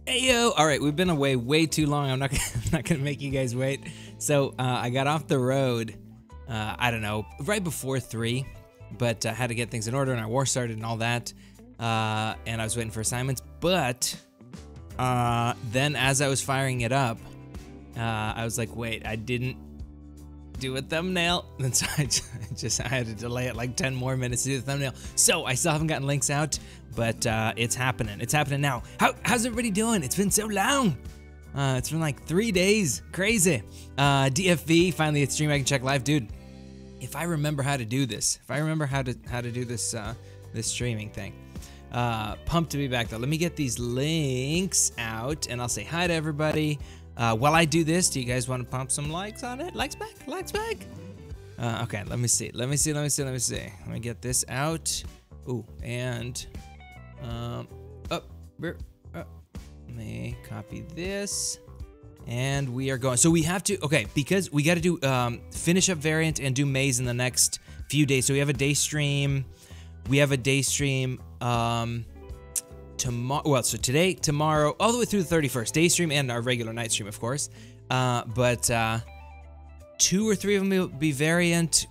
Ayo! All right, we've been away way too long. I'm not gonna make you guys wait. So I got off the road, I don't know, right before 3, but I had to get things in order and our war started and all that. And I was waiting for assignments, but then as I was firing it up, I was like, wait, I didn't do a thumbnail. And so I had to delay it like 10 more minutes to do the thumbnail. So I still haven't gotten links out, but it's happening. It's happening now. How's everybody doing? It's been so long. It's been like 3 days. Crazy. DFV, finally it's stream I can check live. Dude, if I remember how to do this, if I remember how to do this this streaming thing. Pumped to be back though. Let me get these links out and I'll say hi to everybody. While I do this, do you guys want to pump some likes on it? Likes back, likes back. Okay, let me see. Let me get this out. Ooh, and let me copy this. And we are going. So we have to, okay, because we got to do finish up variant and do maze in the next few days. So we have a day stream. We have a day stream tomorrow. Well, so today, tomorrow, all the way through the 31st. Day stream and our regular night stream, of course. But 2 or 3 of them will be variant.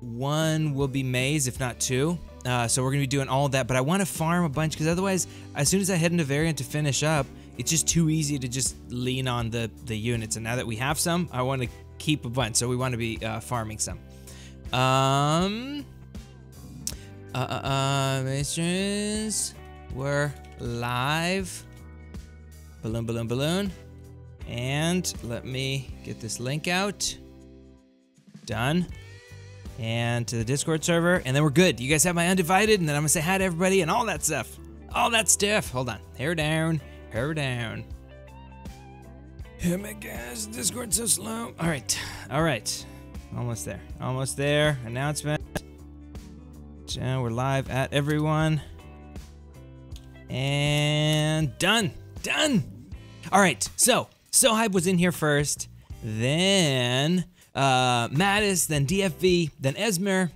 1 will be maze, if not 2. So we're gonna be doing all of that. But I want to farm a bunch because otherwise, as soon as I head into variant to finish up, it's just too easy to just lean on the units. And now that we have some, I want to keep a bunch. So we want to be farming some. Missions. We're live. Balloon. And let me get this link out. Done. And to the Discord server. And then we're good. You guys have my undivided. And then I'm going to say hi to everybody and all that stuff. All that stuff. Hold on. Hair down. Hair down. Oh my gosh. Discord's so slow. All right. All right. Almost there. Almost there. Announcement. We're live at everyone. And done. All right, so Hype was in here first, then Mattis, then DFV, then Esmer,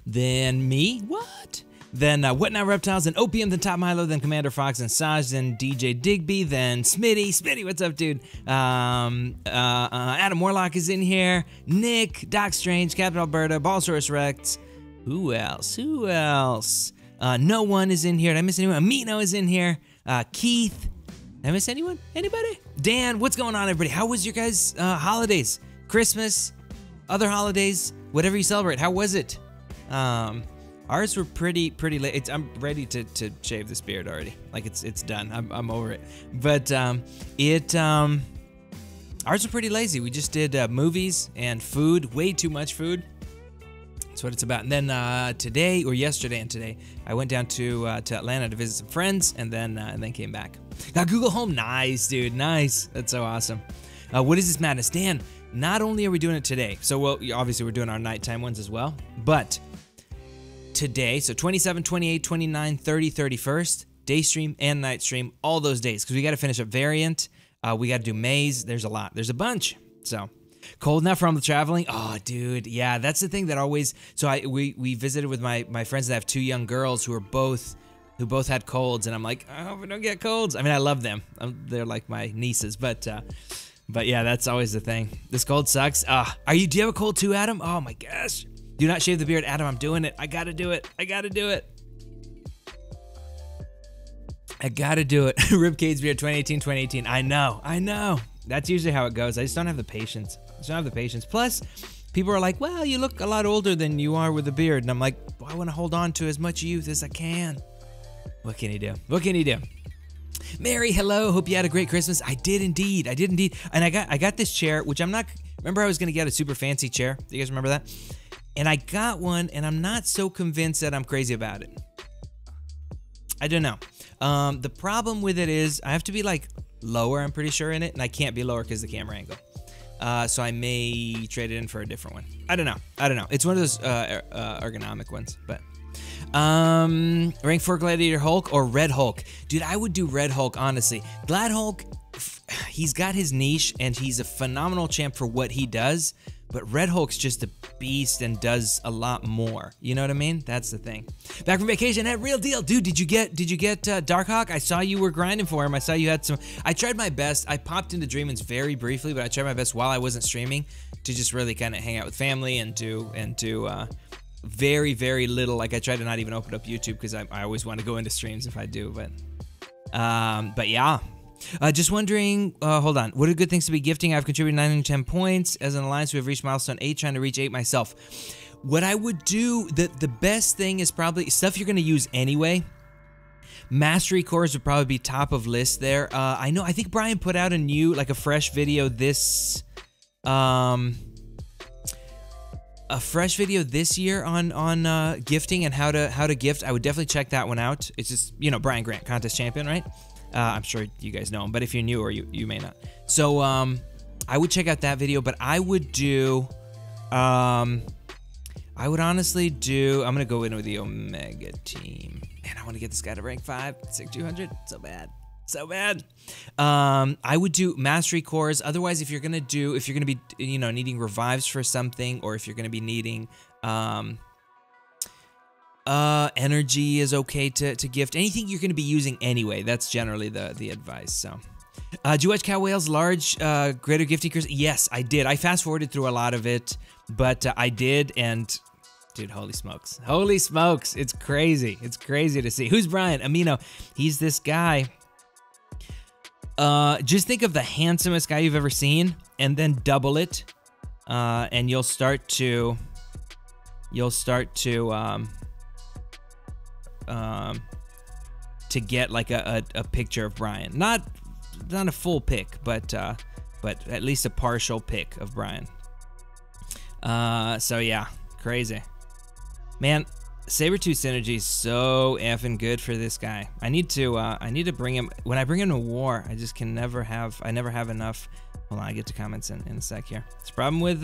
then me, what? Then What Now Reptiles, then Opium, then Top Milo, then Commander Fox, then Saj, then DJ Digby, then Smitty, what's up, dude? Adam Warlock is in here, Nick, Doc Strange, Captain Alberta, Ballsaurus Rex. Who else? No one is in here. Did I miss anyone? Amino is in here. Keith. Did I miss anyone? Anybody? Dan, what's going on, everybody? How was your guys' holidays? Christmas? Other holidays? Whatever you celebrate. How was it? Ours were pretty late. I'm ready to shave this beard already. Like it's done. I'm over it. But ours were pretty lazy. We just did movies and food. Way too much food. That's what it's about. And then today, or yesterday and today, I went down to Atlanta to visit some friends, and then came back. Now Google Home, nice, dude, nice. That's so awesome. What is this madness, Dan? Not only are we doing it today, so well, obviously we're doing our nighttime ones as well, but today, so 27, 28, 29, 30, 31st, day stream and night stream, all those days, because we got to finish up variant. We got to do maze. There's a lot. There's a bunch. So. Cold enough from the traveling? Oh, dude, yeah, that's the thing that always. So we visited with my friends that have 2 young girls who both had colds, and I'm like, I hope I don't get colds. I mean, I love them. They're like my nieces, but yeah, that's always the thing. This cold sucks. Do you have a cold too, Adam? Oh my gosh. Do not shave the beard, Adam. I'm doing it. I gotta do it. I gotta do it. Ribcade's beard 2018. I know. That's usually how it goes. I just don't have the patience. Plus, people are like, well, you look a lot older than you are with a beard. And I'm like, well, I want to hold on to as much youth as I can. What can you do? Mary, hello. Hope you had a great Christmas. I did indeed. And I got this chair, which I'm not, remember I was going to get a super fancy chair. Do you guys remember that? And I got one, and I'm not so convinced that I'm crazy about it. I don't know. The problem with it is I have to be like lower, I'm pretty sure, in it, and I can't be lower because the camera angle. So I may trade it in for a different one. I don't know. It's one of those ergonomic ones, but rank 4 Gladiator Hulk or Red Hulk. Dude, I would do Red Hulk, honestly. Glad Hulk, he's got his niche and he's a phenomenal champ for what he does, but Red Hulk's just a beast and does a lot more. You know what I mean? That's the thing. Back from vacation at Real Deal. Dude, did you get Darkhawk? I saw you were grinding for him. I saw you had some. I tried my best. I popped into Dreamins very briefly, but I tried my best while I wasn't streaming to just really kind of hang out with family and do very, very little. Like I tried to not even open up YouTube because I always want to go into streams if I do, but yeah. Just wondering, hold on. What are good things to be gifting? I've contributed 910 points. As an alliance, we have reached milestone 8, trying to reach 8 myself. What I would do, the best thing is probably stuff you're going to use anyway. Mastery cores would probably be top of list there. I think Brian put out a fresh video this, a fresh video this year on gifting and how to gift. I would definitely check that one out. It's just, Brian Grant, contest champion, right? I'm sure you guys know him, but if you're new or you may not. So I would check out that video, but I would do, I would honestly do, I'm going to go in with the Omega team. Man, I want to get this guy to rank 5, 200. So bad. So bad. I would do mastery cores. Otherwise, if you're going to be, needing revives for something, or if you're going to be needing, energy is okay to gift. Anything you're going to be using anyway. That's generally the advice. So, do you watch Cow Whale's large greater gifting cruise? Yes, I did. I fast forwarded through a lot of it, but I did, and dude, holy smokes, it's crazy. It's crazy to see. Who's Brian Amino? He's this guy. Just think of the handsomest guy you've ever seen, and then double it, and you'll start to get like a picture of Brian. Not a full pic, but at least a partial pic of Brian. So yeah, crazy. Man, Sabertooth synergy is so effing good for this guy. I need to bring him, when I bring him to war, I just never have enough. Hold on, I get to comments in a sec here. It's a problem with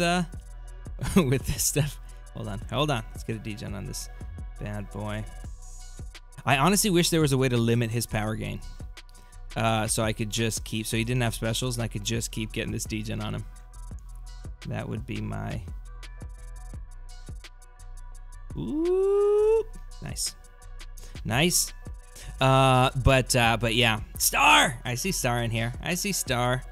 with this stuff. Hold on. Let's get a degen on this bad boy. I honestly wish there was a way to limit his power gain. So I could just keep, so he didn't have specials, and I could just keep getting this degen on him. That would be my... Ooh, nice. But yeah, Star. I see Star in here. I see Star.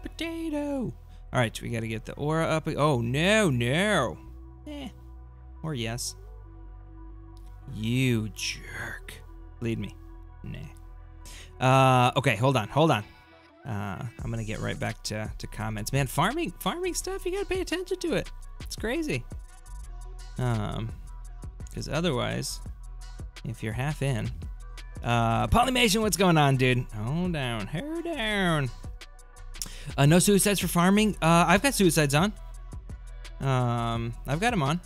Potato. All right, we got to get the aura up. Oh no. Or yes. You jerk. Lead me. Nah. Okay, hold on. I'm gonna get right back to comments. Man, farming stuff, you gotta pay attention to it. It's crazy. Because otherwise, if you're half in, Polymation, what's going on, dude? Hold down, hair down. No suicides for farming. I've got suicides on. I've got them on.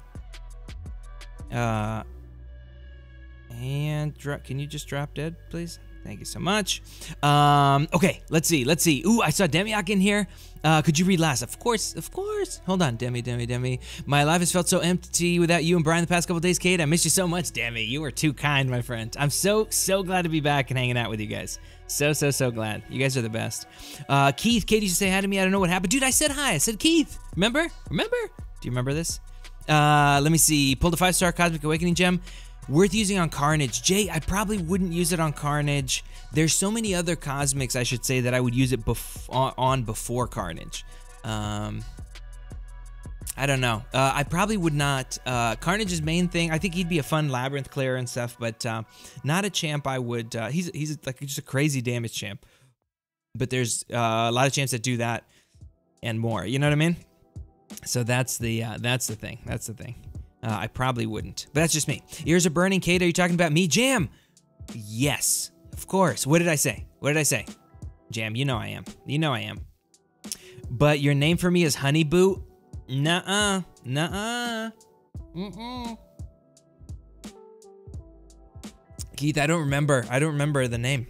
And can you just drop dead, please? Thank you so much. Okay, let's see. Ooh, I saw Demiak in here. Could you read last? Of course. Hold on, Demi. My life has felt so empty without you and Brian the past couple days, Kate. I miss you so much, Demi. You were too kind, my friend. I'm so glad to be back and hanging out with you guys. So glad. You guys are the best. Keith, Kate used to say hi to me. I don't know what happened. Dude, I said hi. I said Keith. Remember? Do you remember this? Let me see. Pulled a 5-star Cosmic Awakening gem. Worth using on Carnage. Jay, I probably wouldn't use it on Carnage. There's so many other Cosmics, I should say, that I would use it on before Carnage. I don't know. I probably would not. Carnage's main thing, I think he'd be a fun Labyrinth clearer and stuff, but not a champ I would... he's like just a crazy damage champ. But there's a lot of champs that do that and more. You know what I mean? So that's the thing. I probably wouldn't, but that's just me. Ears are burning. Kate, are you talking about me? Jam! Yes, of course. What did I say? Jam, you know I am. But your name for me is Honeyboo? Nuh-uh. Keith, I don't remember the name.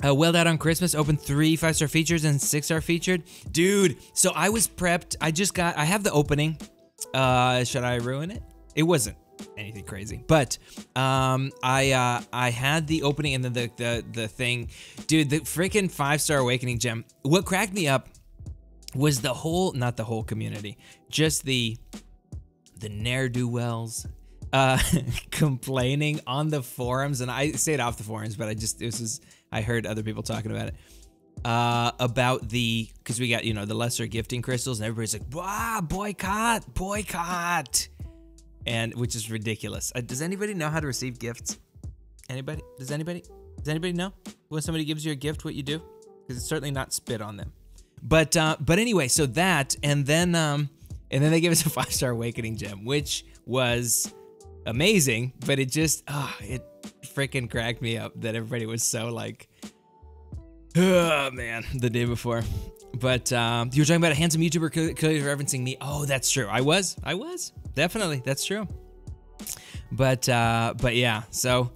Well Out on Christmas, opened 3 5-star features and 6-star featured. Dude, so I was prepped. I have the opening. Should I ruin it? It wasn't. anything crazy. But I had the opening and then the thing, dude. The freaking 5-star awakening gem. What cracked me up was the whole, not the whole community, just the ne'er-do-wells complaining on the forums, and I stayed off the forums, but I heard other people talking about it. About because we got, you know, the lesser gifting crystals, and everybody's like, wow, boycott, and which is ridiculous. Does anybody know how to receive gifts? Anybody? Does anybody know when somebody gives you a gift, what you do? Because it's certainly not spit on them. But anyway, so that, and then they gave us a 5-star awakening gem, which was amazing, but it just, it freaking cracked me up that everybody was so like, oh man, the day before. But you were talking about a handsome YouTuber clearly referencing me. Oh, that's true. I was definitely, that's true. But yeah, so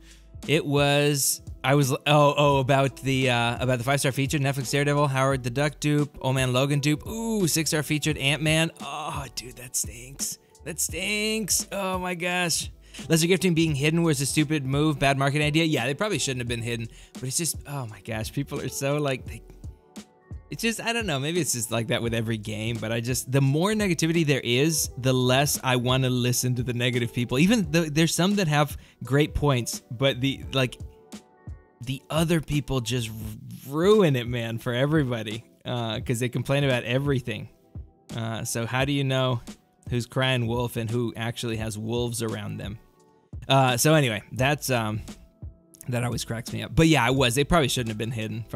it was. I was about the 5-star featured Netflix Daredevil, Howard the Duck dupe, Old Man Logan dupe. Ooh, 6-star featured Ant-Man. Oh, dude, that stinks. That stinks. Oh my gosh. Lesser gifting being hidden was a stupid move, bad marketing idea. Yeah, they probably shouldn't have been hidden, but it's just, oh my gosh, people are so like, it's just, I don't know, maybe it's just like that with every game, but the more negativity there is, the less I want to listen to the negative people. Even though there's some that have great points, but the other people just ruin it, man, for everybody, because they complain about everything. So how do you know who's crying wolf and who actually has wolves around them? So anyway, that always cracks me up. But yeah, they probably shouldn't have been hidden.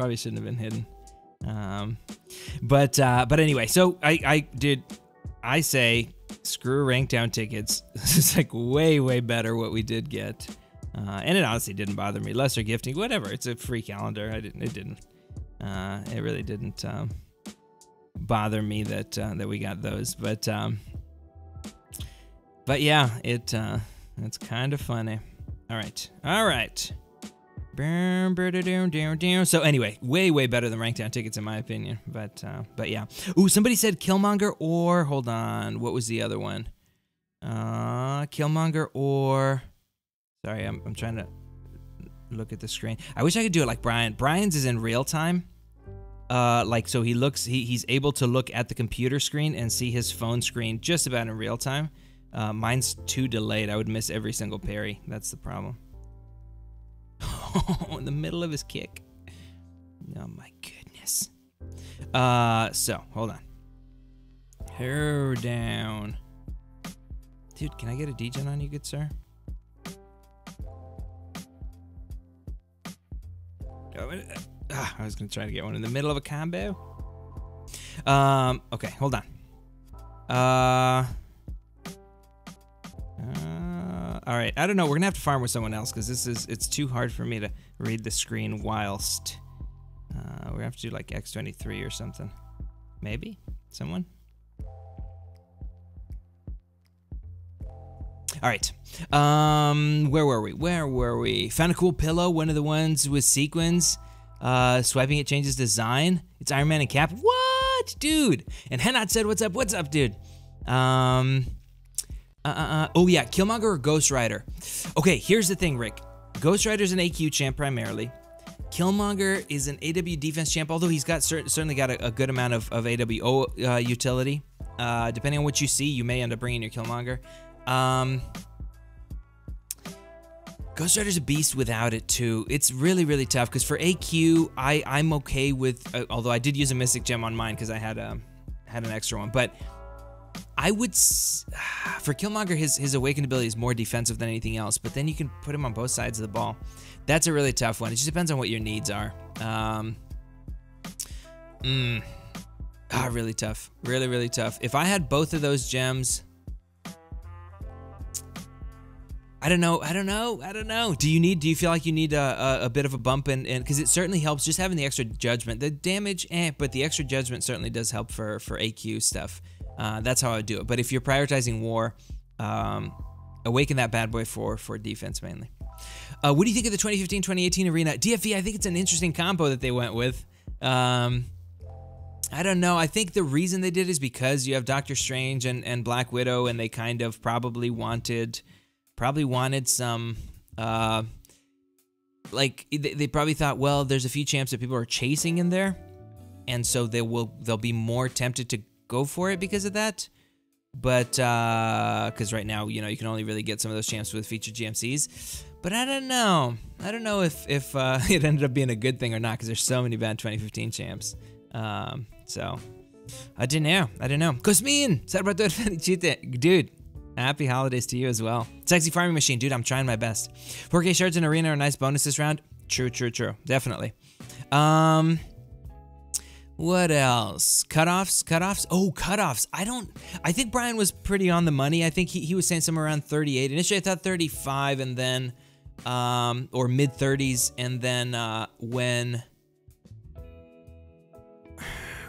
But anyway, so I say screw rank down tickets. It's like way better what we did get. And it honestly didn't bother me. Lesser gifting, whatever. It's a free calendar. It really didn't bother me that we got those. But yeah, it's kind of funny. All right. So anyway, way better than rank down tickets in my opinion. But yeah. Ooh, somebody said Killmonger or hold on, what was the other one? Killmonger or. Sorry, I'm trying to look at the screen. I wish I could do it like Brian. Brian's is in real time. So he's able to look at the computer screen and see his phone screen just about in real time. Mine's too delayed. I would miss every single parry. That's the problem. In the middle of his kick. Oh my goodness. So hold on. Hair down. Dude, can I get a degen on you, good sir? I was gonna try to get one in the middle of a combo. Okay, hold on. All right, I don't know. We're gonna have to farm with someone else because it's too hard for me to read the screen whilst. We're gonna have to do like X23 or something. Maybe someone. All right. Where were we? Found a cool pillow. One of the ones with sequins. Swiping it changes design. It's Iron Man and Cap. What, dude? And Henot said, "What's up? What's up, dude?" Oh yeah, Killmonger or Ghost Rider. Okay, here's the thing, Rick. Ghost Rider's an AQ champ primarily. Killmonger is an AW defense champ, although he's got certainly got a good amount of AWO utility. Depending on what you see, you may end up bringing your Killmonger. Ghost Rider's a beast without it too. It's really tough because for AQ, I'm okay with. Although I did use a Mystic Gem on mine because I had an extra one, but I would for Killmonger his awakened ability is more defensive than anything else. But then you can put him on both sides of the ball. That's a really tough one. It just depends on what your needs are. Really tough. Really tough. If I had both of those gems. I don't know. Do you feel like you need a bit of a bump in because it certainly helps just having the extra judgment. The damage, but the extra judgment certainly does help for AQ stuff. That's how I would do it. But if you're prioritizing war, awaken that bad boy for defense mainly. What do you think of the 2015-2018 arena? DFE, I think it's an interesting combo that they went with. I don't know. I think the reason they did is because you have Doctor Strange and Black Widow, and they kind of probably wanted Probably wanted some, like, they probably thought, well, there's a few champs that people are chasing in there, and so they'll be more tempted to go for it because of that. But, because right now, you know, you can only really get some of those champs with featured GMCs. But I don't know. I don't know if it ended up being a good thing or not, because there's so many bad 2015 champs. So, I don't know. Cosmin! Salvatore Felicite. Dude, happy holidays to you as well. Sexy Farming Machine. Dude, I'm trying my best. 4K shards in Arena are nice bonus this round. True. Definitely. What else? Cutoffs? Oh, cutoffs. I think Brian was pretty on the money. I think he was saying somewhere around 38. Initially, I thought 35, and then, or mid-30s, and then, when...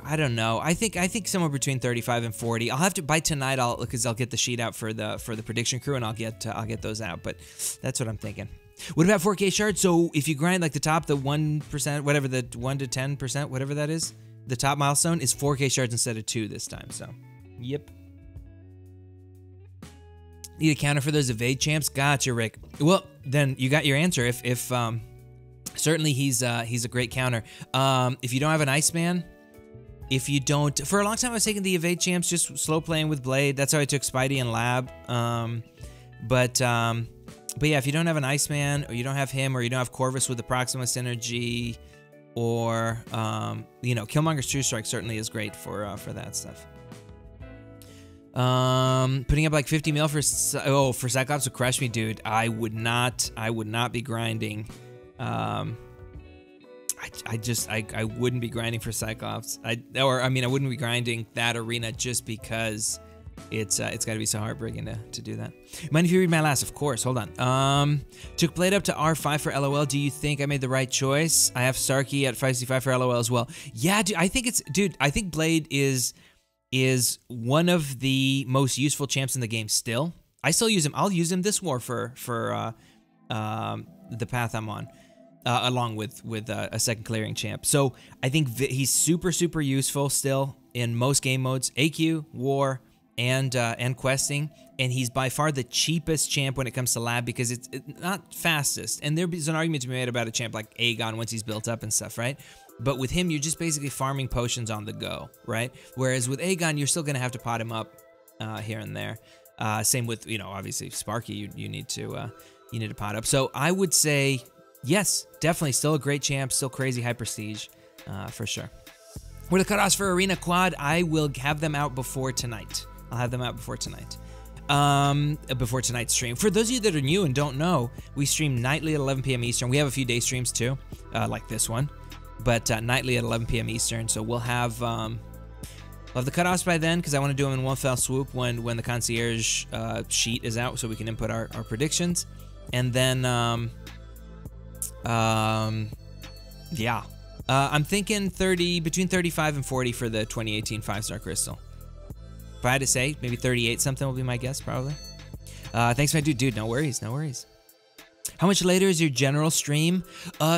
I don't know. I think somewhere between 35 and 40. I'll have to by tonight. Because I'll get the sheet out for the prediction crew, and I'll get those out. But that's what I'm thinking. What about 4K shards? So if you grind like the top, the 1%, whatever the 1 to 10%, whatever that is, the top milestone is 4K shards instead of 2 this time. So, yep. Need a counter for those evade champs? Gotcha, Rick. Well, then you got your answer. If certainly he's a great counter. If you don't have an Iceman. If you don't, for a long time I was taking the evade champs, just slow playing with Blade. That's how I took Spidey and Lab. But yeah, if you don't have an Iceman, or you don't have him, or you don't have Corvus with the Proxima Synergy, or you know, Killmonger's True Strike certainly is great for that stuff. Putting up like 50 mil for Cyclops would crush me, dude. I would not be grinding. I wouldn't be grinding for Cyclops. I wouldn't be grinding that arena just because it's got to be so heartbreaking to do that. Mind if you read my last? Of course. Hold on. Took Blade up to R5 for LOL. Do you think I made the right choice? I have Starkey at 5C5 for LOL as well. Yeah, dude. I think Blade is one of the most useful champs in the game still. I still use him. I'll use him this war for the path I'm on. Along with a second clearing champ. So I think he's super useful still in most game modes, AQ, War, and questing, and he's by far the cheapest champ when it comes to lab because it's not fastest. And there's an argument to be made about a champ like Aegon once he's built up and stuff, right? But with him, you're just basically farming potions on the go, right? Whereas with Aegon, you're still gonna have to pot him up here and there. Same with, you know, obviously Sparky, you need to pot up. So I would say, yes, definitely still a great champ, still crazy high prestige, for sure. What are the cutoffs for Arena Quad? I will have them out before tonight. I'll have them out before tonight. Before tonight's stream. For those of you that are new and don't know, we stream nightly at 11 p.m. Eastern. We have a few day streams too, like this one, but nightly at 11 p.m. Eastern. So we'll have the cutoffs by then, because I want to do them in one fell swoop when the concierge sheet is out, so we can input our predictions, and then yeah. I'm thinking between 35 and 40 for the 2018 5-star crystal. If I had to say, maybe 38 something will be my guess, probably. Thanks, my dude. Dude, no worries. How much later is your general stream?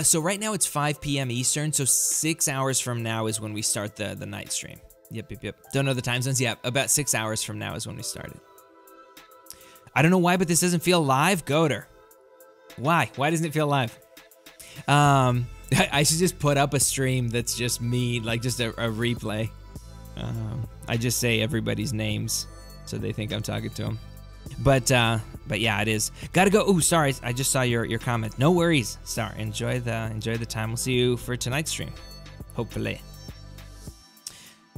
So right now it's 5 p.m. Eastern, so 6 hours from now is when we start the night stream. Yep. Don't know the time zones yet. About 6 hours from now is when we started. I don't know why, but this doesn't feel live, Goater. Why? Why doesn't it feel live? I should just put up a stream that's just me, like just a replay. I just say everybody's names so they think I'm talking to them. But yeah, it is. Gotta go. Ooh, sorry, I just saw your comment. No worries, Star. Enjoy the time. We'll see you for tonight's stream, hopefully.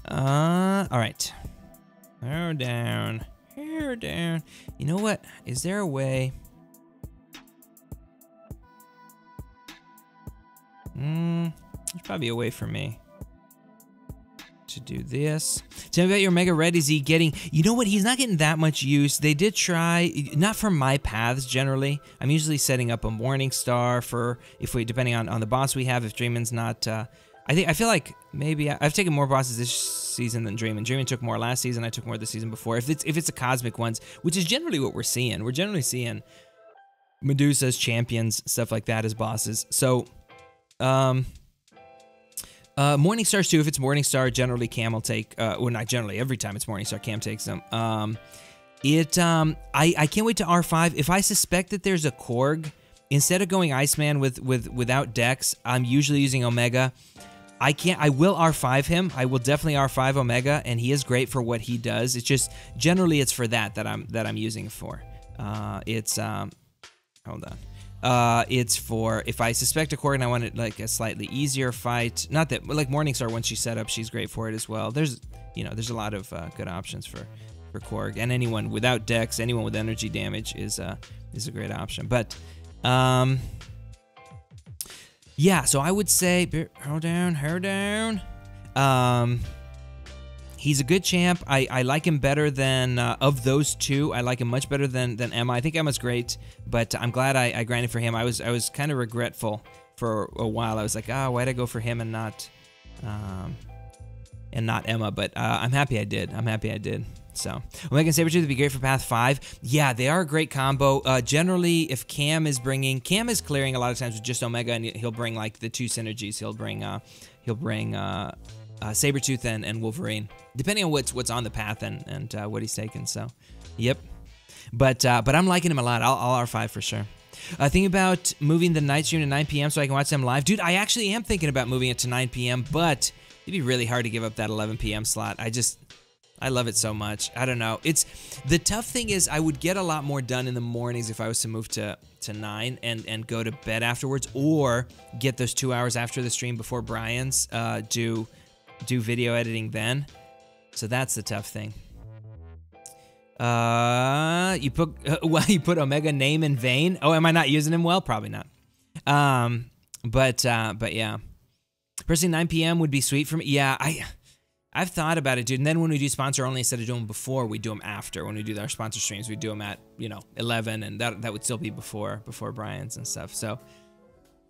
All right. Hair down. You know what? Is there a way? There's probably a way for me to do this. Tell me about your Mega Red. Is he getting... You know what? He's not getting that much use. They did try... Not for my paths, generally. I'm usually setting up a Morning Star for... Depending on the boss we have, if Dreamin's not... I feel like maybe... I've taken more bosses this season than Dreamin. Dreamin took more last season. I took more the season before. If it's a Cosmic ones, which is generally what we're seeing. We're generally seeing Medusa's champions, stuff like that as bosses. So... Morningstars too. If it's Morningstar, generally Cam will take, well, not generally, every time it's Morningstar, Cam takes them. I can't wait to R5. If I suspect that there's a Korg, instead of going Iceman without Dex, I'm usually using Omega. I will R5 him. I will definitely R5 Omega, and he is great for what he does. It's just generally it's for that I'm using it for. Hold on. It's for if I suspect a Korg and I want it like a slightly easier fight. Not that like Morningstar, once she's set up, she's great for it as well. There's a lot of good options for Korg, and anyone without Dex, anyone with energy damage is a great option. But yeah, so I would say hold down. He's a good champ. I like him better than of those two. I like him much better than Emma. I think Emma's great, but I'm glad I grinded for him. I was kind of regretful for a while. I was like, why'd I go for him and not Emma? But I'm happy I did. So Omega and Sabretooth would be great for Path 5. Yeah, they are a great combo. Generally, if Cam is clearing a lot of times with just Omega, and he'll bring like the two synergies. He'll bring Sabretooth and Wolverine, depending on what's on the path and what he's taking. So, yep. But I'm liking him a lot. I'll R5 for sure. Thinking about moving the night stream to 9 p.m. so I can watch them live. Dude, I actually am thinking about moving it to 9 p.m., but it'd be really hard to give up that 11 p.m. slot. I love it so much. I don't know. The tough thing is I would get a lot more done in the mornings if I was to move to 9 and go to bed afterwards, or get those 2 hours after the stream before Brian's, do video editing then. So that's the tough thing. You put Omega name in vain. Oh, am I not using him well? Probably not. But yeah. Personally, 9 p.m. would be sweet for me. Yeah, I've thought about it, dude. And then when we do sponsor only, instead of doing them before, we do them after. When we do our sponsor streams, we do them at 11, and that would still be before Brian's and stuff. So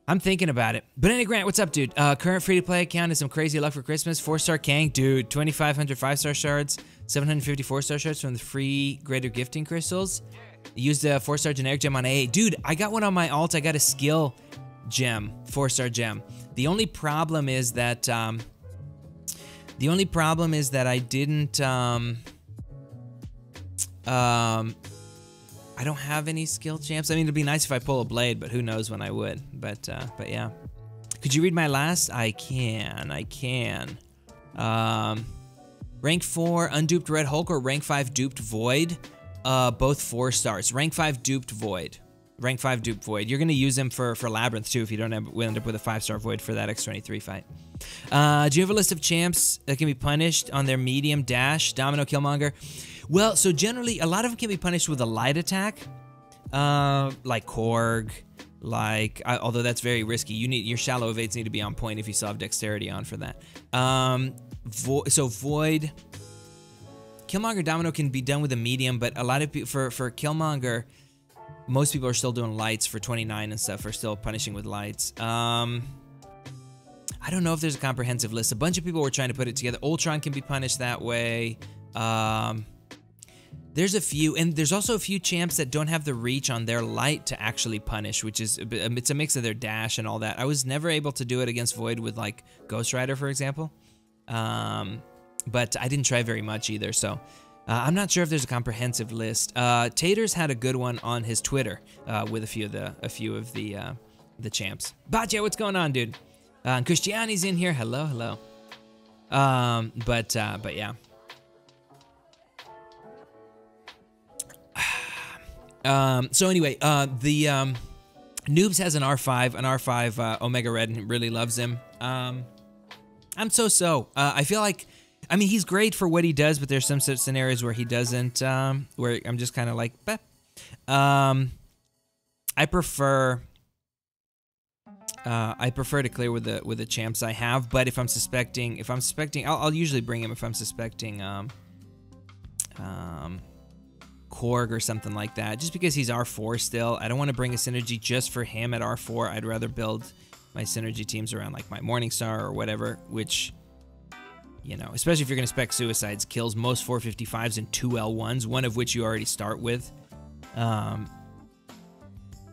I'm thinking about it. But anyway, Grant, what's up, dude? Current free-to-play account is some crazy luck for Christmas. 4-star Kang, dude. 2,500 5-star shards, 750 4-star shards from the free greater gifting crystals. Used a 4-star generic gem on AA. Dude, I got one on my alt. I got a skill gem, 4-star gem. The only problem is that I didn't. I don't have any skill champs. I mean, it'd be nice if I pull a blade, but who knows when I would. But yeah. Could you read my last? I can. Rank 4 unduped Red Hulk or rank 5 duped Void? Both 4 stars. Rank 5 duped Void. Rank 5 duped Void. You're gonna use them for Labyrinth too if you don't end up with a 5-star Void for that X23 fight. Do you have a list of champs that can be punished on their medium dash? Domino, Killmonger. Well, so generally, a lot of them can be punished with a light attack, like Korg, although that's very risky. Your shallow evades need to be on point if you still have dexterity on for that. So Void, Killmonger, Domino can be done with a medium, but a lot of people, for Killmonger, most people are still doing lights for 29 and stuff, are still punishing with lights. I don't know if there's a comprehensive list. A bunch of people were trying to put it together. Ultron can be punished that way. There's a few, and there's also a few champs that don't have the reach on their light to actually punish, which is, it's a mix of their dash and all that. I was never able to do it against Void with, like, Ghost Rider, for example. But I didn't try very much either, so I'm not sure if there's a comprehensive list. Taters had a good one on his Twitter with a few of the champs. Batya, what's going on, dude? And Christiani's in here. Hello, hello. But yeah. So anyway, the Noobs has an R5 Omega Red, and really loves him. I'm so. I feel like, I mean, he's great for what he does, but there's some scenarios where he doesn't, where I'm just kind of like, bah. I prefer to clear with the champs I have, but if I'm suspecting, I'll usually bring him if I'm suspecting, Korg or something like that, just because he's R4 still. I don't want to bring a synergy just for him at R4. I'd rather build my synergy teams around like my Morningstar or whatever, which, you know, especially if you're going to spec Suicides, kills most 455s and 2 L1s, one of which you already start with.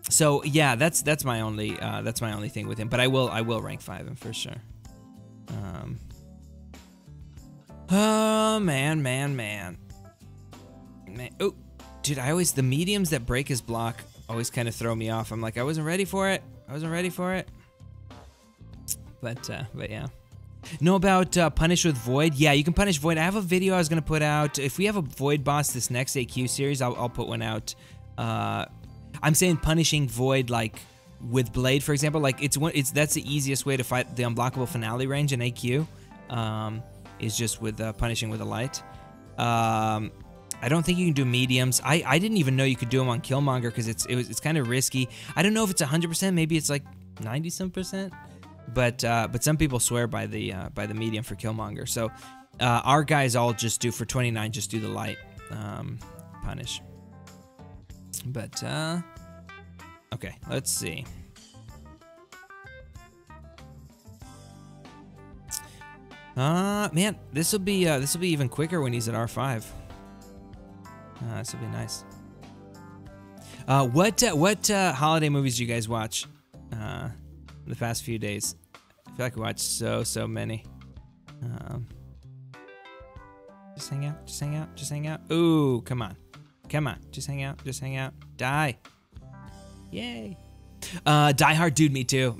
So yeah, that's my only thing with him, but I will rank 5 him for sure. Oh man. Oh, dude, the mediums that break his block always kind of throw me off. I'm like, I wasn't ready for it. I wasn't ready for it. But yeah. Know about punish with void? Yeah, you can punish void. I have a video I was gonna put out. If we have a void boss this next AQ series, I'll put one out. I'm saying punishing void like with blade, for example. Like that's the easiest way to fight the unblockable finale range in AQ. Is just with punishing with a light. I don't think you can do mediums. I didn't even know you could do them on Killmonger because it's kind of risky. I don't know if it's 100%. Maybe it's like 90-some%. But some people swear by the medium for Killmonger. So our guys all just do for 29. Just do the light punish. But okay, let's see. Man, this will be even quicker when he's at R5. This will be nice. What holiday movies do you guys watch the past few days? I feel like we watched so many. Just hang out, just hang out, just hang out. Ooh, come on, just hang out, die. Yay. Die Hard, dude, me too.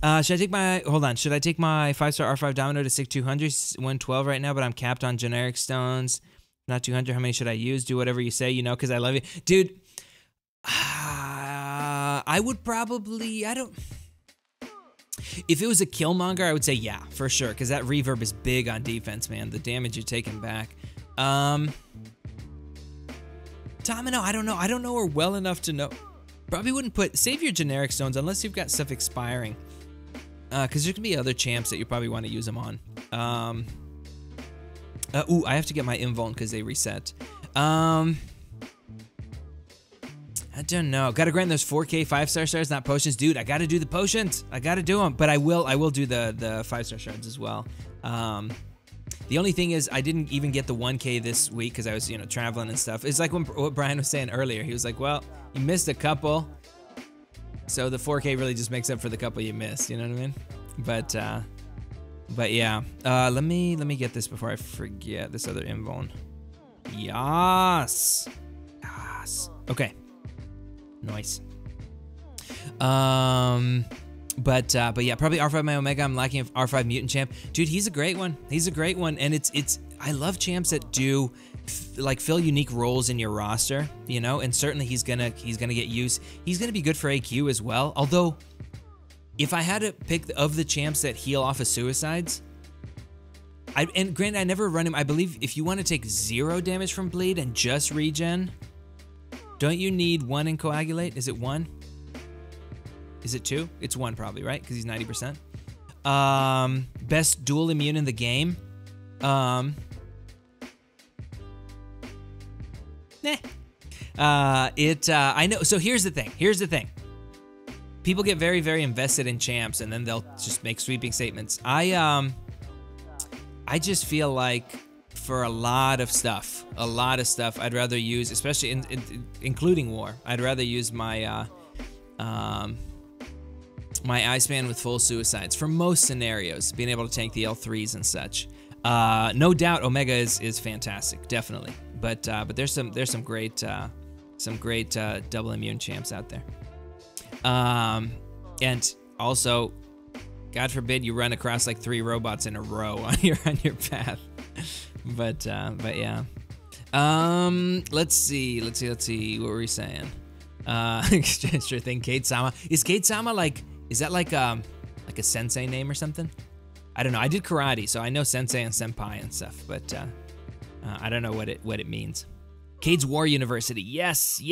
Should I take my 5-star R5 Domino to 6,200? 112 right now, but I'm capped on generic stones. Not 200. How many should I use? Do whatever you say, because I love you. Dude, I would probably, if it was a Killmonger, I would say yeah, for sure, because that reverb is big on defense, man. The damage you're taking back. Domino, I don't know her well enough to know. Probably wouldn't save your generic stones unless you've got stuff expiring. Because there can be other champs that you probably want to use them on. Ooh, I have to get my invuln because they reset. I don't know. Gotta grant those 4K 5-star shards, not potions. Dude, I gotta do the potions. I gotta do them. But I will do the 5-star shards as well. The only thing is I didn't even get the 1K this week because I was, traveling and stuff. It's like what Brian was saying earlier. He was like, well, you missed a couple. So the 4K really just makes up for the couple you missed, you know what I mean? But yeah. Let me get this before I forget this other invuln. Yes. Okay. Nice. But yeah, probably R5 my Omega. I'm lacking an R5 mutant champ. Dude, he's a great one. And I love champs that do fill unique roles in your roster, and certainly he's gonna get used. He's gonna be good for AQ as well. Although, if I had to pick of the champs that heal off of suicides, and granted, I never run him. I believe if you want to take 0 damage from bleed and just regen, don't you need 1 in coagulate? Is it 1? Is it 2? It's 1 probably, right? Because he's 90%. Best dual immune in the game. I know. So here's the thing. People get very, very invested in champs, and then they'll just make sweeping statements. I just feel like for a lot of stuff, I'd rather use, especially including war, I'd rather use my my Iceman with full suicides for most scenarios, being able to tank the L3s and such. No doubt, Omega is fantastic, definitely. But there's some great double immune champs out there. And also, God forbid you run across like 3 robots in a row on your path. But yeah. Let's see. What were we saying? Sure thing. Kate Sama. Is Kate Sama is that like a sensei name or something? I don't know. I did karate, so I know sensei and senpai and stuff, but I don't know what it means. Cade's War University. Yes.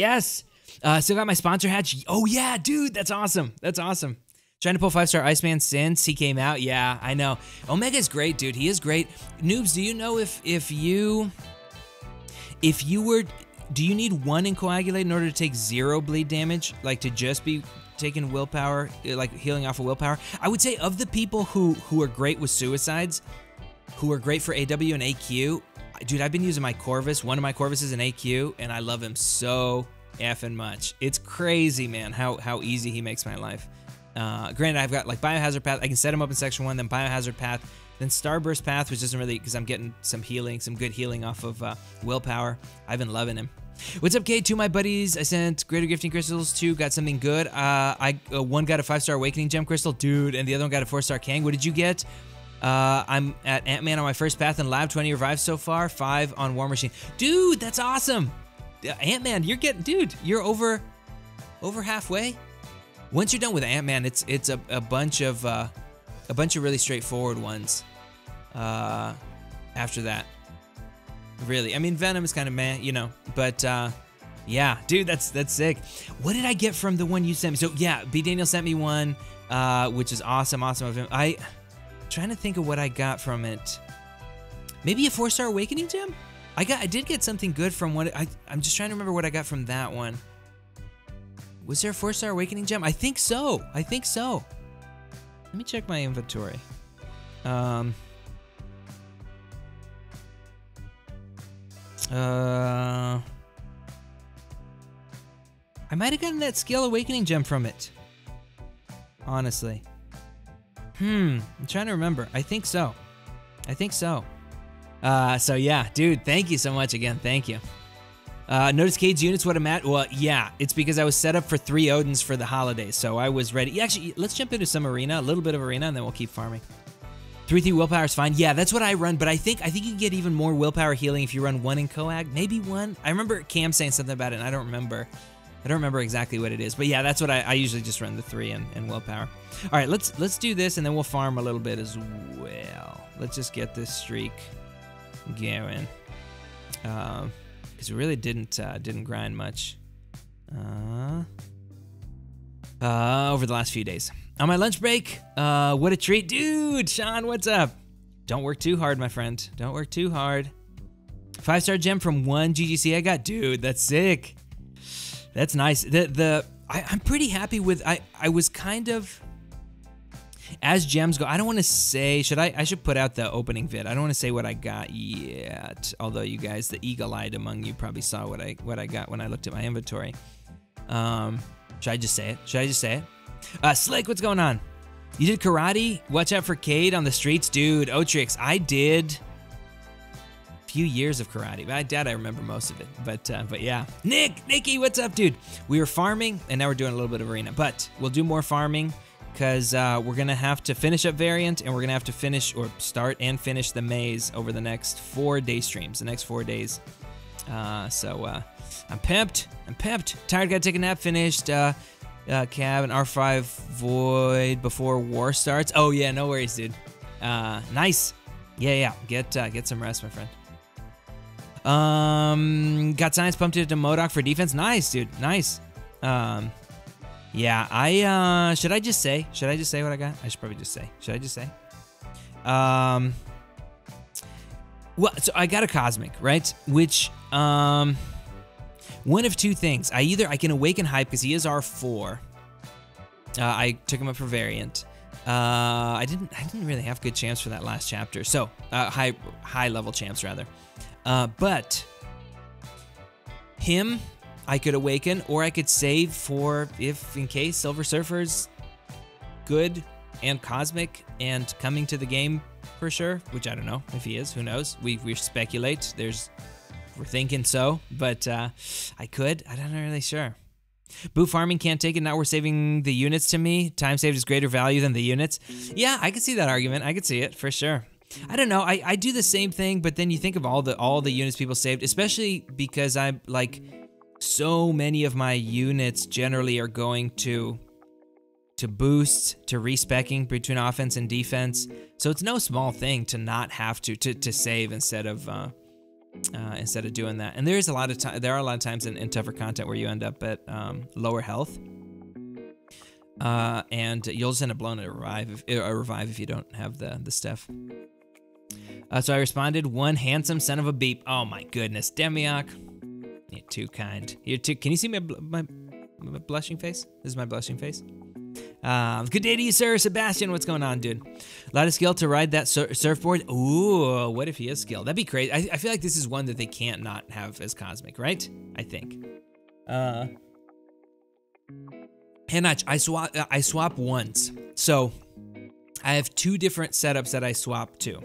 Still got my sponsor hatch. Oh yeah, dude, that's awesome. Trying to pull 5-star Iceman since he came out. Yeah, I know. Omega's great, dude. He is great. Noobs, do you know if you do you need 1 in coagulate in order to take 0 bleed damage, like to just be taking willpower, like healing off of willpower? I would say of the people who are great with suicides, who are great for AW and AQ, dude, I've been using my Corvus. One of my Corvus is an AQ, and I love him so effing much. It's crazy, man, how easy he makes my life. Granted, I've got like Biohazard Path. I can set him up in Section 1, then Biohazard Path, then Starburst Path, which isn't really, because I'm getting some good healing off of willpower. I've been loving him. What's up, Kate? To my buddies, I sent greater gifting crystals. 2 got something good. One got a 5-star awakening gem crystal, dude, and the other one got a 4-star Kang. What did you get? I'm at Ant-Man on my first path in lab, 20 revives so far, 5 on War Machine. Dude, that's awesome. Ant-Man, you're over halfway. Once you're done with Ant-Man, it's a bunch of really straightforward ones. After that, really, I mean, Venom is kind of meh, you know, but yeah, dude, that's sick. What did I get from the one you sent me? So yeah, B. Daniel sent me one, which is awesome of him. Trying to think of what I got from it. Maybe a 4-star awakening gem? I did get something good from what I'm just trying to remember what I got from that one. Was there a 4-star awakening gem? I think so. Let me check my inventory. I might have gotten that skill awakening gem from it. Honestly. I'm trying to remember. I think so. So yeah, dude, thank you so much again. Thank you. Notice Cade's units, what I'm at. Well, yeah, it's because I was set up for 3 Odins for the holidays, so I was ready. Actually, let's jump into some arena, a little bit of arena, and then we'll keep farming. 3 willpower is fine. Yeah, that's what I run, but I think you can get even more willpower healing if you run 1 in Coag, maybe 1. I remember Cam saying something about it, and I don't remember exactly what it is, but yeah, that's what I usually just run the 3 in willpower. All right, let's do this, and then we'll farm a little bit as well. Let's just get this streak going, because we really didn't grind much over the last few days. On my lunch break, what a treat, dude. Sean, what's up? Don't work too hard, my friend. Don't work too hard. 5-star gem from 1 GGC I got, dude. That's sick. That's nice. I'm pretty happy with. I was kind of, as gems go, I don't want to say, I should put out the opening vid. I don't want to say what I got yet, although you guys, the eagle-eyed among you, probably saw what I got when I looked at my inventory. Should I just say it? Slick, what's going on? You did karate? Watch out for Cade on the streets? Dude, Otrix, I did a few years of karate. I doubt I remember most of it, but yeah. Nicky, what's up, dude? We were farming, and now we're doing a little bit of arena, but we'll do more farming, because we're going to have to finish up Variant, and we're going to have to start and finish the maze over the next 4-day streams, the next 4 days. So I'm pepped. Tired, gotta take a nap, finished Cab and R5 Void before war starts. Oh, yeah, no worries, dude. Nice. Yeah, get some rest, my friend. Got science pumped into MODOK for defense. Nice, dude, nice. Yeah, should I just say what I got? I should probably just say. Should I just say? Well, so I got a Cosmic, right? Which, one of 2 things. I can awaken Hype because he is R4. I took him up for Variant. I didn't really have good champs for that last chapter. So, high level champs rather. But him, I could awaken, or I could save for in case Silver Surfer's good and Cosmic and coming to the game for sure, which I don't know if he is. Who knows? We speculate. We're thinking so, but I'm not really sure. Boo farming can't take it. Now we're saving the units to me. Time saved is greater value than the units. Yeah, I could see that argument. I could see it for sure. I don't know. I do the same thing, but then you think of all the units people saved, especially because I'm like, so many of my units generally are going to boost, to respecking between offense and defense. So it's no small thing to not have to save instead of doing that. And there are a lot of times in tougher content where you end up at lower health, and you'll just end up blowing a revive if you don't have the stuff. So I responded, 1 handsome son of a beep. Oh my goodness, Demiok. You're too kind. Can you see my blushing face? This is my blushing face. Good day to you, sir. Sebastian, what's going on, dude? A lot of skill to ride that surfboard. Ooh, what if he is skilled? That'd be great. I feel like this is one that they can't not have as Cosmic, right? I think. Hanach, I swap once. So I have 2 different setups that I swap to.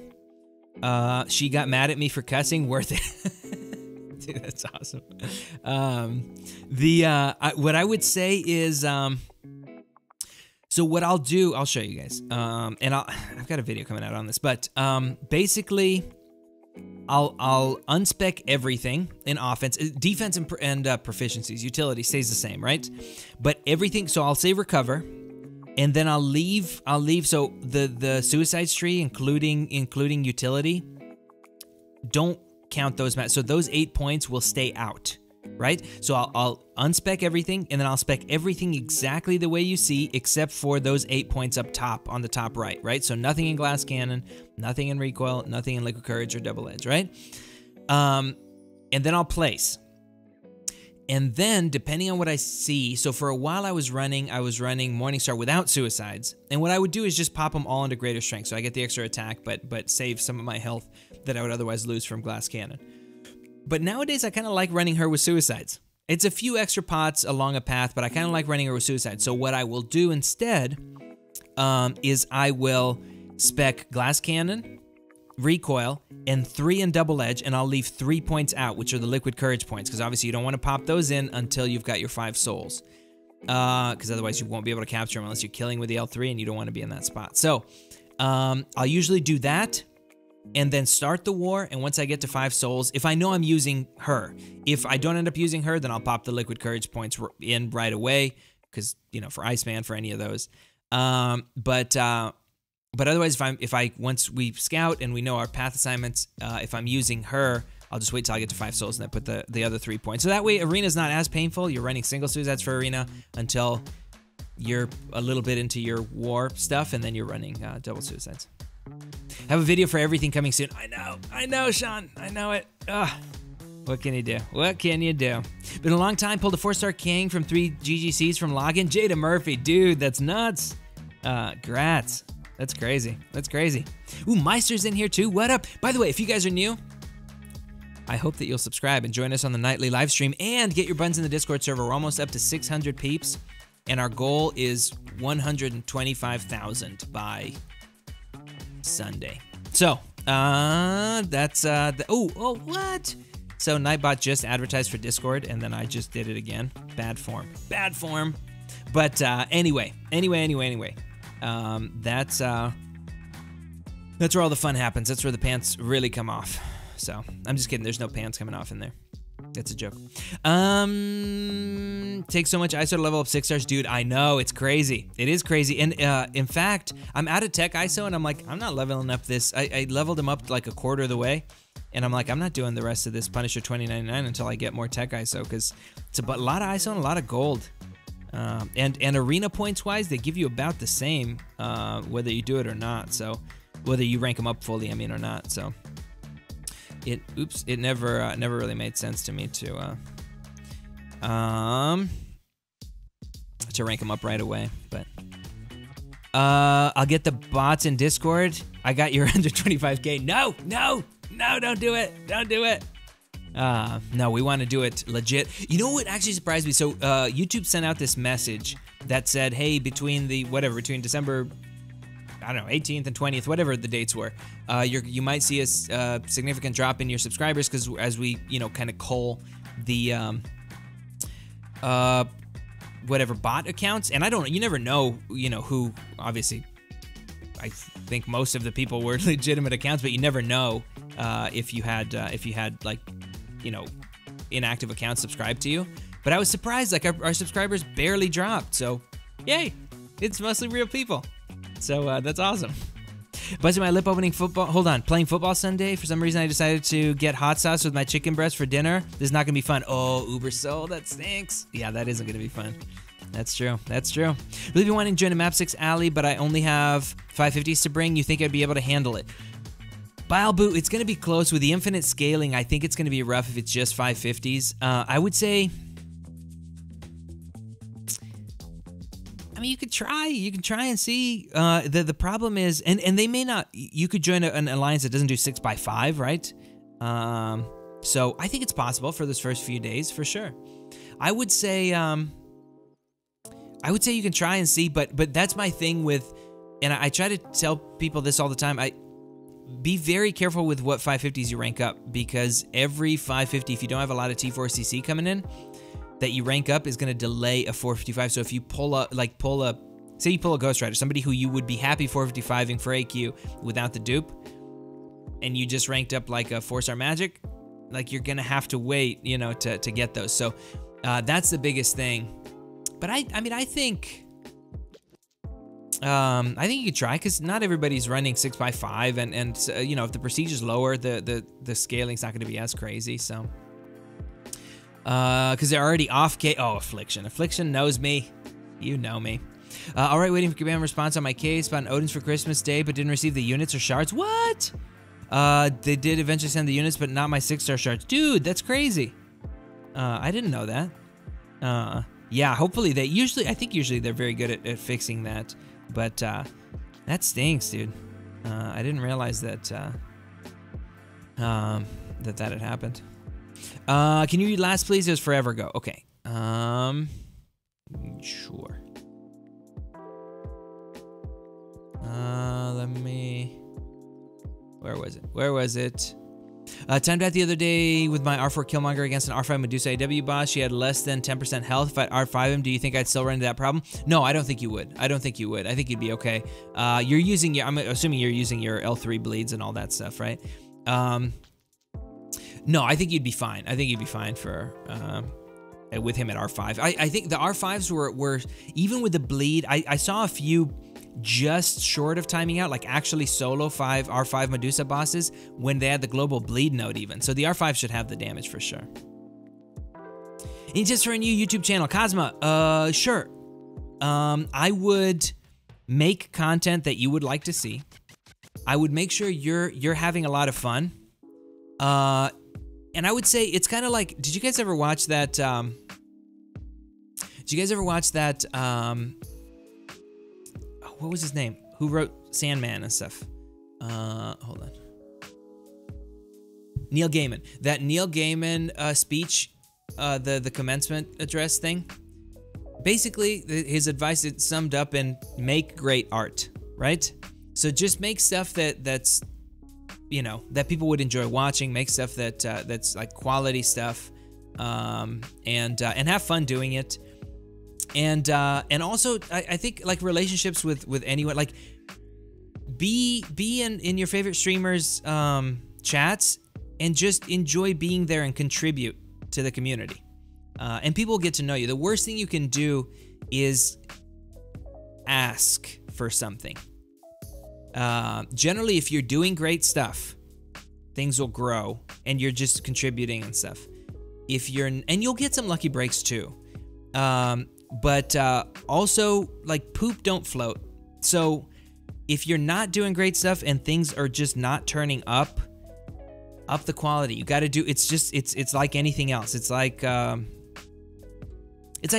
She got mad at me for cussing. Worth it. Dude, that's awesome. What I would say is, so what I'll do, I'll show you guys, and I've got a video coming out on this, but basically, I'll unspec everything in offense, defense, and proficiencies. Utility stays the same, right? But everything. So I'll say recover, and then I'll leave. So the suicides tree, including utility, don't count those. So those 8 points will stay out, right? So I'll unspec everything, and then I'll spec everything exactly the way you see, except for those 8 points up top on the top right? So nothing in glass cannon, nothing in recoil, nothing in liquid courage or double edge, right? And then I'll place. And then, depending on what I see, so for a while I was running Morningstar without suicides, and what I would do is just pop them all into greater strength, so I get the extra attack, but save some of my health that I would otherwise lose from glass cannon. But nowadays, I kind of like running her with suicides. It's a few extra pots along a path, but I kind of like running her with suicides. So what I will do instead is I will spec glass cannon, recoil, and 3 in double edge, and I'll leave 3 points out, which are the liquid courage points, because obviously you don't want to pop those in until you've got your 5 souls, because otherwise you won't be able to capture them unless you're killing with the L3, and you don't want to be in that spot. So I'll usually do that, and then start the war, and once I get to 5 souls, if I know I'm using her, if I don't end up using her, then I'll pop the liquid courage points in right away, because, you know, for Iceman, for any of those. But otherwise, once we scout and we know our path assignments, if I'm using her, I'll just wait till I get to 5 souls and then put the other 3 points. So that way, arena's not as painful. You're running single suicides for arena until you're a little bit into your war stuff, and then you're running double suicides. Have a video for everything coming soon. I know, Sean. I know it. Ugh. What can you do? What can you do? Been a long time. Pulled a 4-star king from 3 GGCs from login. Jada Murphy, dude, that's nuts. Grats. That's crazy. That's crazy. Ooh, Meister's in here too. What up? By the way, if you guys are new, I hope that you'll subscribe and join us on the nightly live stream and get your buttons in the Discord server. We're almost up to 600 peeps, and our goal is 125,000 by Sunday. So, that's, what? So, Nightbot just advertised for Discord, and then I just did it again. Bad form. Bad form. But, anyway. That's where all the fun happens. That's where the pants really come off. So, I'm just kidding. There's no pants coming off in there. That's a joke. Takes so much ISO to level up 6 stars. Dude, I know. It's crazy. It is crazy. And, in fact, I'm out of tech ISO, and I'm like, I'm not leveling up this. I leveled him up like a quarter of the way. And I'm like, I'm not doing the rest of this Punisher 2099 until I get more tech ISO, because it's a lot of ISO and a lot of gold. And arena points wise, they give you about the same, whether you do it or not. So whether you rank them up fully, I mean, or not. So it never really made sense to me to rank them up right away. But I'll get the bots in Discord. I got your 125K. No, don't do it. Don't do it. No, we want to do it legit. You know what actually surprised me? So, YouTube sent out this message that said, hey, between December, I don't know, 18th and 20th, whatever the dates were, you might see a significant drop in your subscribers, because as we, kind of cull the, whatever bot accounts, and you never know, who, obviously, I think most of the people were legitimate accounts, but you never know, if you had like, inactive accounts subscribed to you. But I was surprised, like our subscribers barely dropped. So, yay, it's mostly real people. So that's awesome. Buzzing my lip opening football. Hold on, playing football Sunday. For some reason, I decided to get hot sauce with my chicken breast for dinner. This is not gonna be fun. Oh, Uber Soul, that stinks. Yeah, that isn't gonna be fun. That's true. That's true. Really been wanting to join a Map 6 alley, but I only have 550s to bring. You think I'd be able to handle it? Buuuuut, it's going to be close. With the infinite scaling, I think it's going to be rough if it's just 550s. I would say, I mean, you could try. You can try and see. The problem is, and they may not, you could join an alliance that doesn't do 6x5, right? So I think it's possible for those first few days, for sure. I would say you can try and see, but that's my thing with, and I try to tell people this all the time. be very careful with what 550s you rank up, because every 550, if you don't have a lot of T4CC coming in, that you rank up is going to delay a 455. So if you say you pull a Ghost Rider, somebody who you would be happy 455ing for AQ without the dupe, and you just ranked up like a 4-star magic, like you're going to have to wait, you know, to get those. So that's the biggest thing. But I think you could try, because not everybody's running 6x5, and you know, if the prestige is lower, the scaling's not going to be as crazy. So because they're already off Affliction knows me, you know me. All right, waiting for command response on my case about Odin's for Christmas Day, but didn't receive the units or shards. What? They did eventually send the units, but not my 6-star shards. Dude, that's crazy. I didn't know that. Yeah, hopefully I think usually they're very good at fixing that. But that stinks, dude. I didn't realize that that had happened. Can you read last, please? It was forever ago. Okay. Sure. Let me... Where was it? Timed out the other day with my R4 Killmonger against an R5 Medusa AW boss. She had less than 10% health. If I'd R5 him, do you think I'd still run into that problem? No, I don't think you would. I think you'd be okay. You're using your... I'm assuming you're using your L3 bleeds and all that stuff, right? No, I think you'd be fine. I think you'd be fine for... with him at R5. I think the R5s were even with the bleed, I saw a few just short of timing out, like actually solo R5 Medusa bosses when they had the global bleed node even. So the R5 should have the damage for sure. Any tips for a new YouTube channel? Cosma, sure. I would make content that you would like to see. I would make sure you're having a lot of fun. And I would say it's kind of like, did you guys ever watch that, what was his name? Who wrote Sandman and stuff? Hold on. Neil Gaiman. That Neil Gaiman speech, the commencement address thing. Basically, his advice is summed up in make great art, right? So just make stuff that's, you know, that people would enjoy watching. Make stuff that's like quality stuff, and have fun doing it. And also, I think like relationships with anyone, like be in your favorite streamers' chats and just enjoy being there and contribute to the community. And people will get to know you. The worst thing you can do is ask for something. Generally, if you're doing great stuff, things will grow and you're just contributing and stuff. And you'll get some lucky breaks too. But also, like, poop don't float. So if you're not doing great stuff and things are just not turning up the quality, you got to do. It's like anything else. It's like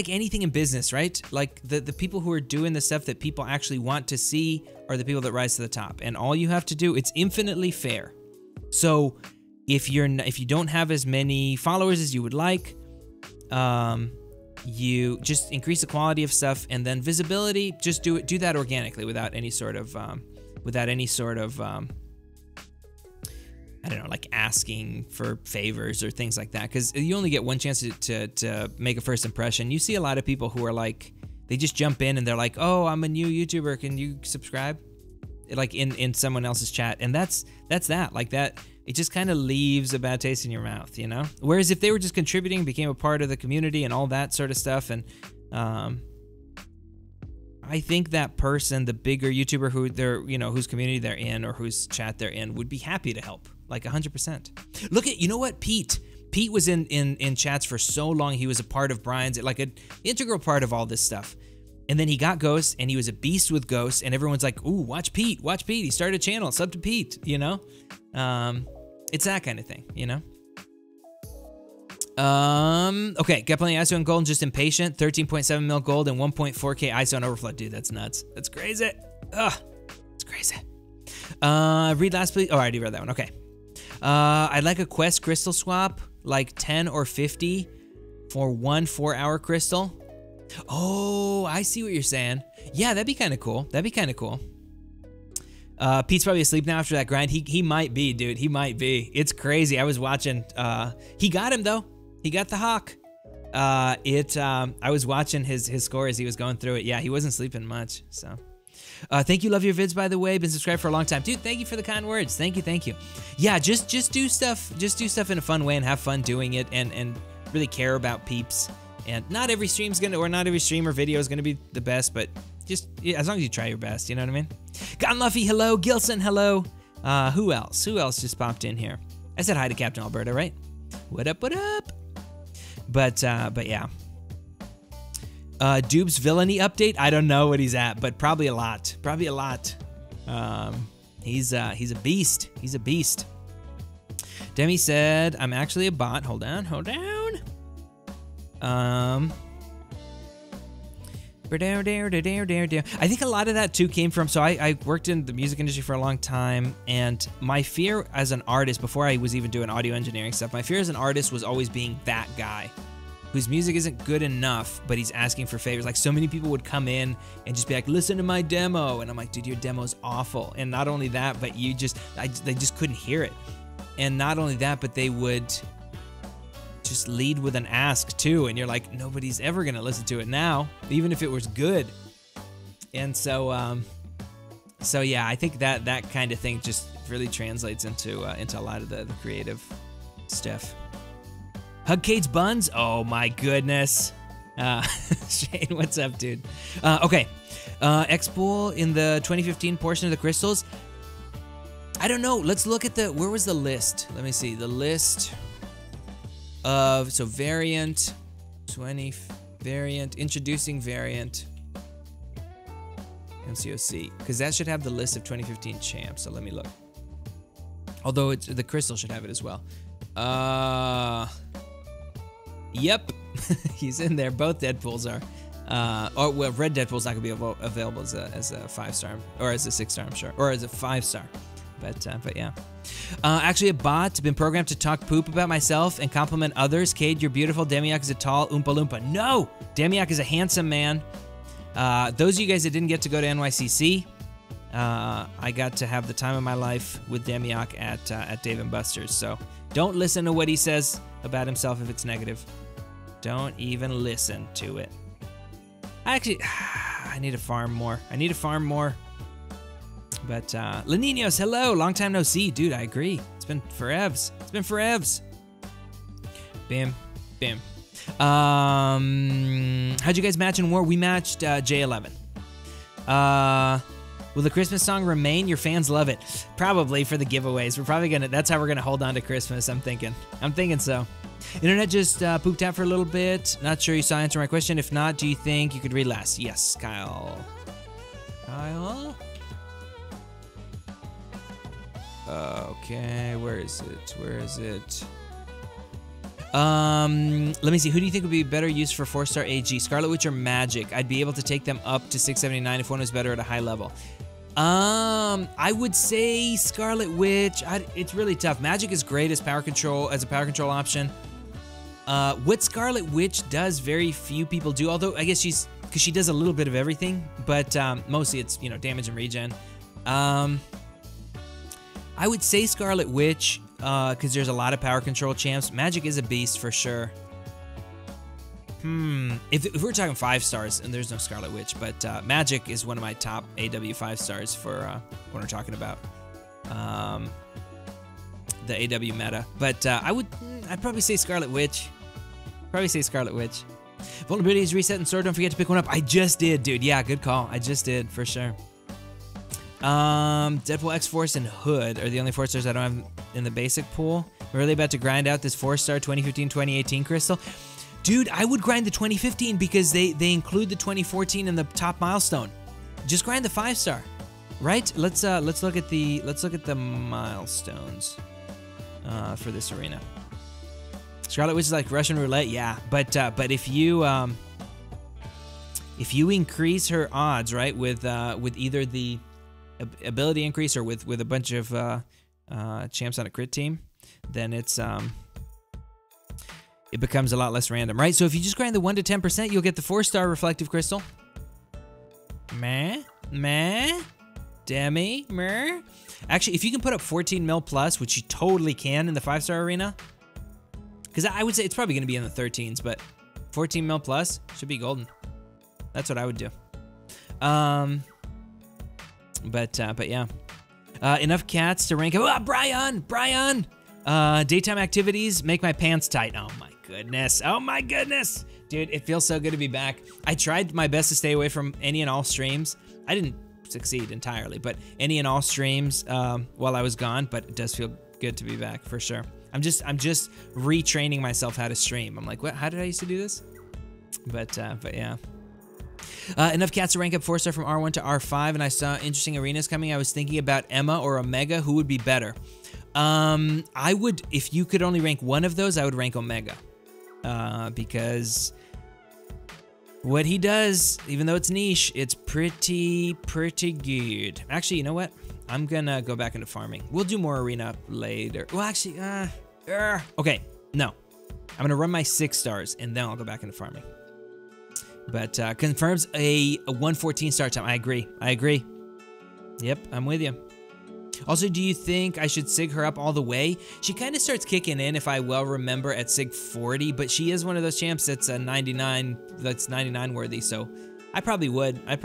anything in business, right? Like the people who are doing the stuff that people actually want to see are the people that rise to the top. And all you have to do, it's infinitely fair. So if you don't have as many followers as you would like, you just increase the quality of stuff, and then visibility, just do that organically without any sort of I don't know, like asking for favors or things like that, because you only get one chance to make a first impression. You see a lot of people who are like, they just jump in and they're like, oh, I'm a new YouTuber, can you subscribe? Like in someone else's chat, and that's that. Like that, it just kind of leaves a bad taste in your mouth, you know? Whereas if they were just contributing, became a part of the community and all that sort of stuff, and I think that person, the bigger YouTuber who they're, you know, whose community they're in or whose chat they're in, would be happy to help, like 100%. Look at, you know what, Pete was in chats for so long. He was a part of Brian's, like an integral part of all this stuff. And then he got Ghost, and he was a beast with Ghost, and everyone's like, ooh, watch Pete. He started a channel, sub to Pete, you know? It's that kind of thing, you know? Okay, got plenty of ISO and gold and just impatient. 13.7 mil gold and 1.4k ISO and overflow. Dude, that's nuts. That's crazy. Ugh, it's crazy. Read last, please. Oh, I already read that one. Okay. I'd like a quest crystal swap, like 10 or 50 for 1 4-hour crystal. Oh, I see what you're saying. Yeah, that'd be kind of cool. Pete's probably asleep now after that grind. He might be, dude. He might be. It's crazy. I was watching. He got him though. He got the hawk. I was watching his score as he was going through it. Yeah, he wasn't sleeping much. So, thank you. Love your vids, by the way. Been subscribed for a long time, dude. Thank you for the kind words. Thank you. Yeah, just do stuff. Just do stuff in a fun way and have fun doing it, and really care about peeps. And not every stream's or not every stream or video is gonna be the best, but just as long as you try your best, you know what I mean? Gone Luffy, hello. Gilson, hello. Who else? Who else just popped in here? I said hi to Captain Alberta, right? What up? What up? But yeah. Dube's villainy update. I don't know what he's at, but probably a lot. Probably a lot. He's a beast. He's a beast. Demi said, I'm actually a bot. Hold on. I think a lot of that too came from, so I worked in the music industry for a long time, and my fear as an artist, before I was even doing audio engineering stuff, my fear as an artist was always being that guy whose music isn't good enough, but he's asking for favors. Like, so many people would come in and just be like, listen to my demo, and I'm like, dude, your demo's awful. And not only that, but they just couldn't hear it. And not only that, but they would just lead with an ask too, and you're like, nobody's ever gonna listen to it now, even if it was good. And so yeah, I think that kind of thing just really translates into a lot of the creative stuff. Hugcade's buns, oh my goodness. Shane, what's up, dude? Okay, X-Pool in the 2015 portion of the crystals. I don't know. Let's look at where was the list? Let me see the list. So variant, 20 variant, introducing variant, MCOC, because that should have the list of 2015 champs. So let me look. Although the crystal should have it as well. Yep, he's in there. Both Deadpools are. Or well, Red Deadpool's not gonna be available as a 5-star or as a 6-star, I'm sure, or as a 5-star. But yeah. Actually, a bot, been programmed to talk poop about myself and compliment others. Cade, you're beautiful. Demiak is a tall Oompa Loompa. No! Demiak is a handsome man. Those of you guys that didn't get to go to NYCC, I got to have the time of my life with Demiak at Dave & Buster's. So don't listen to what he says about himself if it's negative. Don't even listen to it. I need to farm more. But Laninos, hello, long time no see, dude. I agree. It's been forevs. Bam. How'd you guys match in war? We matched J11. Will the Christmas song remain? Your fans love it. Probably for the giveaways. We're probably gonna. That's how we're gonna hold on to Christmas. I'm thinking so. Internet just pooped out for a little bit. Not sure you saw answer my question. If not, do you think you could read last? Yes, Kyle. Okay, where is it? Let me see. Who do you think would be better used for 4-star AG? Scarlet Witch or Magic? I'd be able to take them up to 679 if one was better at a high level. I would say Scarlet Witch. It's really tough. Magic is great as a power control option. What Scarlet Witch does, very few people do. Although I guess because she does a little bit of everything, but mostly it's damage and regen. I would say Scarlet Witch, because there's a lot of power control champs. Magic is a beast for sure. If we're talking 5-stars, and there's no Scarlet Witch, but Magic is one of my top AW 5-stars for when we're talking about the AW meta. But I'd probably say Scarlet Witch. Vulnerability is reset and sword. Don't forget to pick one up. I just did, dude. Yeah, good call. I just did for sure. Deadpool, X-Force, and Hood are the only 4-stars I don't have in the basic pool. We're really about to grind out this 4-star 2015-2018 crystal. Dude, I would grind the 2015 because they include the 2014 in the top milestone. Just grind the 5-star, right? Let's look at the milestones for this arena. Scarlet Witch is like Russian roulette, yeah. But if you increase her odds, right, with either the ability increase or with a bunch of champs on a crit team, then it becomes a lot less random, right? So if you just grind the 1 to 10%, you'll get the 4-star reflective crystal. Meh. Demi, mer. Actually, if you can put up 14 mil plus, which you totally can in the 5-star arena, because I would say it's probably going to be in the 13s, but 14 mil plus should be golden. That's what I would do. But yeah. Enough cats to rank up. Oh, Brian! Daytime activities make my pants tight. Oh my goodness. Oh my goodness. Dude, it feels so good to be back. I tried my best to stay away from any and all streams. I didn't succeed entirely, but any and all streams while I was gone, but it does feel good to be back for sure. I'm just retraining myself how to stream. I'm like, what? How did I used to do this? But yeah. Enough cats to rank up 4-star from R1 to R5, and I saw interesting arenas coming. I was thinking about Emma or Omega. Who would be better? I would, if you could only rank one of those, I would rank Omega. Because what he does, even though it's niche, it's pretty good. Actually, you know what? I'm gonna go back into farming. We'll do more arena later. Well, actually, okay, no. I'm gonna run my 6 stars, and then I'll go back into farming. But confirms a 114 start time. I agree. Yep, I'm with you. Also, do you think I should sig her up all the way? She kind of starts kicking in, if I well remember, at sig 40, but she is one of those champs that's a 99, that's 99 worthy, so I probably would. I've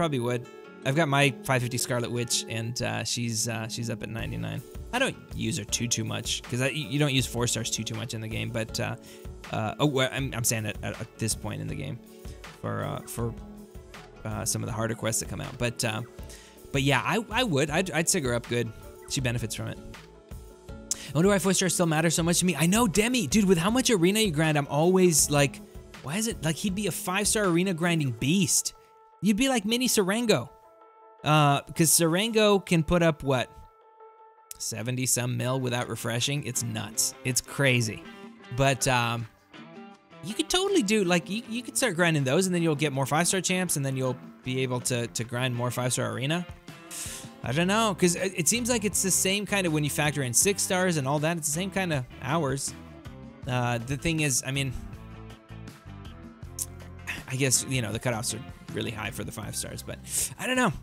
got my 550 Scarlet Witch, and she's up at 99. I don't use her too much, because you don't use 4 stars too much in the game, but I'm saying at this point in the game for some of the harder quests that come out. But yeah, I'd sig her up good. She benefits from it. I wonder why 4-stars still matter so much to me. I know, Demi, dude, with how much arena you grind, I'm always like, why is it like he'd be a 5-star arena grinding beast? You'd be like mini Serengo. Because Serengo can put up, what, 70 some mil without refreshing? It's nuts. It's crazy. But you could totally do, like, you could start grinding those, and then you'll get more 5-star champs, and then you'll be able to grind more 5-star arena. I don't know, because it seems like it's the same kind of, when you factor in 6 stars and all that, it's the same kind of hours. The thing is, I mean, I guess, you know, the cutoffs are really high for the 5 stars, but I don't know.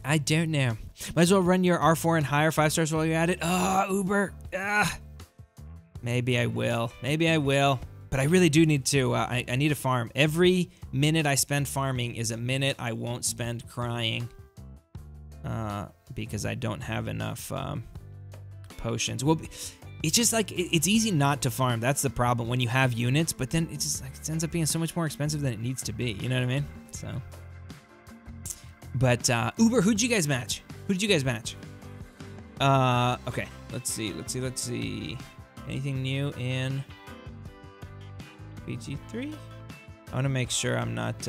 Might as well run your R4 and higher 5 stars while you're at it. Uber. Maybe I will. But I really do need to, I need to farm. Every minute I spend farming is a minute I won't spend crying. Because I don't have enough potions. Well, it's just like, it's easy not to farm. That's the problem when you have units, but then it's just like, it ends up being so much more expensive than it needs to be. You know what I mean? So. But, Uber, who'd you guys match? Okay, let's see. Anything new in BG3? I want to make sure I'm not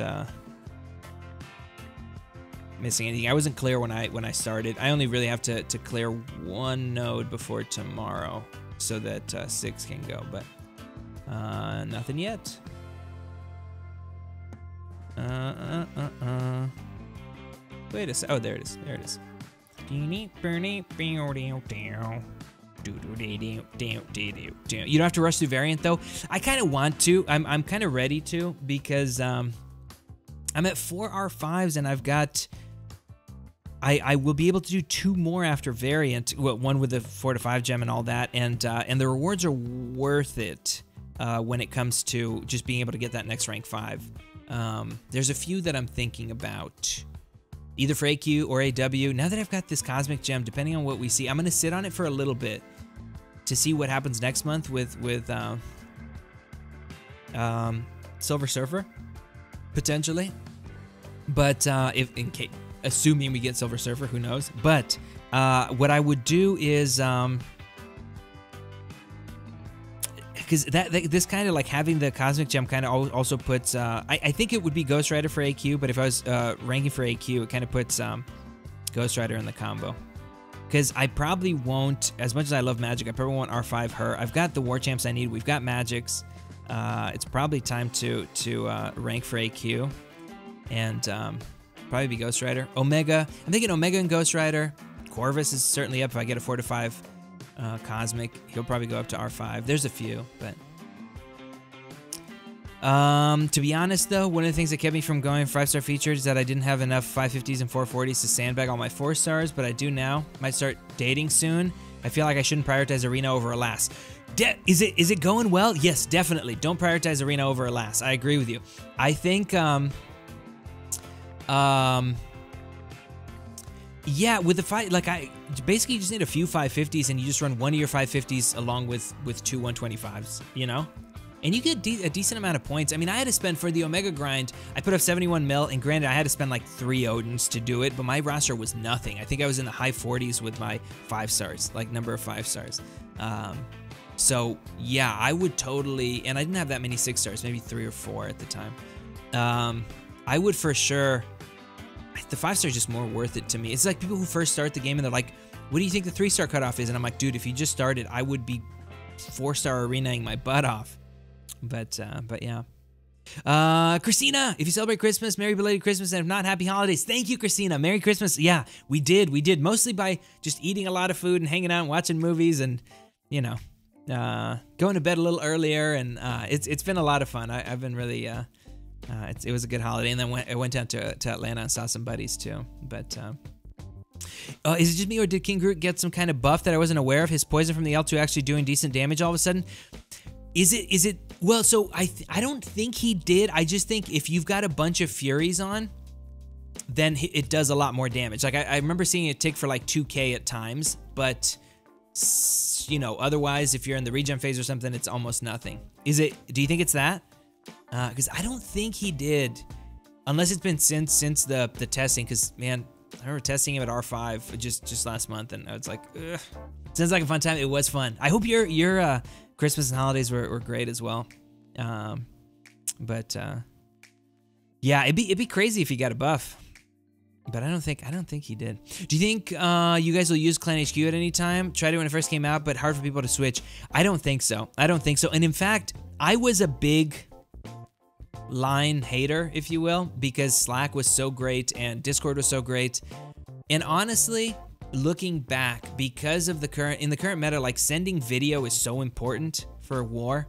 missing anything. I wasn't clear when I started. I only really have to clear 1 node before tomorrow so that 6 can go, but nothing yet. Wait a sec. Oh, there it is. You don't have to rush through variant though. I kind of want to. I'm kind of ready to, because I'm at 4 R5s and I've got. I will be able to do 2 more after variant. One with the 4 to 5 gem and all that, and the rewards are worth it when it comes to just being able to get that next rank 5. There's a few that I'm thinking about. Either for AQ or AW. Now that I've got this cosmic gem, depending on what we see, I'm gonna sit on it for a little bit to see what happens next month with Silver Surfer, potentially. But assuming we get Silver Surfer, who knows? But what I would do is, because this kind of like having the cosmic gem kind of also puts, I think it would be Ghost Rider for AQ, but if I was ranking for AQ, it kind of puts Ghost Rider in the combo. Because I probably won't, as much as I love Magic, I probably won't R5 her. I've got the war champs I need. We've got Magics. It's probably time to rank for AQ, and probably be Ghost Rider. Omega, I'm thinking Omega and Ghost Rider. Corvus is certainly up if I get a 4 to 5. Cosmic, he'll probably go up to R5. There's a few, but To be honest though, one of the things that kept me from going 5-star featured is that I didn't have enough 550s and 440s to sandbag all my 4 stars, but I do now. Might start dating soon. I feel like I shouldn't prioritize arena over Alas. Is it going well? Yes, definitely. Don't prioritize arena over Alas. I agree with you. I think yeah, with the fight, like I basically just need a few 550s and you just run one of your 550s along with 2 125s, you know? And you get a decent amount of points. I mean, I had to spend for the Omega grind, I put up 71 mil, and granted, I had to spend like 3 Odins to do it, but my roster was nothing. I think I was in the high 40s with my 5 stars, like number of 5 stars. So yeah, I would totally, and I didn't have that many 6 stars, maybe 3 or 4 at the time. I would for sure, the 5 star is just more worth it to me. It's like people who first start the game and they're like, what do you think the 3-star cutoff is? And I'm like, dude, if you just started, I would be 4-star arenaing my butt off. But yeah. Christina, if you celebrate Christmas, Merry belated Christmas, and if not, Happy Holidays. Thank you, Christina. Merry Christmas. Yeah, we did. Mostly by just eating a lot of food and hanging out and watching movies and, you know, going to bed a little earlier. And it's been a lot of fun. I've been really, it was a good holiday. And then I went down to Atlanta and saw some buddies too. But, is it just me or did King Groot get some kind of buff that I wasn't aware of? His poison from the L2 actually doing decent damage all of a sudden? Is it, well, so I don't think he did. I just think if you've got a bunch of Furies on, then it does a lot more damage. Like I remember seeing it tick for like 2k at times, but you know, otherwise if you're in the regen phase or something, it's almost nothing. Do you think it's that? Because I don't think he did, unless it's been since the testing, because man, I remember testing him at R5 just last month, and I was like, ugh. Sounds like a fun time. It was fun. I hope your Christmas and holidays were great as well. Yeah, it'd be crazy if he got a buff, but I don't think he did. Do you think you guys will use Clan HQ at any time? Tried it when it first came out, but hard for people to switch. I don't think so. And in fact, I was a big line hater, if you will, because Slack was so great and Discord was so great. And honestly, looking back, because of the current meta, like sending video is so important for war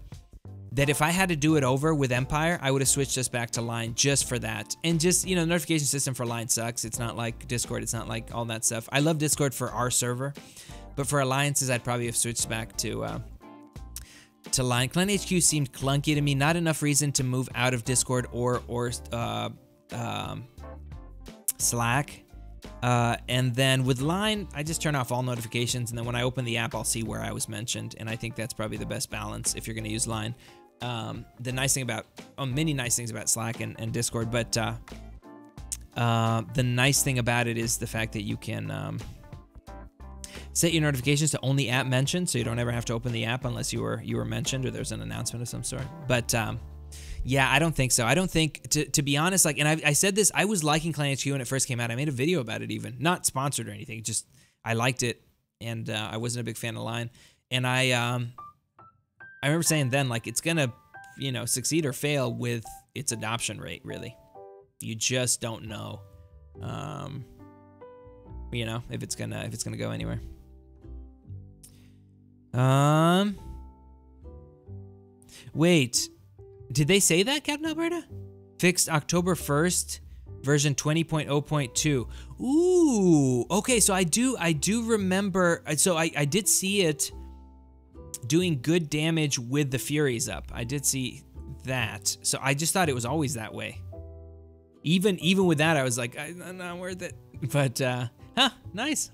that if I had to do it over with Empire, I would have switched us back to line just for that. And just, you know, the notification system for line sucks. It's not like Discord. It's not like all that stuff. I love Discord for our server, but for alliances, I'd probably have switched back to line. Clan HQ seemed clunky to me. Not enough reason to move out of Discord or Slack. And then with line, I just turn off all notifications, and then when I open the app, I'll see where I was mentioned, and I think that's probably the best balance if you're going to use line. The nice thing about, many nice things about Slack and Discord, but the nice thing about it is the fact that you can set your notifications to only app mentioned, so you don't ever have to open the app unless you were mentioned or there's an announcement of some sort. But yeah, I don't think so. I don't think, to be honest, like, and I said this, I was liking Clan HQ when it first came out. I made a video about it even. Not sponsored or anything, just I liked it, and I wasn't a big fan of line. And I remember saying then, like, it's gonna, you know, succeed or fail with its adoption rate, really. You just don't know, you know, if it's gonna go anywhere. Wait. Did they say that, Captain Alberta? Fixed October 1st, version 20.0.2. Ooh, okay, so I do remember, so I did see it doing good damage with the Furies up. I did see that. So I just thought it was always that way. Even with that, I was like, I'm not worth it. But, nice.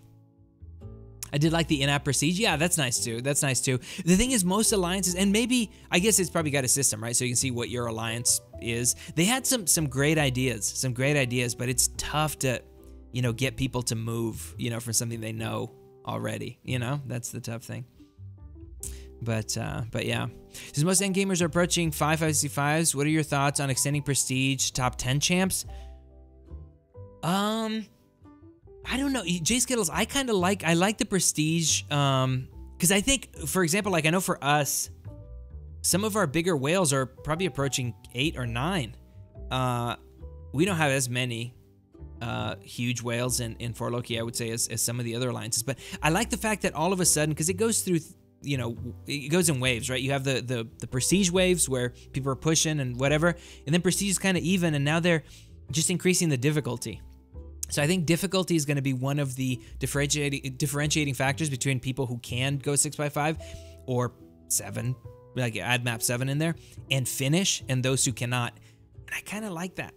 I did like the in-app prestige. Yeah, that's nice too. That's nice too. The thing is, most alliances, and maybe, I guess it's probably got a system, right? So you can see what your alliance is. They had some great ideas, but it's tough to, you know, get people to move, you know, for something they know already, you know? That's the tough thing. But yeah. Since most endgamers are approaching 555s, what are your thoughts on extending prestige top 10 champs? I don't know, J Skittles, I like the prestige, because I think, for example, like I know for us, some of our bigger whales are probably approaching 8 or 9. We don't have as many huge whales in 4 Loki, I would say, as some of the other alliances, but I like the fact that all of a sudden, because it goes through, you know, it goes in waves, right? You have the prestige waves where people are pushing and whatever, and then prestige is kind of even, and now they're just increasing the difficulty. So I think difficulty is going to be one of the differentiating factors between people who can go 6x5 or 7, like add map 7 in there and finish, and those who cannot. And I kind of like that.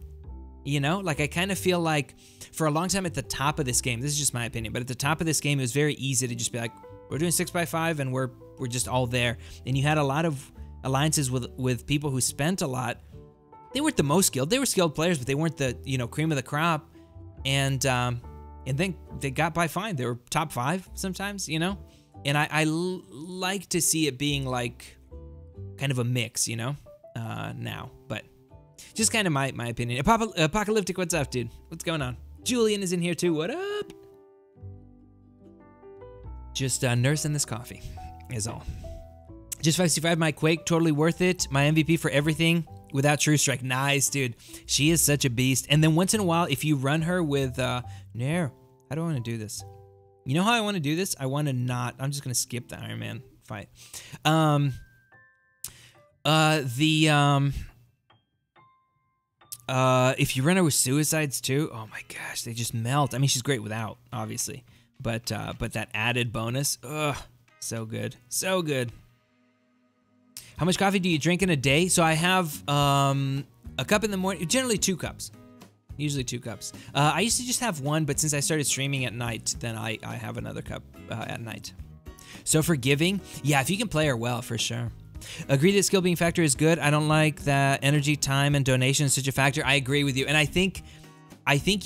You know, like I kind of feel like for a long time at the top of this game, this is just my opinion, but at the top of this game, it was very easy to just be like, we're doing 6x5 and we're just all there. And you had a lot of alliances with people who spent a lot. They weren't the most skilled. They were skilled players, but they weren't the, you know, cream of the crop. And then they got by fine. They were top 5 sometimes, you know? And I like to see it being like kind of a mix, you know, now. But just kind of my opinion. Apocalyptic, what's up, dude? What's going on? Julian is in here too. What up? Just nursing this coffee is all. Just 565, my Quake, totally worth it. My MVP for everything without True Strike. Nice, dude. She is such a beast. And then once in a while, if you run her with, no, how do I want to do this? You know how I want to do this? I want to not, I'm just going to skip the Iron Man fight. If you run her with suicides too, oh my gosh, they just melt. I mean, she's great without, obviously. But that added bonus, ugh, so good. So good. How much coffee do you drink in a day? So I have a cup in the morning, generally 2 cups. Usually 2 cups. I used to just have 1, but since I started streaming at night, then I have another cup at night. So forgiving, yeah, if you can play her well, for sure. Agree that skill being factor is good. I don't like that energy, time, and donation is such a factor. I agree with you, and I think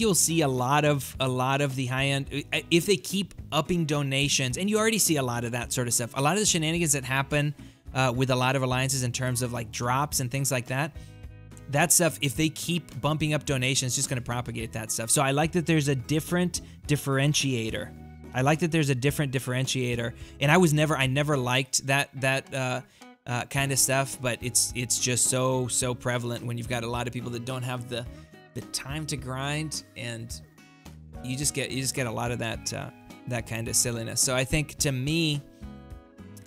you'll see a lot of the high end if they keep upping donations, and you already see a lot of that sort of stuff. A lot of the shenanigans that happen with a lot of alliances in terms of like drops and things like that. That stuff, if they keep bumping up donations, it's just going to propagate that stuff. So I like that there's a different differentiator. I like that there's a different differentiator, and I never liked that kind of stuff, but it's just so prevalent when you've got a lot of people that don't have the time to grind, and you just get a lot of that kind of silliness. So I think, to me,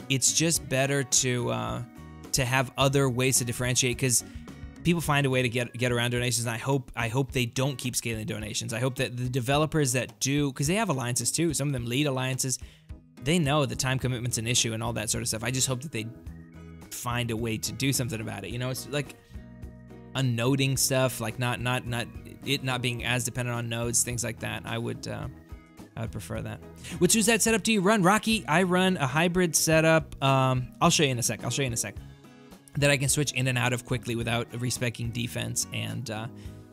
it's just better to have other ways to differentiate, because people find a way to get around donations, and I hope they don't keep scaling donations. I hope that the developers that do, because they have alliances too, some of them lead alliances, they know the time commitment's an issue and all that sort of stuff. I just hope that they find a way to do something about it. You know, it's like unnoting stuff, like not being as dependent on nodes, things like that. I would prefer that. Which that setup do you run, Rocky? I run a hybrid setup. I'll show you in a sec. That I can switch in and out of quickly without respecking defense and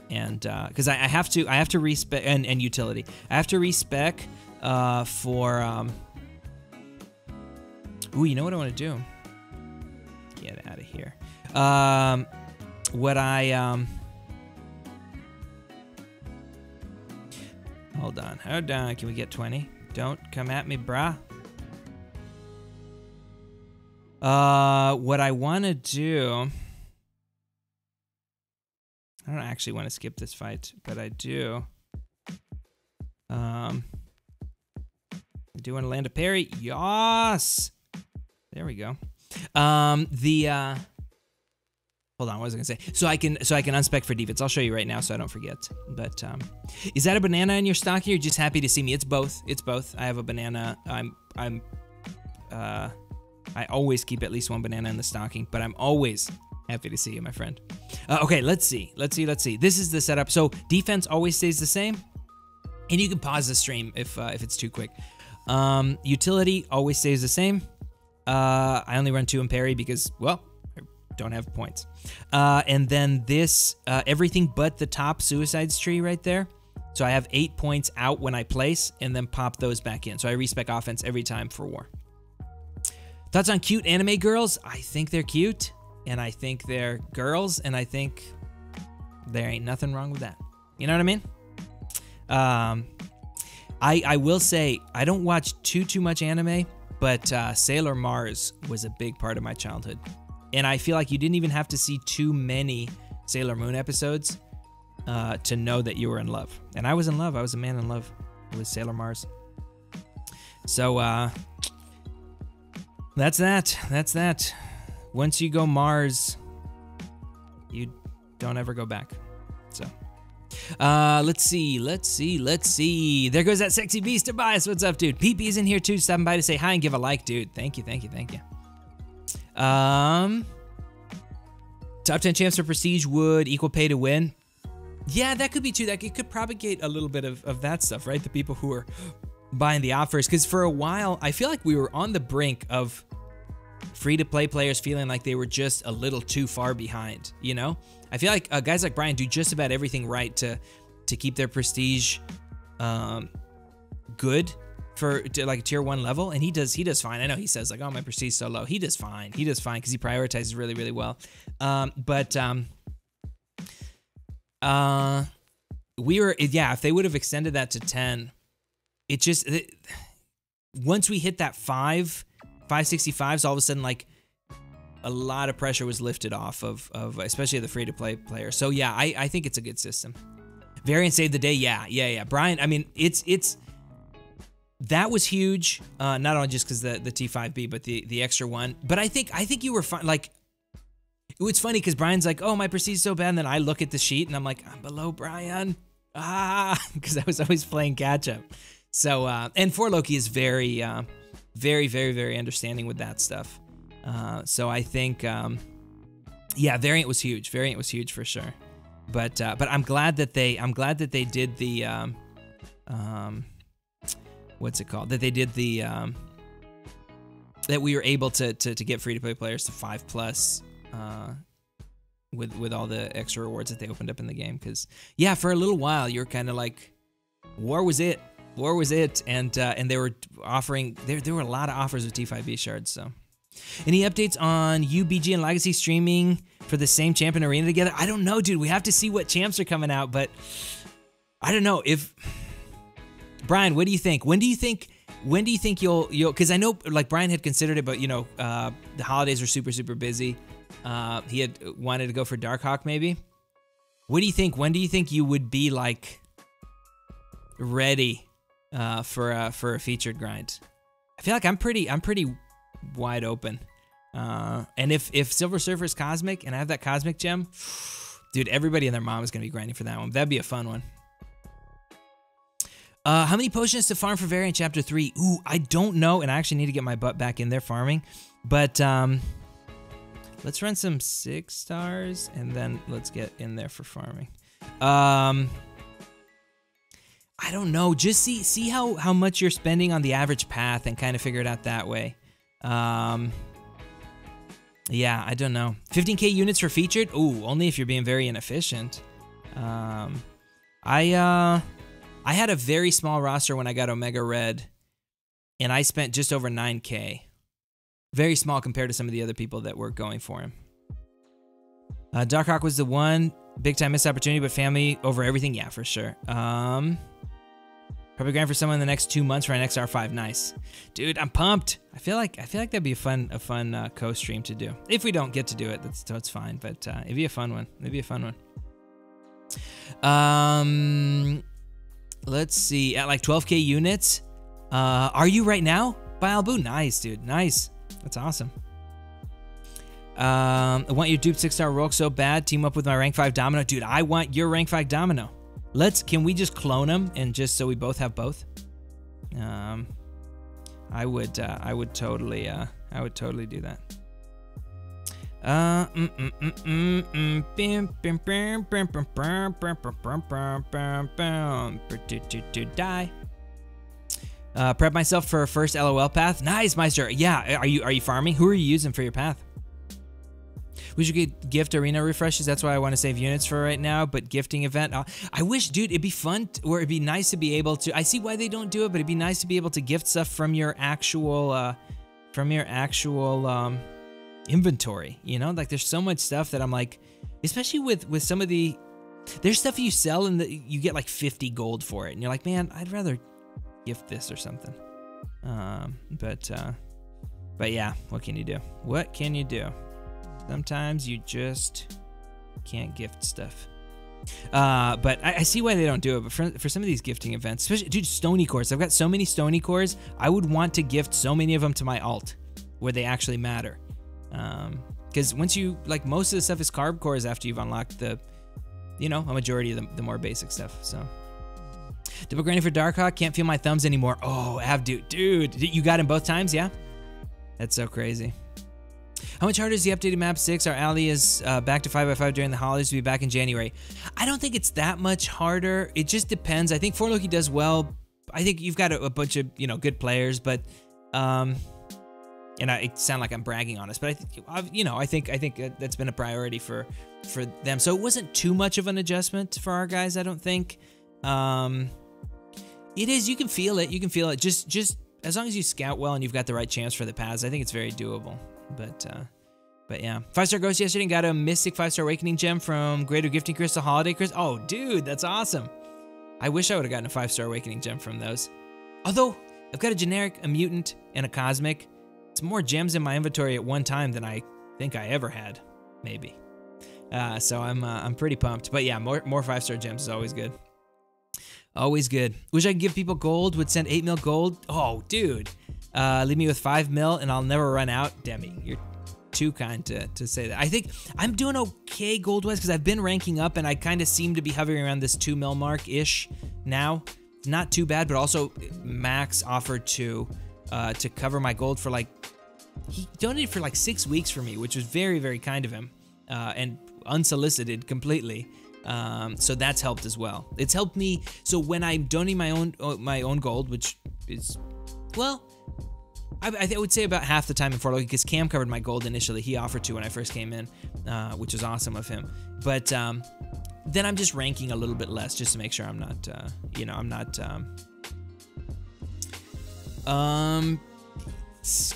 because I have to respec and utility. I have to respec for ooh, you know what I want to do? Get out of here. Hold on. Can we get 20? Don't come at me, brah. What I want to do, I don't actually want to skip this fight, but I do. I do want to land a parry. Yes! There we go. Hold on, what was I gonna say? So I can unspec for defense. I'll show you right now so I don't forget. But is that a banana in your stock here? You're just happy to see me? It's both. It's both. I have a banana. I always keep at least 1 banana in the stocking, but I'm always happy to see you, my friend. Okay, let's see. This is the setup. So defense always stays the same, and you can pause the stream if it's too quick. Utility always stays the same. I only run 2 in parry because, well, I don't have points. And then this, everything but the top suicides tree right there. So I have 8 points out when I place, and then pop those back in. So I respec offense every time for war. Thoughts on cute anime girls? I think they're cute, and I think they're girls, and I think there ain't nothing wrong with that. You know what I mean? I will say, I don't watch too much anime, but Sailor Mars was a big part of my childhood. And I feel like you didn't even have to see too many Sailor Moon episodes to know that you were in love. And I was in love. I was a man in love with Sailor Mars. So, That's that. That's that. Once you go Mars, you don't ever go back. So, let's see. There goes that sexy beast, Tobias. What's up, dude? PP's in here too, stopping by to say hi and give a like, dude. Thank you. Top 10 champs for prestige would equal pay to win. Yeah, that could be too. That it could propagate a little bit of that stuff, right? The people who are buying the offers, because for a while I feel like we were on the brink of free-to-play players feeling like they were just a little too far behind, you know? I feel like guys like Brian do just about everything right to keep their prestige good to like a tier 1 level, and he does fine. I know he says like, oh, my prestige is so low. He does fine because he prioritizes really well. If they would have extended that to 10, once we hit that 565s, all of a sudden, like, a lot of pressure was lifted off of especially the free-to-play players. So yeah, I think it's a good system. Variant saved the day. Yeah. Brian, I mean, that was huge. Not only just because the T5B, but the extra one. But I think you were fine. Like, it's funny because Brian's like, oh, my prestige is so bad, and then I look at the sheet and I'm like, I'm below Brian. Because I was always playing catch up. So and 4Loki is very understanding with that stuff. So I think, yeah, variant was huge. Variant was huge for sure. But I'm glad that they did the what's it called? That they did the that we were able to get free to play players to 5+ with all the extra rewards that they opened up in the game. Because yeah, for a little while you're kind of like, war was it, and they were offering there were a lot of offers with T5B shards. So. Any updates on UBG and Legacy streaming for the same champ and arena together? I don't know, dude. We have to see what champs are coming out, but I don't know if Brian, what do you think? When do you think you'll because I know like Brian had considered it, but you know, the holidays were super busy. He had wanted to go for Darkhawk maybe. What do you think? When do you think you would be like ready for a featured grind? I feel like I'm pretty wide open. And if Silver Surfer's Cosmic and I have that Cosmic gem, dude, everybody and their mom is gonna be grinding for that one. That'd be a fun one. How many potions to farm for Variant Chapter 3? Ooh, I don't know, and I actually need to get my butt back in there farming. But let's run some 6 stars and then let's get in there for farming. I don't know. Just see how much you're spending on the average path and kind of figure it out that way. Yeah, I don't know. 15k units for featured? Ooh, only if you're being very inefficient. I had a very small roster when I got Omega Red, and I spent just over 9k. Very small compared to some of the other people that were going for him. Darkhawk was the one. Big time missed opportunity, but family over everything. Yeah, for sure. Probably grind for someone in the next 2 months for an XR5. Nice, dude. I'm pumped. I feel like that'd be a fun co-stream to do. If we don't get to do it, that's fine. But it'd be a fun one. It'd be a fun one. Let's see. At like 12k units. Are you right now? By Albu? Nice, dude. Nice. That's awesome. I want your dupe 6-star Rogue so bad. Team up with my rank 5 Domino. Dude, I want your rank 5 Domino. Can we just clone them and just so we both have both? I would totally do that. Die. Prep myself for a first LOL path. Nice, Meister. Yeah, are you farming? Who are you using for your path? We should get gift arena refreshes. That's why I want to save units for right now. But gifting event, I wish, dude, it'd be fun, or it'd be nice to be able to. I see why they don't do it, but it'd be nice to be able to gift stuff from your actual, inventory. You know, like there's so much stuff that I'm like, especially with some of there's stuff you sell and you get like 50 gold for it, and you're like, man, I'd rather gift this or something. But yeah, what can you do? What can you do? Sometimes you just can't gift stuff. But I see why they don't do it. But for some of these gifting events, especially, dude, Stony cores. I've got so many Stony cores. I would want to gift so many of them to my alt. where they actually matter. Because once you, like, most of the stuff is carb cores after you've unlocked the, you know, a majority of the more basic stuff, so. Double grinding for Darkhawk, can't feel my thumbs anymore. Oh, dude, you got him both times, yeah? That's so crazy. How much harder is the updated map 6? Our alley is back to 5x5 during the holidays. We'll be back in January. I don't think it's that much harder. It just depends. I think Forloki does well. I think you've got a bunch of, you know, good players, but, and it sound like I'm bragging on us, but I think, you know, I think that's been a priority for them. So it wasn't too much of an adjustment for our guys, I don't think. It is, you can feel it. You can feel it. Just as long as you scout well and you've got the right chance for the paths, I think it's very doable. But yeah. 5-star Ghost yesterday and got a Mystic 5-star Awakening gem from Greater Gifting Crystal Holiday Crystal. Oh, dude, that's awesome. I wish I would have gotten a 5-star Awakening gem from those. Although, I've got a generic, a mutant, and a cosmic. It's more gems in my inventory at one time than I think I ever had, maybe. So I'm pretty pumped. But yeah, more 5-star gems is always good. Always good. Wish I could give people gold, would send 8 mil gold. Oh, dude. Leave me with 5 mil and I'll never run out. Demi, you're too kind to say that. I think I'm doing okay gold-wise because I've been ranking up and I kind of seem to be hovering around this 2 mil mark-ish now. Not too bad, but also Max offered to cover my gold for like, he donated for like 6 weeks for me, which was very, very kind of him, and unsolicited completely. So that's helped as well. It's helped me. So when I'm donating my own gold, which is, well, I would say about half the time in Forloki, because Cam covered my gold initially. He offered to when I first came in, which was awesome of him. But then I'm just ranking a little bit less just to make sure I'm not, you know, I'm not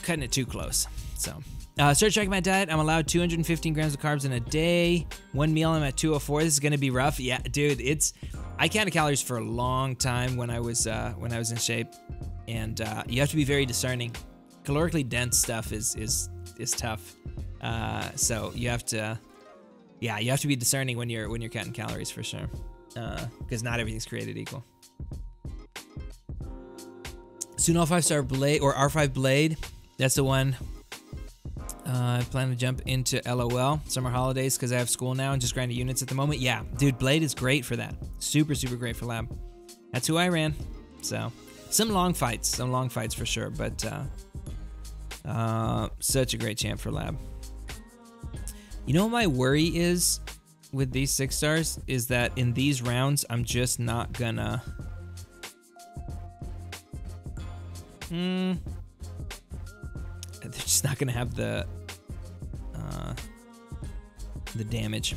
cutting it too close. So. Start tracking my diet. I'm allowed 215 grams of carbs in a day. 1 meal, I'm at 204. This is gonna be rough. Yeah, dude, I counted calories for a long time when I was in shape, and you have to be very discerning. Calorically dense stuff is tough. So you have to, yeah, you have to be discerning when you're counting calories for sure, because not everything's created equal. Soon all 5-star blade or R5 blade. That's the one. I plan to jump into LOL, summer holidays, because I have school now and just grinding units at the moment. Yeah, dude, Blade is great for that. Super, super great for lab. That's who I ran. So, some long fights for sure, but such a great champ for lab. You know what my worry is with these 6 stars is that in these rounds, I'm just not gonna... They're just not gonna have the damage,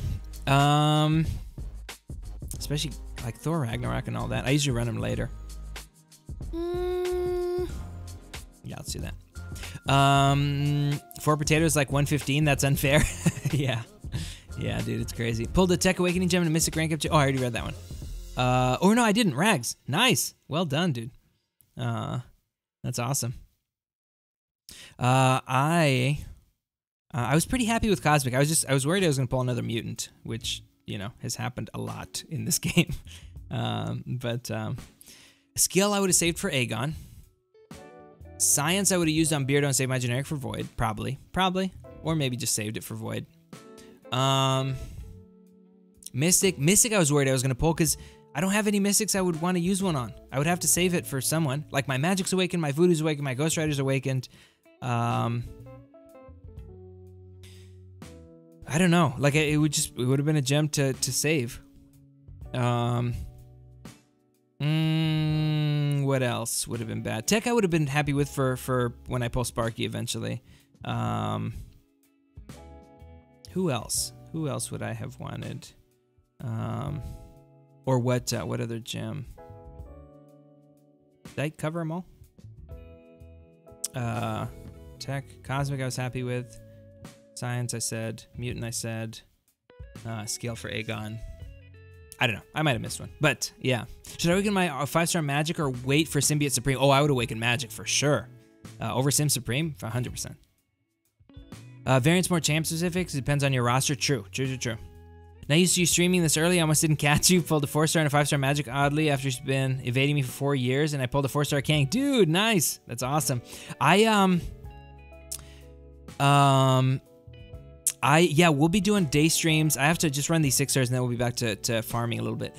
especially like Thor Ragnarok and all that. I usually run them later. Yeah, let's do that. 4 potatoes like 115. That's unfair. Yeah, dude, it's crazy. Pulled a Tech Awakening gem and a Mystic rank up. Oh, I already read that one. Oh no, I didn't. Rags, nice, well done, dude. That's awesome. I was pretty happy with Cosmic. I was worried I was gonna pull another mutant, which, you know, has happened a lot in this game. Skill I would have saved for Aegon. Science I would have used on Beardo and saved my generic for Void, probably, or maybe just saved it for Void. Mystic I was worried I was gonna pull because I don't have any Mystics I would want to use one on. I would have to save it for someone. Like my Magic's Awakened, my Voodoo's Awakened, my Ghost Rider's Awakened. I don't know. Like it would have been a gem to save. What else would have been bad? Tech I would have been happy with for when I pull Sparky eventually. Who else? Who else would I have wanted? Or what other gem? Did I cover them all? Tech, Cosmic I was happy with. Science I said. Mutant I said. Skill for Aegon. I don't know. I might have missed one. But, yeah. Should I awaken my 5-star Magic or wait for Symbiote Supreme? Oh, I would awaken Magic for sure. Over Sim Supreme? For 100%. Variants more champ specifics? It depends on your roster. True. Now, used to you streaming this early, I almost didn't catch you. Pulled a 4-star and a 5-star Magic oddly after she's been evading me for 4 years, and I pulled a 4-star Kang. Dude, nice. That's awesome. Yeah, we'll be doing day streams. I have to just run these 6 stars and then we'll be back to farming a little bit.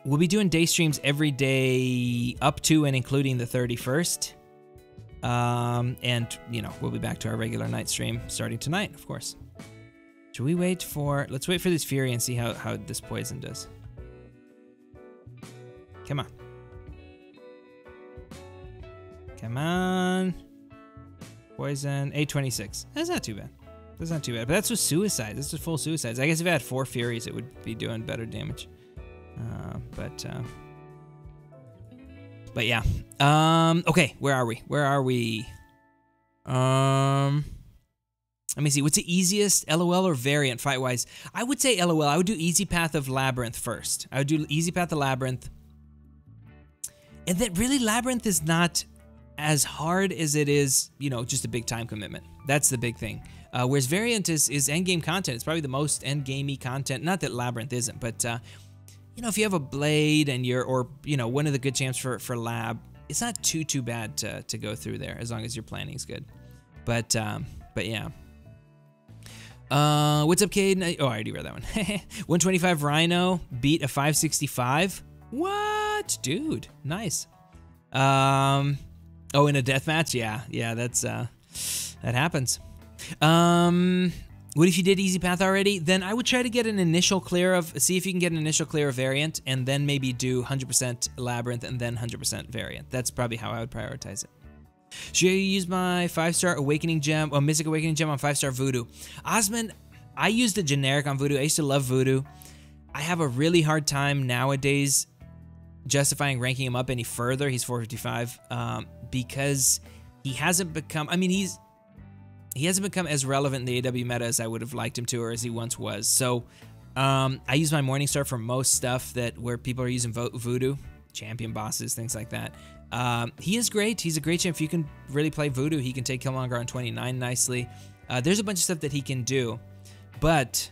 We'll be doing day streams every day up to and including the 31st. And, you know, we'll be back to our regular night stream starting tonight, of course. Should we wait for... Let's wait for this Fury and see how this poison does. Come on. Come on. Poison. 826. That's not too bad. That's not too bad. But that's with suicide. This is full suicides. I guess if I had 4 Furies, it would be doing better damage. But yeah. Okay, where are we? Where are we? Let me see. What's the easiest, LOL or variant fight-wise? I would say LOL. I would do Easy Path of Labyrinth first. I would do Easy Path of Labyrinth. And that really, Labyrinth is not as hard as it is, you know, just a big time commitment. That's the big thing. Whereas variant is endgame content. It's probably the most endgamey content. Not that Labyrinth isn't, but you know, if you have a blade and or you know, one of the good champs for lab, it's not too bad to go through there as long as your planning is good. But yeah. What's up, Caden? Oh, I already read that one. 125 Rhino beat a 565. What, dude? Nice. Oh, in a deathmatch? Yeah. That's that happens. What if you did Easy Path already? Then I would try to get an initial clear of, see if you can get an initial clear of variant, and then maybe do 100% Labyrinth and then 100% variant. That's probably how I would prioritize it. Should I use my 5-star Awakening Gem, or Mystic Awakening Gem on 5-star Voodoo? Osmond, I used the generic on Voodoo. I used to love Voodoo. I have a really hard time nowadays justifying ranking him up any further. He's 455 because he hasn't become, I mean, he hasn't become as relevant in the AW meta as I would have liked him to, or as he once was. So I use my Morningstar for most stuff where people are using Voodoo, champion bosses, things like that. He is great. He's a great champ. If you can really play Voodoo, he can take Killmonger on 29 nicely. There's a bunch of stuff that he can do, but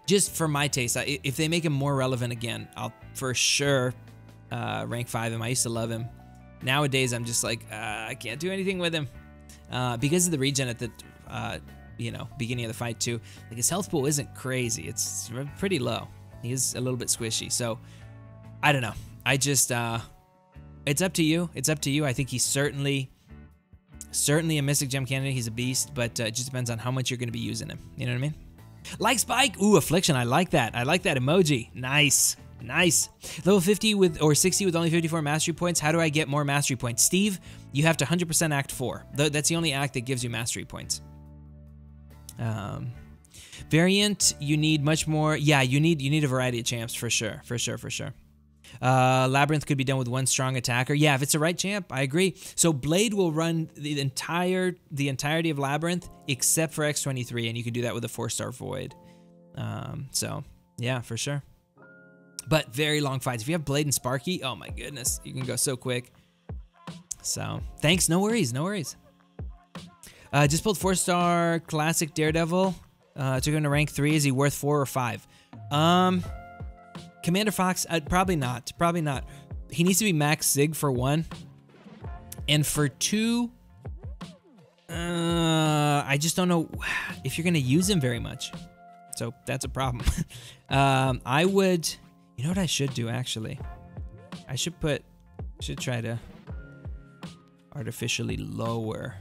just for my taste, if they make him more relevant again, I'll for sure rank 5 him. I used to love him. Nowadays, I'm just like, I can't do anything with him. Because of the regen at the, you know, beginning of the fight too. Like, his health pool isn't crazy. It's pretty low. He is a little bit squishy. So, I don't know. I just, it's up to you. It's up to you. I think he's certainly a Mystic Gem candidate. He's a beast, but it just depends on how much you're going to be using him. You know what I mean? Like Spike. Ooh, Affliction. I like that. I like that emoji. Nice. Nice. Level 50 or 60 with only 54 mastery points. How do I get more mastery points? Steve, you have to 100% Act 4. That's the only act that gives you mastery points. Variant, you need much more. Yeah, you need a variety of champs for sure. For sure. Labyrinth could be done with one strong attacker. Yeah, if it's the right champ, I agree. So Blade will run the entirety of Labyrinth except for X23, and you can do that with a 4-star Void. So yeah, for sure. But very long fights. If you have Blade and Sparky, oh my goodness, you can go so quick. So thanks, no worries. Just pulled 4-star Classic Daredevil. Took him to rank 3. Is he worth 4 or 5? Commander Fox, probably not. He needs to be max Sig for 1. And for 2, I just don't know if you're going to use him very much. So that's a problem. I would... You know what I should do, actually? I should try to artificially lower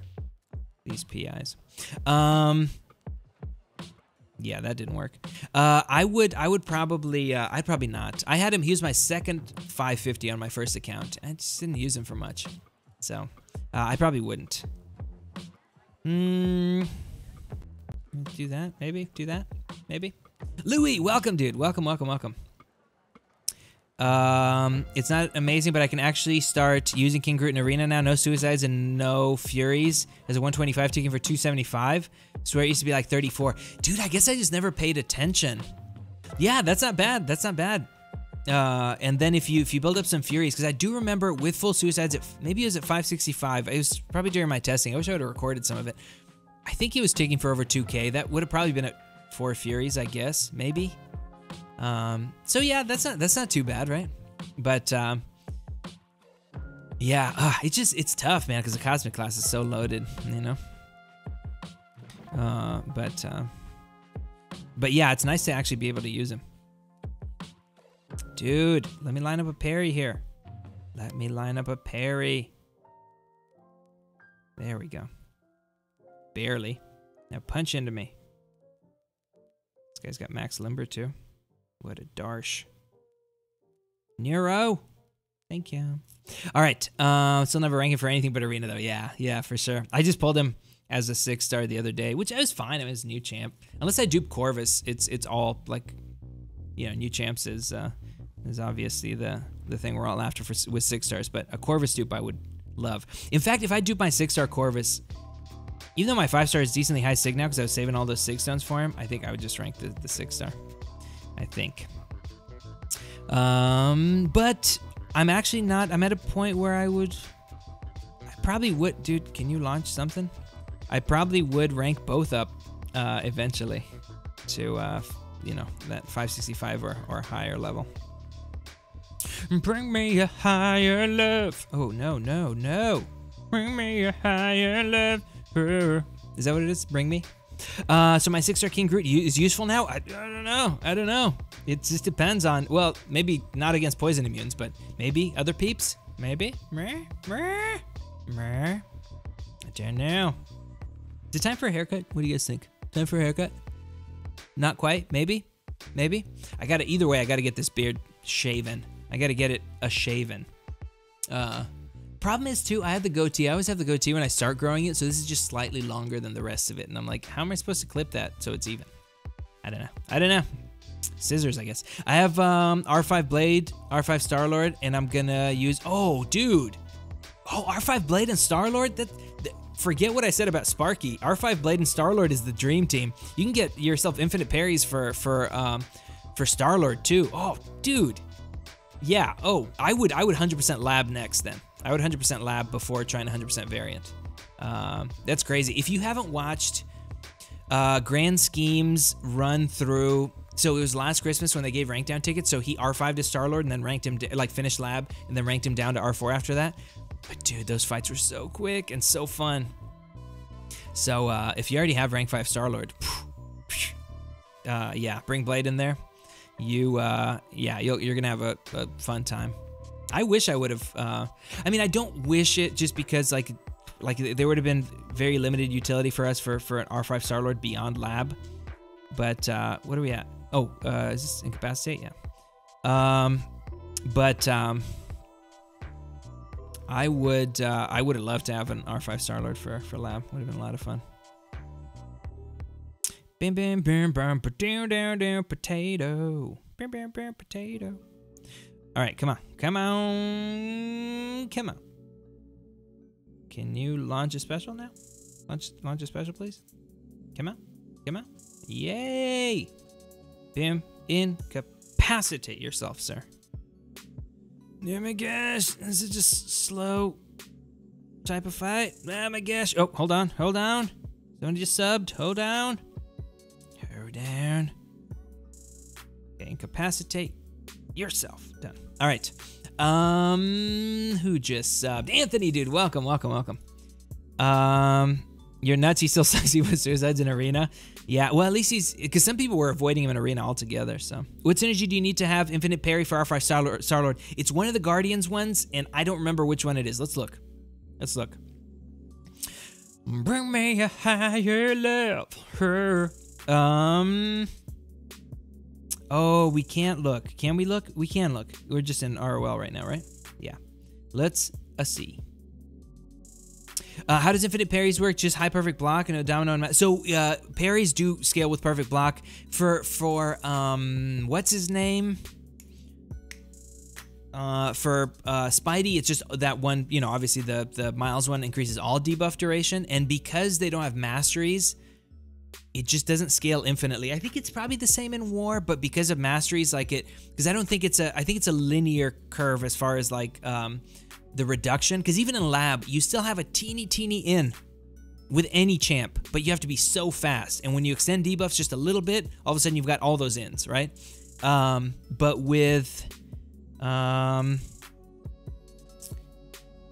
these PIs. Yeah, that didn't work. I'd probably not. I had him, he was my second 550 on my first account. I just didn't use him for much. So, I probably wouldn't. Do that, maybe? Do that, maybe? Louis, welcome, dude. Welcome. It's not amazing, but I can actually start using King Groot in Arena now. No suicides and no furies. As a 125 taking for 275. Swear it used to be like 34. Dude, I guess I just never paid attention. Yeah, that's not bad. And then if you build up some furies, because I do remember with full suicides, maybe it was at 565. It was probably during my testing. I wish I would have recorded some of it. I think he was taking for over 2K. That would have probably been at 4 furies, I guess, maybe. So yeah, that's not too bad, right? But yeah, it's tough, man, because the cosmic class is so loaded, you know. But yeah, it's nice to actually be able to use him. Dude, let me line up a parry here. Let me line up a parry. There we go. Barely. Now punch into me. This guy's got max limber too. What a darsh. Nero. Thank you. All right. Still never ranking for anything but arena though. Yeah, for sure. I just pulled him as a 6-star the other day, which I was fine. I mean, it's a new champ. Unless I dupe Corvus, it's all like, you know, new champs is obviously the thing we're all after with 6 stars. But a Corvus dupe I would love. In fact, if I dupe my 6-star Corvus, even though my 5-star is decently high sig now because I was saving all those 6 stones for him, I think I would just rank the 6-star. I think. But I'm actually not. I'm at a point where I probably would. Dude, can you launch something? I probably would rank both up eventually to, you know, that 565 or higher level. Bring me a higher love. Oh, no. Bring me a higher love. Is that what it is? Bring me? So my 6-star King Groot is useful now? I don't know. It just depends on, well, maybe not against poison immunes, but maybe other peeps? Maybe? I don't know. Is it time for a haircut? What do you guys think? Time for a haircut? Not quite. Maybe. I gotta, either way, I gotta get this beard shaven. I gotta get it a shaven. Problem is too, I have the goatee. I always have the goatee when I start growing it, so this is just slightly longer than the rest of it. And I'm like, how am I supposed to clip that so it's even? I don't know. Scissors, I guess. I have R5 Blade, R5 Star-Lord, and I'm gonna use, oh, dude. Oh, R5 Blade and Star-Lord? Forget what I said about Sparky. R5 Blade and Star-Lord is the dream team. You can get yourself infinite parries for Star-Lord too. Oh, dude. Yeah. Oh, I would 100% lab next then. I would 100% lab before trying 100% variant. That's crazy. If you haven't watched Grand Scheme's run through, so it was last Christmas when they gave rank down tickets. So he R5'd to Star-Lord and then ranked him, like finished lab and then ranked him down to R4 after that. But dude, those fights were so quick and so fun. So if you already have rank 5 Star-Lord, yeah, bring Blade in there. Yeah, you're gonna have a fun time. I wish I would have. I mean, I don't wish it just because like there would have been very limited utility for us for an R5 Star-Lord beyond lab. But what are we at? Oh, is this incapacitate? Yeah. I would have loved to have an R5 Star-Lord for lab. Would have been a lot of fun. Bam bam bam bam down down down potato. Bam bam bam potato. All right, come on. Can you launch a special now? Launch a special, please. Come on. Yay! Bam, incapacitate yourself, sir. Oh my gosh, this is just slow type of fight. Oh my gosh. Oh, hold on. Someone just subbed. Hold down. Okay, incapacitate yourself. Done. All right. Who just subbed? Anthony, dude. Welcome. You're nuts. He still sucks. He was suicides in arena. Yeah, well, at least he's, because some people were avoiding him in arena altogether. So, what synergy do you need to have infinite parry for R5 Star-Lord? It's one of the Guardians ones, and I don't remember which one it is. Let's look. Bring me a higher level. Oh, we can't look. Can we look? We can look. We're just in ROL right now, right? Yeah. Let's see. How does infinite parries work? Just high perfect block and a domino and so parries do scale with perfect block for what's his name? For Spidey, it's just that one, you know, obviously the Miles one increases all debuff duration, and because they don't have masteries, it just doesn't scale infinitely. I think it's probably the same in War, but because of masteries, like because I don't think it's I think it's a linear curve as far as like the reduction, because even in lab, you still have a teeny in with any champ, but you have to be so fast. And when you extend debuffs just a little bit, all of a sudden you've got all those ins, right? But with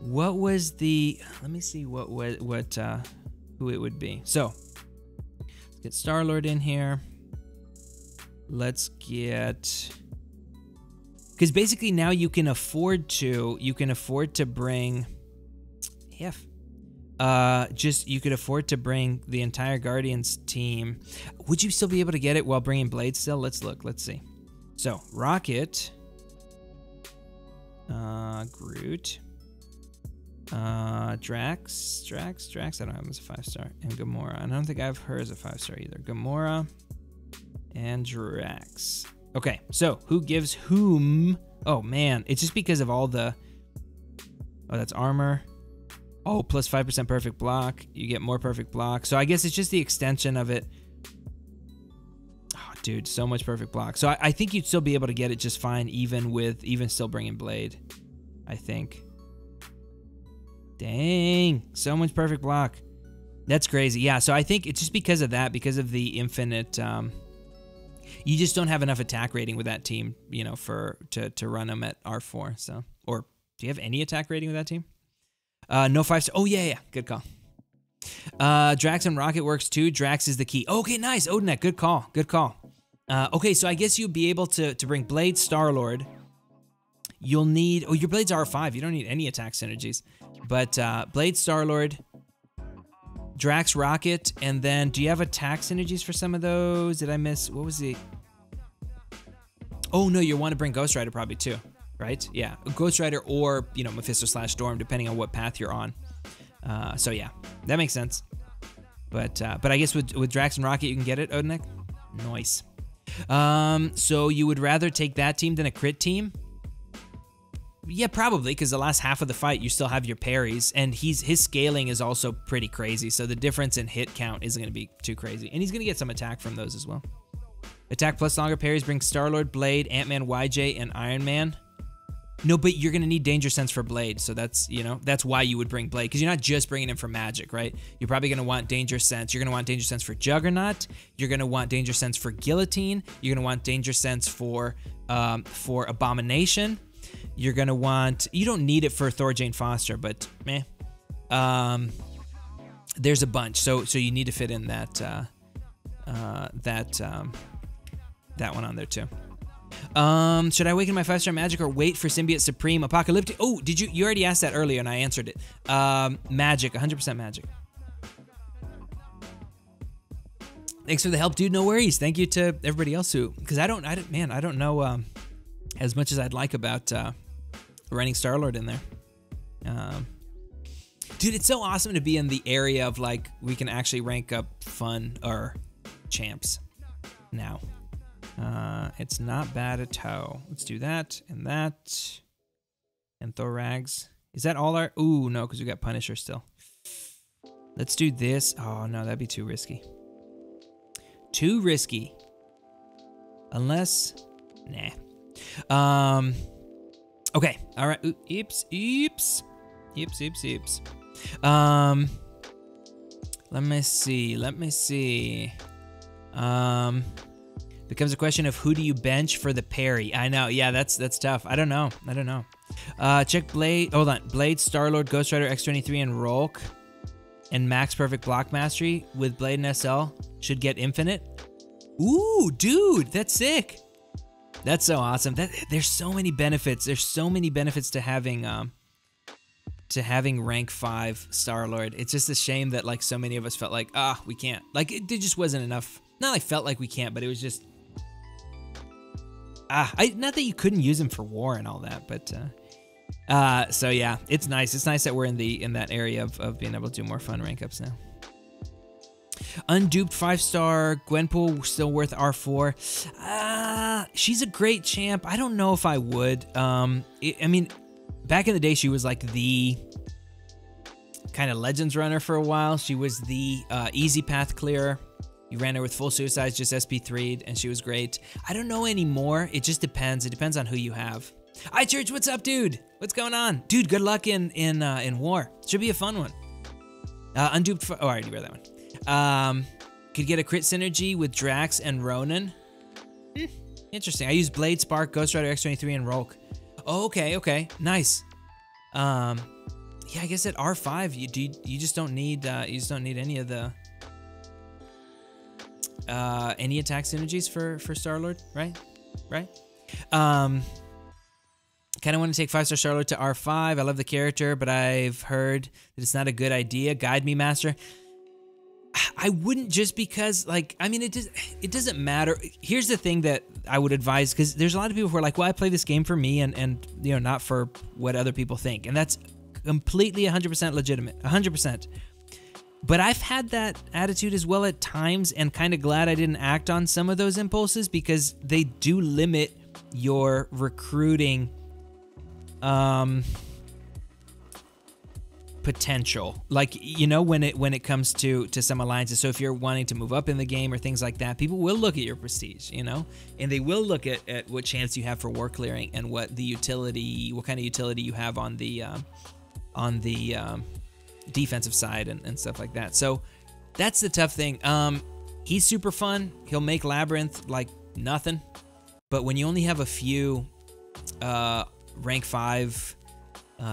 what was the? Let me see who it would be. So Let's get Star-Lord in here. Let's get... Because basically now you can afford to bring... Yeah. You could afford to bring the entire Guardians team. Would you still be able to get it while bringing Blade still? Let's look. Let's see. So, Rocket. Groot. Drax. I don't have him as a 5-star. And Gamora. I don't think I have her as a 5-star either. Gamora and Drax. Okay, so who gives whom? Oh man, it's just because of all the... Oh, that's armor. Oh, plus 5% perfect block. You get more perfect block. So I guess it's just the extension of it. Oh, dude, so much perfect block. So I think you'd still be able to get it just fine, even still bringing Blade. I think. Dang, so much perfect block. That's crazy. Yeah, so I think it's just because of that, because of the infinite. You just don't have enough attack rating with that team, you know, to run them at R4. So, or do you have any attack rating with that team? No 5-star. Oh, yeah. Good call. Drax and Rocket works too. Drax is the key. Okay, nice. Odinek, good call. Okay, so I guess you'll be able to bring Blade, Star-Lord. You'll need... Oh, your Blade's R5. You don't need any attack synergies. But Blade, Star-Lord, Drax, Rocket, and then do you have attack synergies for some of those? Did I miss... What was the... Oh, no, you want to bring Ghost Rider probably too. Right? Yeah. Ghost Rider or, you know, Mephisto/Storm, depending on what path you're on. So, yeah. That makes sense. But I guess with Drax and Rocket, you can get it, Odinek? Nice. So you would rather take that team than a crit team? Yeah, probably, because the last half of the fight, you still have your parries, and his scaling is also pretty crazy, so the difference in hit count isn't going to be too crazy. And he's going to get some attack from those as well. Attack plus longer parries brings Star-Lord, Blade, Ant-Man, YJ, and Iron Man. No, but you're going to need Danger Sense for Blade, so that's, you know, that's why you would bring Blade, because you're not just bringing him for magic, right? You're probably going to want Danger Sense. You're going to want Danger Sense for Juggernaut. You're going to want Danger Sense for Guillotine. You're going to want Danger Sense for Abomination. You're going to want... You don't need it for Thor Jane Foster, but meh. There's a bunch, so you need to fit in that one on there too. Should I awaken my 5-star magic or wait for Symbiote Supreme Apocalyptic? Oh, did you already asked that earlier and I answered it. Magic, 100% magic. Thanks for the help, dude. No worries. Thank you to everybody else who, because I don't know as much as I'd like about running Star-Lord in there. Dude, it's so awesome to be in the area of like we can actually rank up fun or champs now. It's not bad at all. Let's do that and that. And Thorax. Is that all our... Ooh, no, because we got Punisher still. Let's do this. Oh, no, that'd be too risky. Too risky. Unless... Nah. Okay. All right. Ooh, Eeps. Let me see. Becomes a question of who do you bench for the parry. I know, yeah, that's tough. I don't know. Check Blade. Hold on, Blade, Star-Lord, Ghost Rider, X-23, and Rolk, and Max Perfect Block Mastery with Blade and SL should get infinite. Ooh, dude, that's sick. That's so awesome. There's so many benefits. There's so many benefits to having rank 5 Star-Lord. It's just a shame that like so many of us felt like we can't. Like it just wasn't enough. Not like felt like we can't, but it was just. Not that you couldn't use him for war and all that, but so yeah, it's nice. It's nice that we're in that area of being able to do more fun rank ups now. Unduped 5-star Gwenpool still worth R4. She's a great champ. I don't know if I would. I mean, back in the day, she was like the kind of Legends runner for a while. She was the easy path clearer. You ran her with full suicides, just SP3'd, and she was great. I don't know anymore. It just depends. It depends on who you have. iChurch, what's up, dude? What's going on? Dude, good luck in war. Should be a fun one. Unduped... Oh, I already read that one. Could get a crit synergy with Drax and Ronan. Interesting. I use Blade, Spark, Ghost Rider, X-23, and Rolk. Oh, okay. Nice. Yeah, I guess at R5, you just don't need any of the... any attack synergies for Star-Lord, right? Kind of want to take 5-star Star-Lord to R5. I love the character, but I've heard that it's not a good idea. Guide me, Master. I wouldn't, just because, like, I mean, it doesn't matter. Here's the thing that I would advise, because there's a lot of people who are like, well, I play this game for me and you know, not for what other people think. And that's completely 100% legitimate, 100%. But I've had that attitude as well at times, and kind of glad I didn't act on some of those impulses, because they do limit your recruiting potential, like, you know, when it comes to some alliances. So if you're wanting to move up in the game or things like that, people will look at your prestige, you know, and they will look at what chance you have for war clearing and what kind of utility you have on the defensive side and stuff like that. So that's the tough thing. He's super fun. He'll make Labyrinth like nothing, but when you only have a few rank 5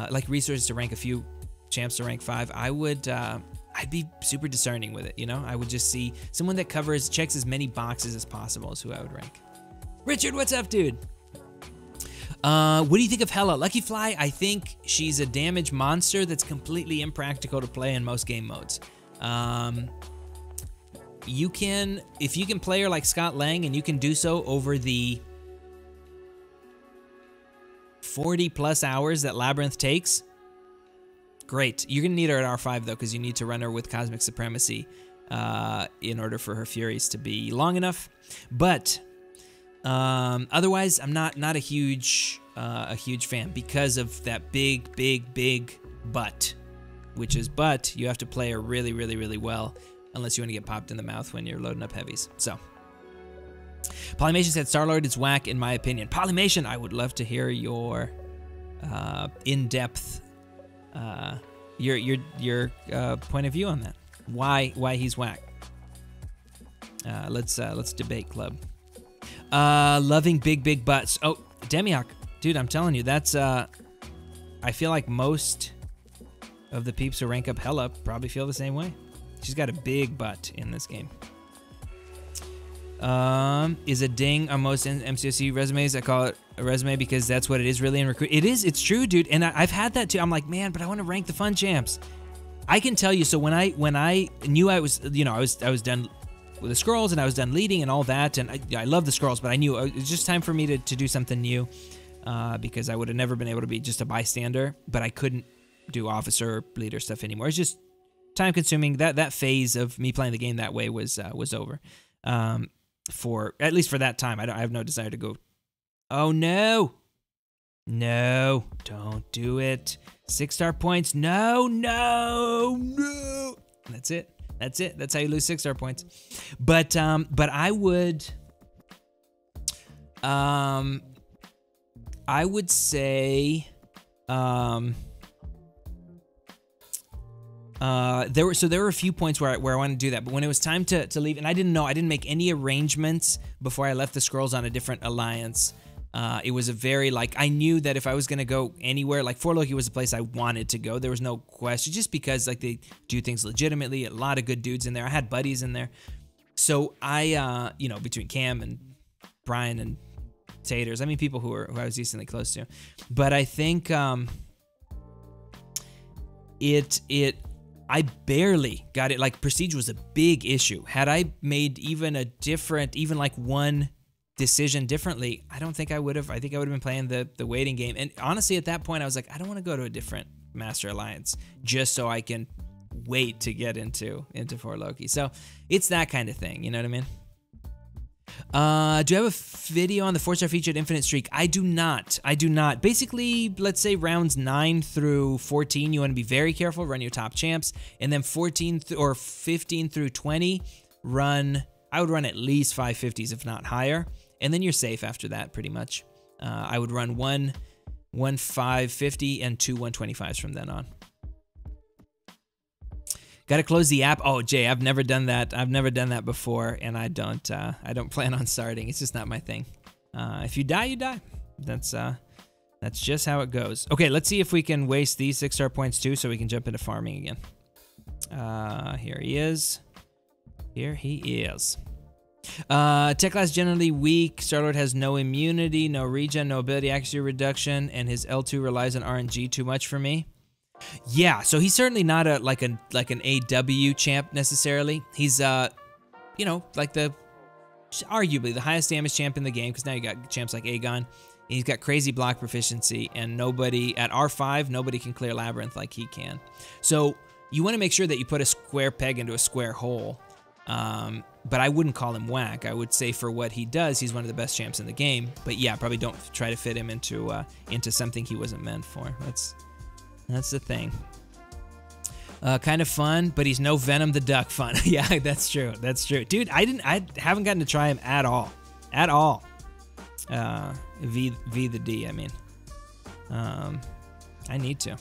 like resources to rank a few champs to rank 5, I'd be super discerning with it, you know? I would just see someone that checks as many boxes as possible is who I would rank. Richard, what's up, dude? What do you think of Hela? Lucky Fly, I think she's a damage monster that's completely impractical to play in most game modes. If you can play her like Scott Lang, and you can do so over the 40+ hours that Labyrinth takes, great. You're going to need her at R5, though, because you need to run her with Cosmic Supremacy in order for her Furies to be long enough. But otherwise, I'm not a huge fan, because of that big but, which is you have to play her really, really, really well, unless you want to get popped in the mouth when you're loading up heavies. So Polymation said Star-Lord is whack in my opinion. Polymation, I would love to hear your in-depth your point of view on that. Why he's whack. Let's debate, club. Loving big butts. Oh, Demihawk, dude, I'm telling you, that's I feel like most of the peeps who rank up Hela probably feel the same way. She's got a big butt in this game. Is a ding on most MCSC resumes. I call it a resume because that's what it is really in recruit. It's true, dude. And I've had that too. I'm like, man, but I want to rank the fun champs. I can tell you. So when I knew I was, you know, I was done with the scrolls and I was done leading and all that, and I love the scrolls, but I knew it was just time for me to do something new, because I would have never been able to be just a bystander, but I couldn't do officer leader stuff anymore. It's just time consuming. That phase of me playing the game that way was over. For at least for that time, I have no desire to go. Oh no, don't do it. 6-star points. No. That's it. That's how you lose 6-star points. But I would say there were a few points where I wanted to do that, but when it was time to leave, and I didn't make any arrangements before I left the scrolls on a different alliance. It was a very, like, I knew that if I was gonna go anywhere, like For Loki was the place I wanted to go. There was no question, just because like they do things legitimately. A lot of good dudes in there. I had buddies in there, so I, you know, between Cam and Brian and Taters, I mean, people who I was decently close to. But I think I barely got it. Like, prestige was a big issue. Had I made even like one decision differently, I don't think I would have. I think I would have been playing the waiting game. And honestly, at that point, I was like, I don't want to go to a different Master Alliance just so I can wait to get into For Loki. So it's that kind of thing. You know what I mean? Do you have a video on the 4-star featured Infinite Streak? I do not. Basically, let's say rounds 9 through 14, you want to be very careful, run your top champs, and then 14 or 15 through 20, I would run at least 550s, if not higher, and then you're safe after that, pretty much. I would run one 550 and 2 125s from then on. Got to close the app. Oh, Jay, I've never done that. I've never done that before, and I don't plan on starting. It's just not my thing. If you die, you die. That's just how it goes. Okay, let's see if we can waste these 6-star points too, so we can jump into farming again. Here he is. Tech class generally weak. Star-Lord has no immunity, no regen, no ability accuracy reduction, and his L2 relies on RNG too much for me. Yeah, so he's certainly not like an AW champ necessarily. He's you know, like arguably the highest damage champ in the game, because now you got champs like Aegon. He's got crazy block proficiency, and nobody at R5, nobody can clear Labyrinth like he can. So you want to make sure that you put a square peg into a square hole. But I wouldn't call him whack. I would say for what he does, he's one of the best champs in the game. But yeah, probably don't try to fit him into something he wasn't meant for. That's the thing. Kind of fun, but he's no Venom the Duck fun. Yeah, that's true. That's true, dude. I haven't gotten to try him at all, at all. V the D. I mean, I need to.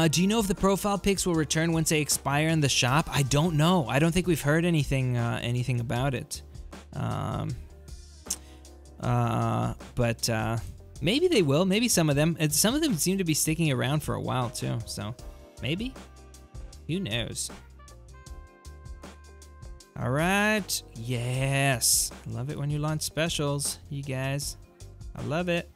Do you know if the profile pics will return once they expire in the shop? I don't know. I don't think we've heard anything about it. But maybe they will. Maybe some of them. Some of them seem to be sticking around for a while too. So maybe. Who knows? All right. Yes. I love it when you launch specials, you guys. I love it.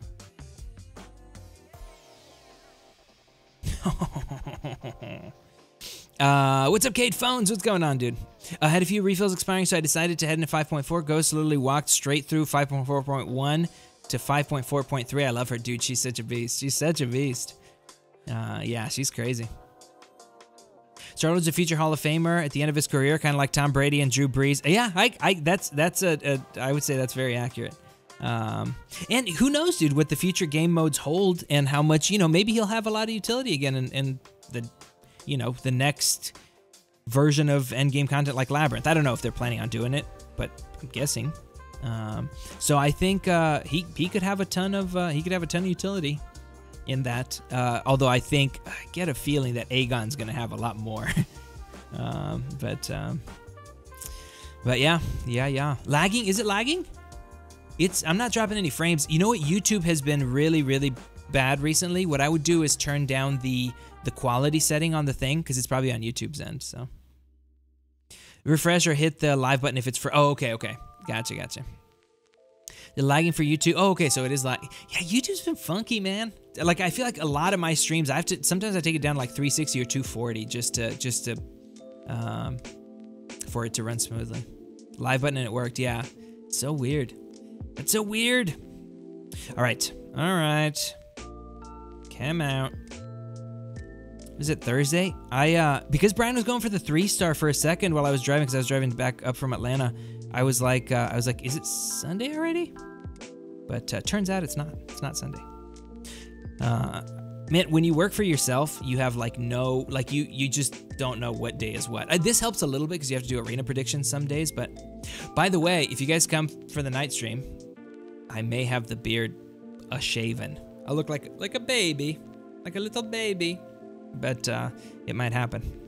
What's up, Kate Phones? What's going on, dude? I had a few refills expiring, so I decided to head into 5.4. Ghost literally walked straight through 5.4.1 to 5.4.3. I love her, dude. She's such a beast. She's such a beast. Yeah, she's crazy. Star-Lord's a future Hall of Famer at the end of his career, kind of like Tom Brady and Drew Brees. Yeah, I would say that's very accurate. And who knows, dude, what the future game modes hold and how much, you know, maybe he'll have a lot of utility again in the, you know, the next version of endgame content like Labyrinth. I don't know if they're planning on doing it, but I'm guessing. So I think he could have a ton of utility in that. Although I get a feeling that Aegon's gonna have a lot more. But yeah. Lagging? Is it lagging? I'm not dropping any frames. You know what? YouTube has been really, really bad recently. What I would do is turn down the quality setting on the thing, because it's probably on YouTube's end, so. Refresh or hit the live button if it's for, oh, okay. Gotcha. The lagging for YouTube, oh, okay, so it is like, yeah, YouTube's been funky, man. Like, I feel like a lot of my streams, sometimes I take it down to like 360 or 240 just to for it to run smoothly. Live button and it worked, yeah. It's so weird. That's so weird. All right. Come out. Was it Thursday? Because Brian was going for the 3-star for a second while I was driving, because I was driving back up from Atlanta. I was like, is it Sunday already? But turns out it's not. It's not Sunday. Man, when you work for yourself, you have like you just don't know what day is what. This helps a little bit because you have to do arena predictions some days. But by the way, if you guys come for the night stream, I may have the beard shaven. I look like a baby, like a little baby. But it might happen.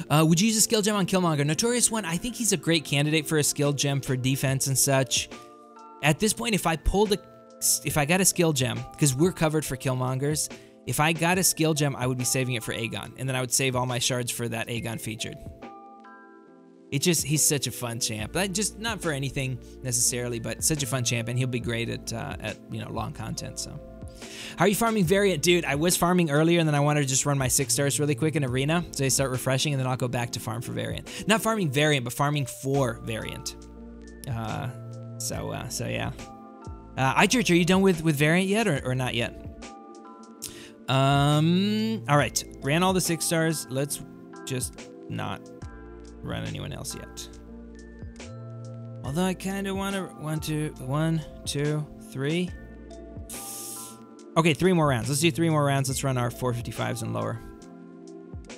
Would you use a skill gem on Killmonger? Notorious One, I think he's a great candidate for a skill gem for defense and such. At this point, if I got a skill gem, because we're covered for Killmongers, if I got a skill gem, I would be saving it for Aegon, and then I would save all my shards for that Aegon featured. He's such a fun champ. Just not for anything necessarily, but such a fun champ, and he'll be great at long content. So. How are you farming Variant? Dude, I was farming earlier, and then I wanted to just run my 6 stars really quick in Arena, so they start refreshing, and then I'll go back to farm for Variant. Not farming Variant, but farming for Variant. So yeah. iChurch, are you done with Variant yet, or not yet? All right. Ran all the 6 stars. Let's just not run anyone else yet. Although I kind of want to... 1, 2, 3... Okay, 3 more rounds. Let's do 3 more rounds. Let's run our 455s and lower.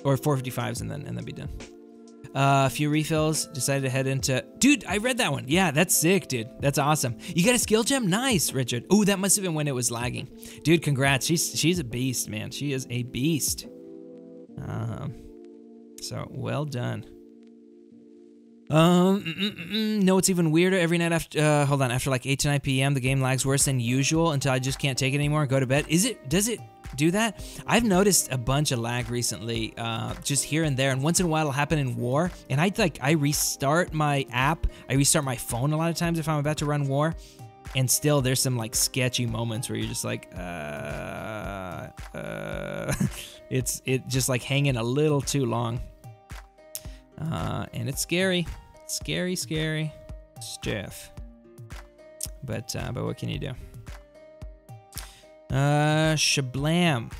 Or 455s and then be done. A few refills. Decided to head into... Dude, I read that one. Yeah, that's sick, dude. That's awesome. You got a skill gem? Nice, Richard. Ooh, that must have been when it was lagging. Dude, congrats. She's a beast, man. She is a beast. So, well done. No, it's even weirder. Every night after, after like 8 to 9 p.m., the game lags worse than usual until I just can't take it anymore and go to bed. Does it do that. I've noticed a bunch of lag recently, just here and there, and once in a while it'll happen in War, and I restart my app, I restart my phone a lot of times if I'm about to run War, and still there's some like sketchy moments where you're just like, it's just like hanging a little too long, and it's scary, scary stuff. But what can you do? Shablam.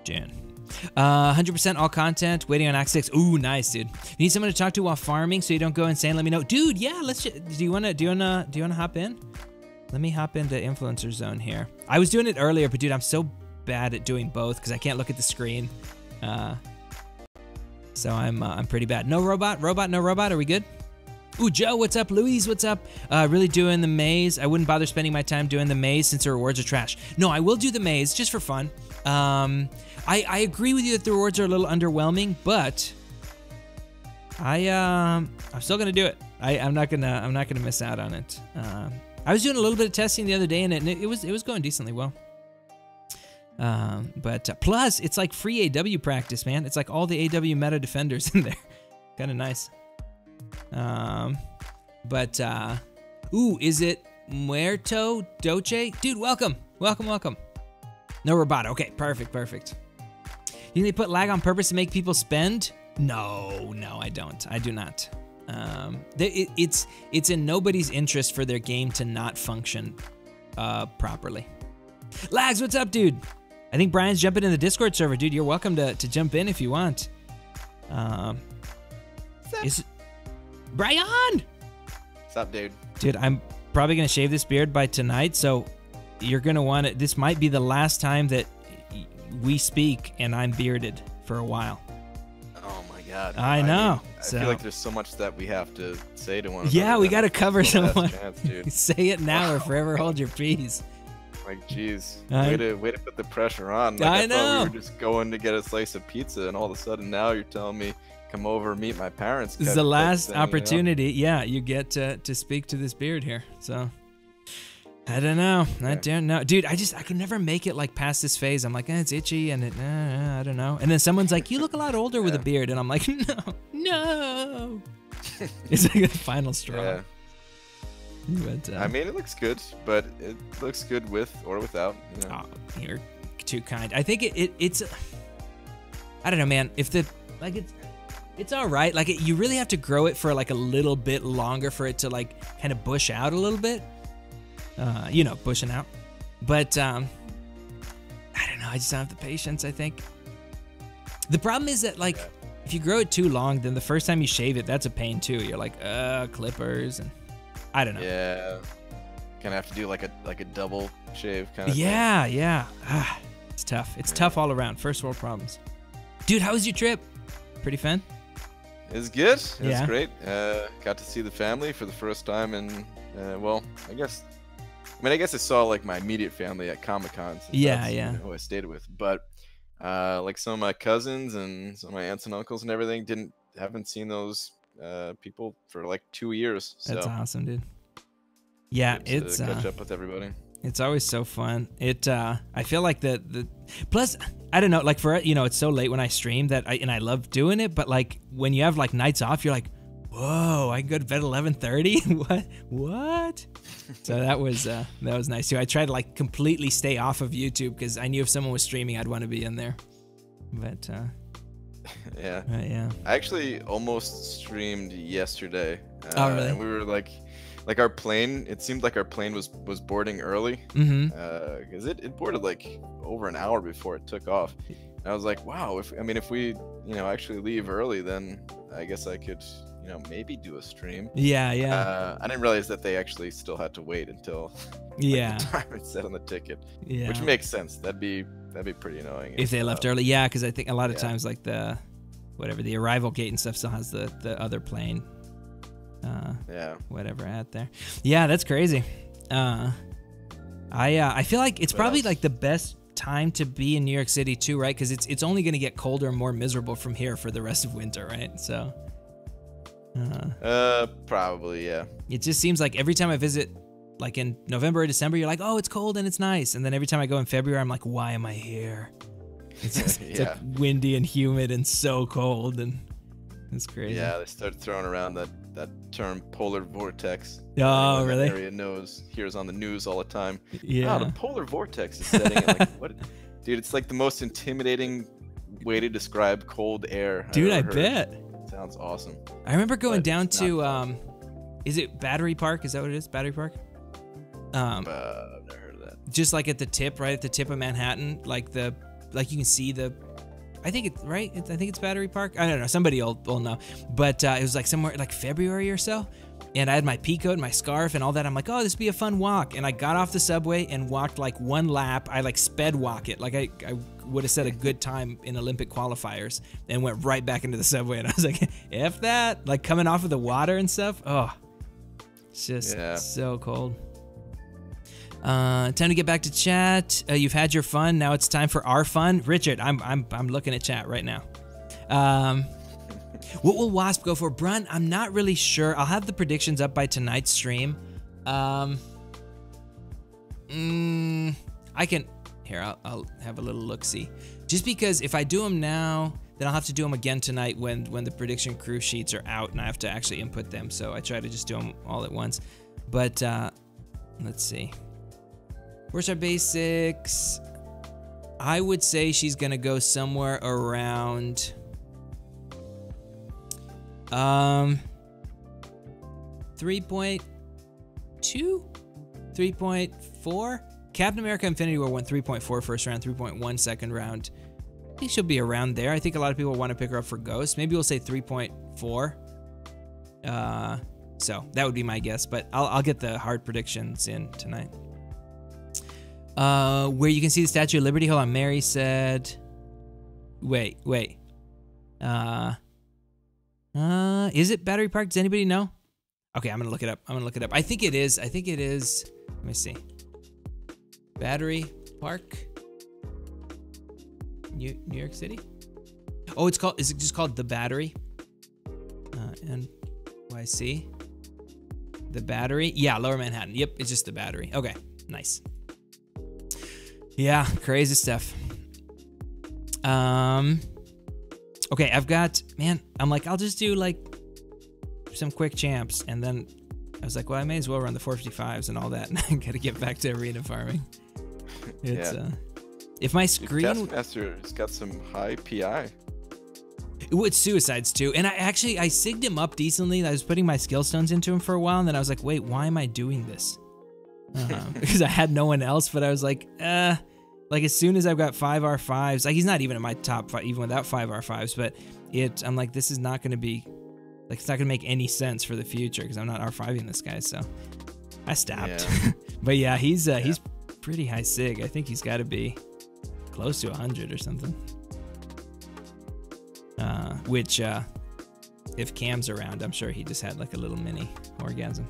Jan. 100% all content, waiting on Act 6. Ooh, nice, dude. You need someone to talk to while farming so you don't go insane, let me know. Dude, yeah, do you wanna hop in? Let me hop into Influencer Zone here. I was doing it earlier, but dude, I'm so bad at doing both because I can't look at the screen. So I'm pretty bad. No robot, no robot, are we good? Ooh, Joe, what's up? Louise, what's up? Really doing the maze. I wouldn't bother spending my time doing the maze since the rewards are trash. No, I will do the maze just for fun. I agree with you that the rewards are a little underwhelming, but I'm still gonna do it. I'm not gonna miss out on it. I was doing a little bit of testing the other day, and it was going decently well. But plus, it's like free AW practice, man. It's like all the AW meta defenders in there. Kind of nice. Ooh, is it Muerto Doce? Dude, welcome. No robot. Okay, perfect. You think they put lag on purpose to make people spend? No, I don't. I do not. It's in nobody's interest for their game to not function properly. Lags, what's up, dude? I think Brian's jumping in the Discord server, dude. You're welcome to jump in if you want. Is Brian? What's up, dude? Dude, I'm probably gonna shave this beard by tonight, so you're gonna want it. This might be the last time that we speak and I'm bearded for a while. Oh my god. I know. I feel like there's so much that we have to say to one another. Yeah, we gotta cover someone. Dude. Say it now or forever hold your peace. Like, geez, way to put the pressure on. Like, I know. Thought we were just going to get a slice of pizza, and all of a sudden now you're telling me come over and meet my parents. This is the last opportunity. You know? Yeah, you get to speak to this beard here. So I don't know. Okay. I don't know, dude. I can never make it like past this phase. I'm like, it's itchy, and I don't know. And then someone's like, you look a lot older with a beard, and I'm like, no. It's like a final straw. Yeah. But, I mean, it looks good, but it looks good with or without. You know? Oh, you're too kind. I think it's. I don't know, man. If it's all right. Like you really have to grow it for like a little bit longer for it to like kind of bush out a little bit. You know, bushing out. But I don't know. I just don't have the patience. I think the problem is that like if you grow it too long, then the first time you shave it, that's a pain too. You're like, clippers and. I don't know. Yeah, kind of have to do like a double shave kind of. Yeah, thing. Yeah. It's tough. It's tough all around. First world problems. Dude, how was your trip? Pretty fun. It was good. It was great. Got to see the family for the first time, and well, I guess I saw like my immediate family at Comic-Con. Yeah. Who I stayed with, but like some of my cousins and some of my aunts and uncles and everything haven't seen those. People for like 2 years. That's awesome, dude. Yeah, it's catch up with everybody. It's always so fun. I feel like the plus I don't know, like for it's so late when I stream that I love doing it, but like when you have like nights off, you're like, whoa, I can go to bed at 11:30. What? So that was nice too. I tried to like completely stay off of YouTube because I knew if someone was streaming, I'd want to be in there. But yeah. I actually almost streamed yesterday. Oh, really? And we were like our plane. It seemed like our plane was boarding early. Because it boarded like over an hour before it took off. And I was like, wow. If we actually leave early, then I guess I could maybe do a stream. Yeah. I didn't realize that they actually still had to wait until the time it said on the ticket. Yeah. Which makes sense. That'd be pretty annoying if they left early. Yeah, because I think a lot of times like the arrival gate and stuff still has the other plane. Whatever at there. Yeah, that's crazy. I feel like it's probably like the best time to be in New York City too, right? Because it's only going to get colder and more miserable from here for the rest of winter, right? So. Probably, yeah. It just seems like every time I visit like in November or December, you're like, oh, it's cold and it's nice. And then every time I go in February, I'm like, why am I here? It's like windy and humid and so cold, and it's crazy. Yeah, they started throwing around that term polar vortex. Oh, really? That area hears on the news all the time. Yeah. Oh, the polar vortex is setting. And like, what? Dude, it's like the most intimidating way to describe cold air. Dude, I bet. Sounds awesome. I remember going down to, is it Battery Park? Is that what it is? Battery Park? I've never heard of that. Just like at the tip, right at the tip of Manhattan, like you can see I think it's right. I think it's Battery Park. I don't know. Somebody will know. But it was like somewhere like February or so. And I had my pea coat and my scarf and all that. I'm like, oh, this would be a fun walk. And I got off the subway and walked like one lap. I like sped walk it. Like I would have set a good time in Olympic qualifiers and went right back into the subway. And I was like, F that. Like coming off of the water and stuff. Oh, it's just so cold. Time to get back to chat. You've had your fun. Now it's time for our fun. Richard, I'm looking at chat right now. What will Wasp go for? Brunt, I'm not really sure. I'll have the predictions up by tonight's stream. I can, here, I'll have a little look-see. Just because if I do them now, then I'll have to do them again tonight when the prediction crew sheets are out and I have to actually input them. So I try to just do them all at once. But let's see. Where's our basics? I would say she's gonna go somewhere around 3.2, 3.4. Captain America Infinity War went 3.4 first round, 3.1 second round. I think she'll be around there. I think a lot of people want to pick her up for Ghost. Maybe we'll say 3.4. So that would be my guess, but I'll get the hard predictions in tonight. Where you can see the Statue of Liberty. Hold on, Mary said. Wait. Is it Battery Park? Does anybody know? Okay, I'm gonna look it up. I think it is. Let me see. Battery Park, New York City. Oh, is it just called The Battery? NYC. The Battery. Yeah, Lower Manhattan. Yep, it's just The Battery. Okay, nice. Yeah, crazy stuff. Okay, I've got, man, I'm like, I'll just do like some quick champs. And then I was like, well, I may as well run the 455s and all that. And I gotta get back to arena farming. It's, if my screen. Castmaster's got some high PI. It's suicides too. And I sigged him up decently. I was putting my skill stones into him for a while. And then I was like, wait, why am I doing this? Because I had no one else, but I was like as soon as I've got 5 R5s, like he's not even in my top 5, even without 5 R5s, but I'm like, this is not going to be, like, it's not going to make any sense for the future because I'm not R5ing this guy, so I stopped. Yeah. But yeah, he's pretty high sig. I think he's got to be close to 100 or something. Which, if Cam's around, I'm sure he just had like a little mini orgasm.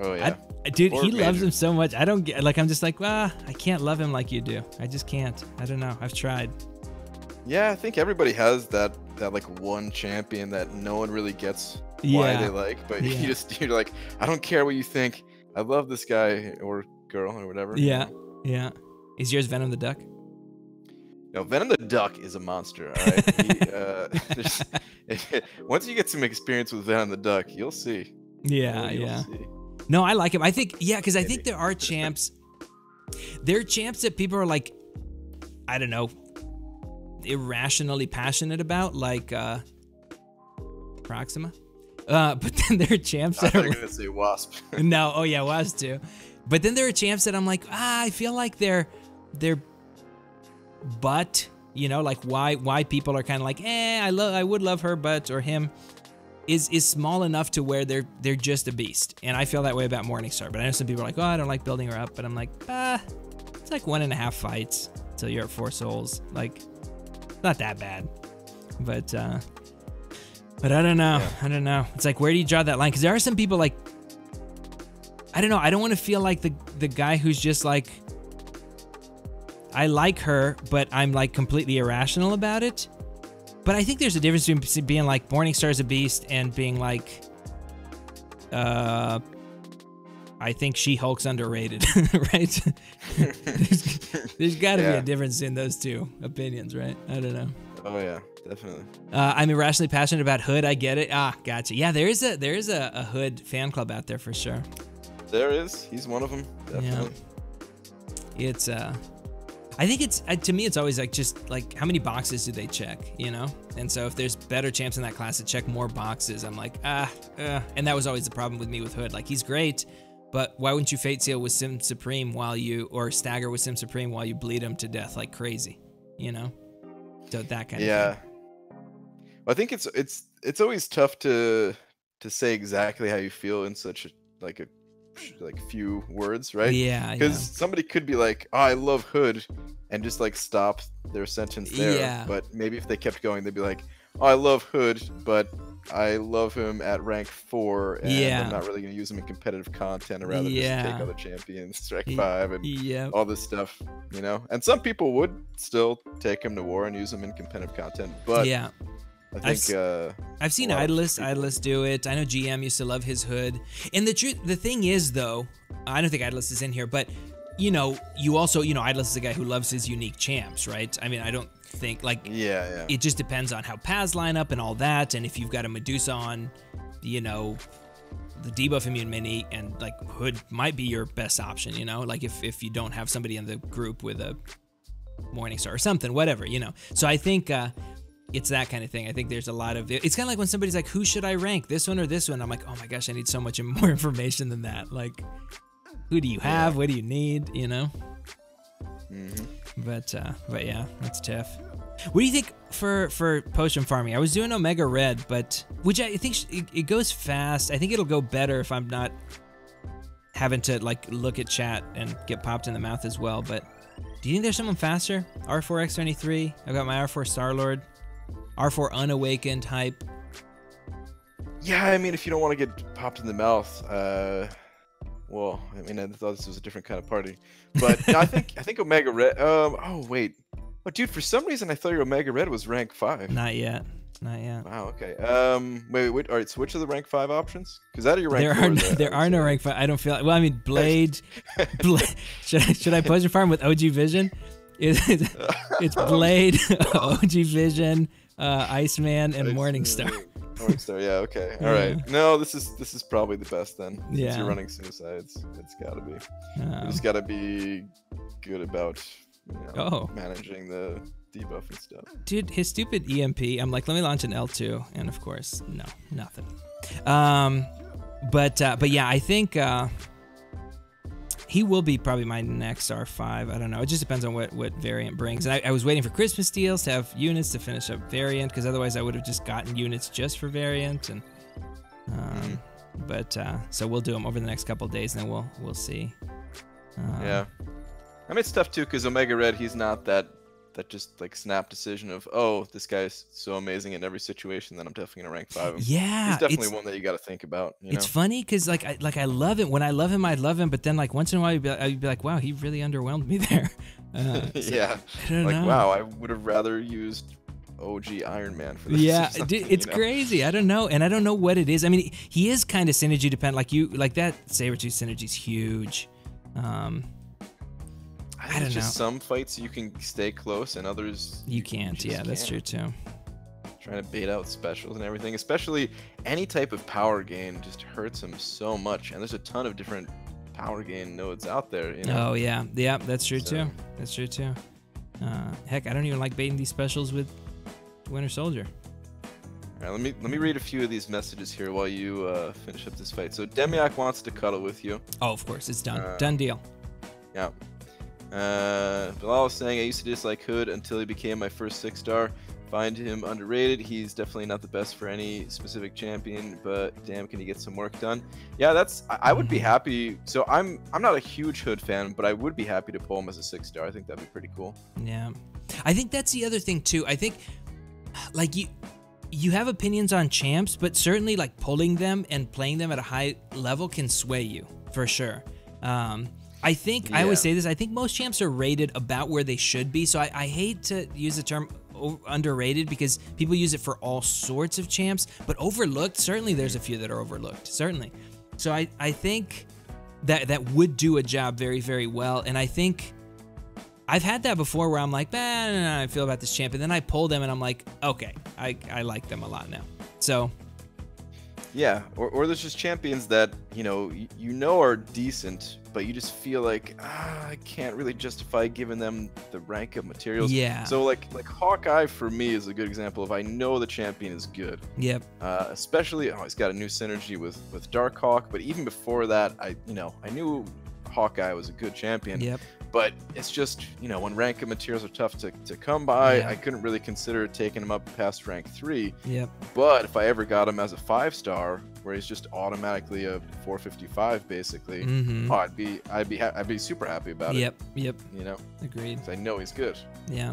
Oh yeah. Dude, he loves him so much. I don't get, like, I'm just like, I can't love him like you do. I just can't. I don't know. I've tried. Yeah, I think everybody has that like one champion that no one really gets why they like, but you're like, I don't care what you think. I love this guy or girl or whatever. Yeah, yeah. Is yours Venom the Duck? No, Venom the Duck is a monster. All right. Once you get some experience with Venom the Duck, you'll see. Yeah, you'll see. No, I like him. I think, because I think there are champs. There are champs that people are like, I don't know, irrationally passionate about, like Proxima. But then there are champs that are going to say Wasp. No, oh yeah, Wasp too. But then there are champs that I'm like, I feel like they're butt, like why people are kind of like, I would love her, but or him. Is small enough to where they're just a beast. And I feel that way about Morningstar. But I know some people are like, I don't like building her up. But I'm like, it's like 1.5 fights until you're at 4 souls. Like, not that bad. But I don't know. Yeah. I don't know. It's like, where do you draw that line? Because there are some people like, I don't know. I don't want to feel like the guy who's just like, I like her, but I'm like completely irrational about it. But I think there's a difference between being like Morningstar's a beast and being like, I think She-Hulk's underrated, right? there's got to be a difference in those two opinions, right? I don't know. Oh yeah, definitely. I'm irrationally passionate about Hood. I get it. Ah, gotcha. Yeah, there is a Hood fan club out there for sure. There is. He's one of them. Definitely. Yeah. It's I think it's to me it's always like just like how many boxes do they check, you know? And so if there's better champs in that class that check more boxes, I'm like and that was always the problem with me with Hood. Like he's great, but why wouldn't you Fate Seal with Sim Supreme or stagger with Sim Supreme while you bleed him to death like crazy, you know? So that kind of thing. Well, I think it's always tough to say exactly how you feel in such a few words, right? Yeah. Because somebody could be like, "Oh, I love Hood," and just like stop their sentence there. Yeah. But maybe if they kept going, they'd be like, "Oh, I love Hood, but I love him at rank 4, and I'm not really going to use him in competitive content, or rather just take other champions, rank 5, and all this stuff, you know?" And some people would still take him to war and use him in competitive content, but I think I've seen Idolist do it. I know GM used to love his Hood. And the thing is, though, I don't think Idolist is in here, but you know, you also, you know, Idolist is a guy who loves his unique champs, right? I mean, I don't think like it just depends on how paths line up and all that, and if you've got a Medusa on, you know, the debuff immune mini, and like Hood might be your best option, you know, like if you don't have somebody in the group with a Morningstar or something, whatever, you know. So I think it's that kind of thing. I think there's a lot of it's kind of like when somebody's like, who should I rank, this one or this one? I'm like, oh my gosh, I need so much more information than that. Like, who do you have? What do you need? You know. But yeah, that's tough. What do you think for potion farming? I was doing Omega Red, but which I think it goes fast. I think it'll go better if I'm not having to like look at chat and get popped in the mouth as well. But do you think there's someone faster? R4 X23. I've got my R4 Star-Lord. R4 Unawakened hype. Yeah, I mean, if you don't want to get popped in the mouth, well, I mean, I thought this was a different kind of party, but I think Omega Red. Oh wait, oh dude, for some reason I thought your Omega Red was rank 5. Not yet. Wow. Okay. Wait. All right. So which are the rank 5 options? Because out of your rank 4, there are no rank 5. I don't feel like. Well, I mean, Blade. Should I potion farm with OG Vision? It's Blade, OG Vision, Iceman, and Morningstar. Morningstar, yeah, okay, all right. No, this is probably the best then. Yeah, since you're running suicides. It's gotta be. You just gotta be good about, you know, managing the debuff and stuff. Dude, his stupid EMP. I'm like, let me launch an L2, and of course, no, nothing. But yeah, I think he will be probably my next R5. I don't know. It just depends on what variant brings. And I was waiting for Christmas deals to have units to finish up variant, because otherwise I would have just gotten units just for variant. And but so we'll do them over the next couple of days, and then we'll see. Yeah, I mean, it's tough too, because Omega Red, he's not that just like snap decision of, oh, this guy's so amazing in every situation that I'm definitely gonna rank 5 him. Yeah, he's definitely one that you got to think about. You it's funny because like I love it. When I love him, I love him. But then like once in a while, I'd be like, wow, he really underwhelmed me there. Yeah, I don't know. Wow, I would have rather used OG Iron Man for this. Yeah, it's crazy. I don't know, and I don't know what it is. I mean, he is kind of synergy dependent. Like that Sabretooth synergy's huge. I don't know. Just some fights you can stay close, and others you can't. Yeah, that's true too. Trying to bait out specials and everything, especially any type of power gain, just hurts him so much. And there's a ton of different power gain nodes out there. You know? Oh yeah, that's true too. That's true too. Heck, I don't even like baiting these specials with Winter Soldier. All right, let me read a few of these messages here while you finish up this fight. So Demiak wants to cuddle with you. Oh, of course, it's done. Done deal. Yeah. Bilal was saying, I used to dislike Hood until he became my first 6-star. Find him underrated. He's definitely not the best for any specific champion, but damn, can he get some work done? Yeah, I would be happy. So I'm not a huge Hood fan, but I would be happy to pull him as a 6-star. I think that'd be pretty cool. Yeah, I think that's the other thing too. I think like you have opinions on champs, but certainly like pulling them and playing them at a high level can sway you for sure. I think I always say this. I think most champs are rated about where they should be. So I hate to use the term underrated because people use it for all sorts of champs, but overlooked. Certainly, there's a few that are overlooked. Certainly. So I think that would do a job very, very well. And I think I've had that before where I'm like, I feel about this champ, and then I pull them and I'm like, okay, I like them a lot now. So yeah, or there's just champions that you know are decent, but you just feel like I can't really justify giving them the rank of materials. Yeah. So like Hawkeye for me is a good example of I know the champion is good. Yep. Especially he's got a new synergy with Darkhawk, but even before that I knew Hawkeye was a good champion. Yep. But it's just, when rank of materials are tough to come by, Yeah. I couldn't really consider taking him up past rank 3. Yep. But if I ever got him as a 5-star, where he's just automatically a 455 basically, Mm-hmm. I'd be super happy about it. Yep. Agreed. 'Cause I know he's good. Yeah.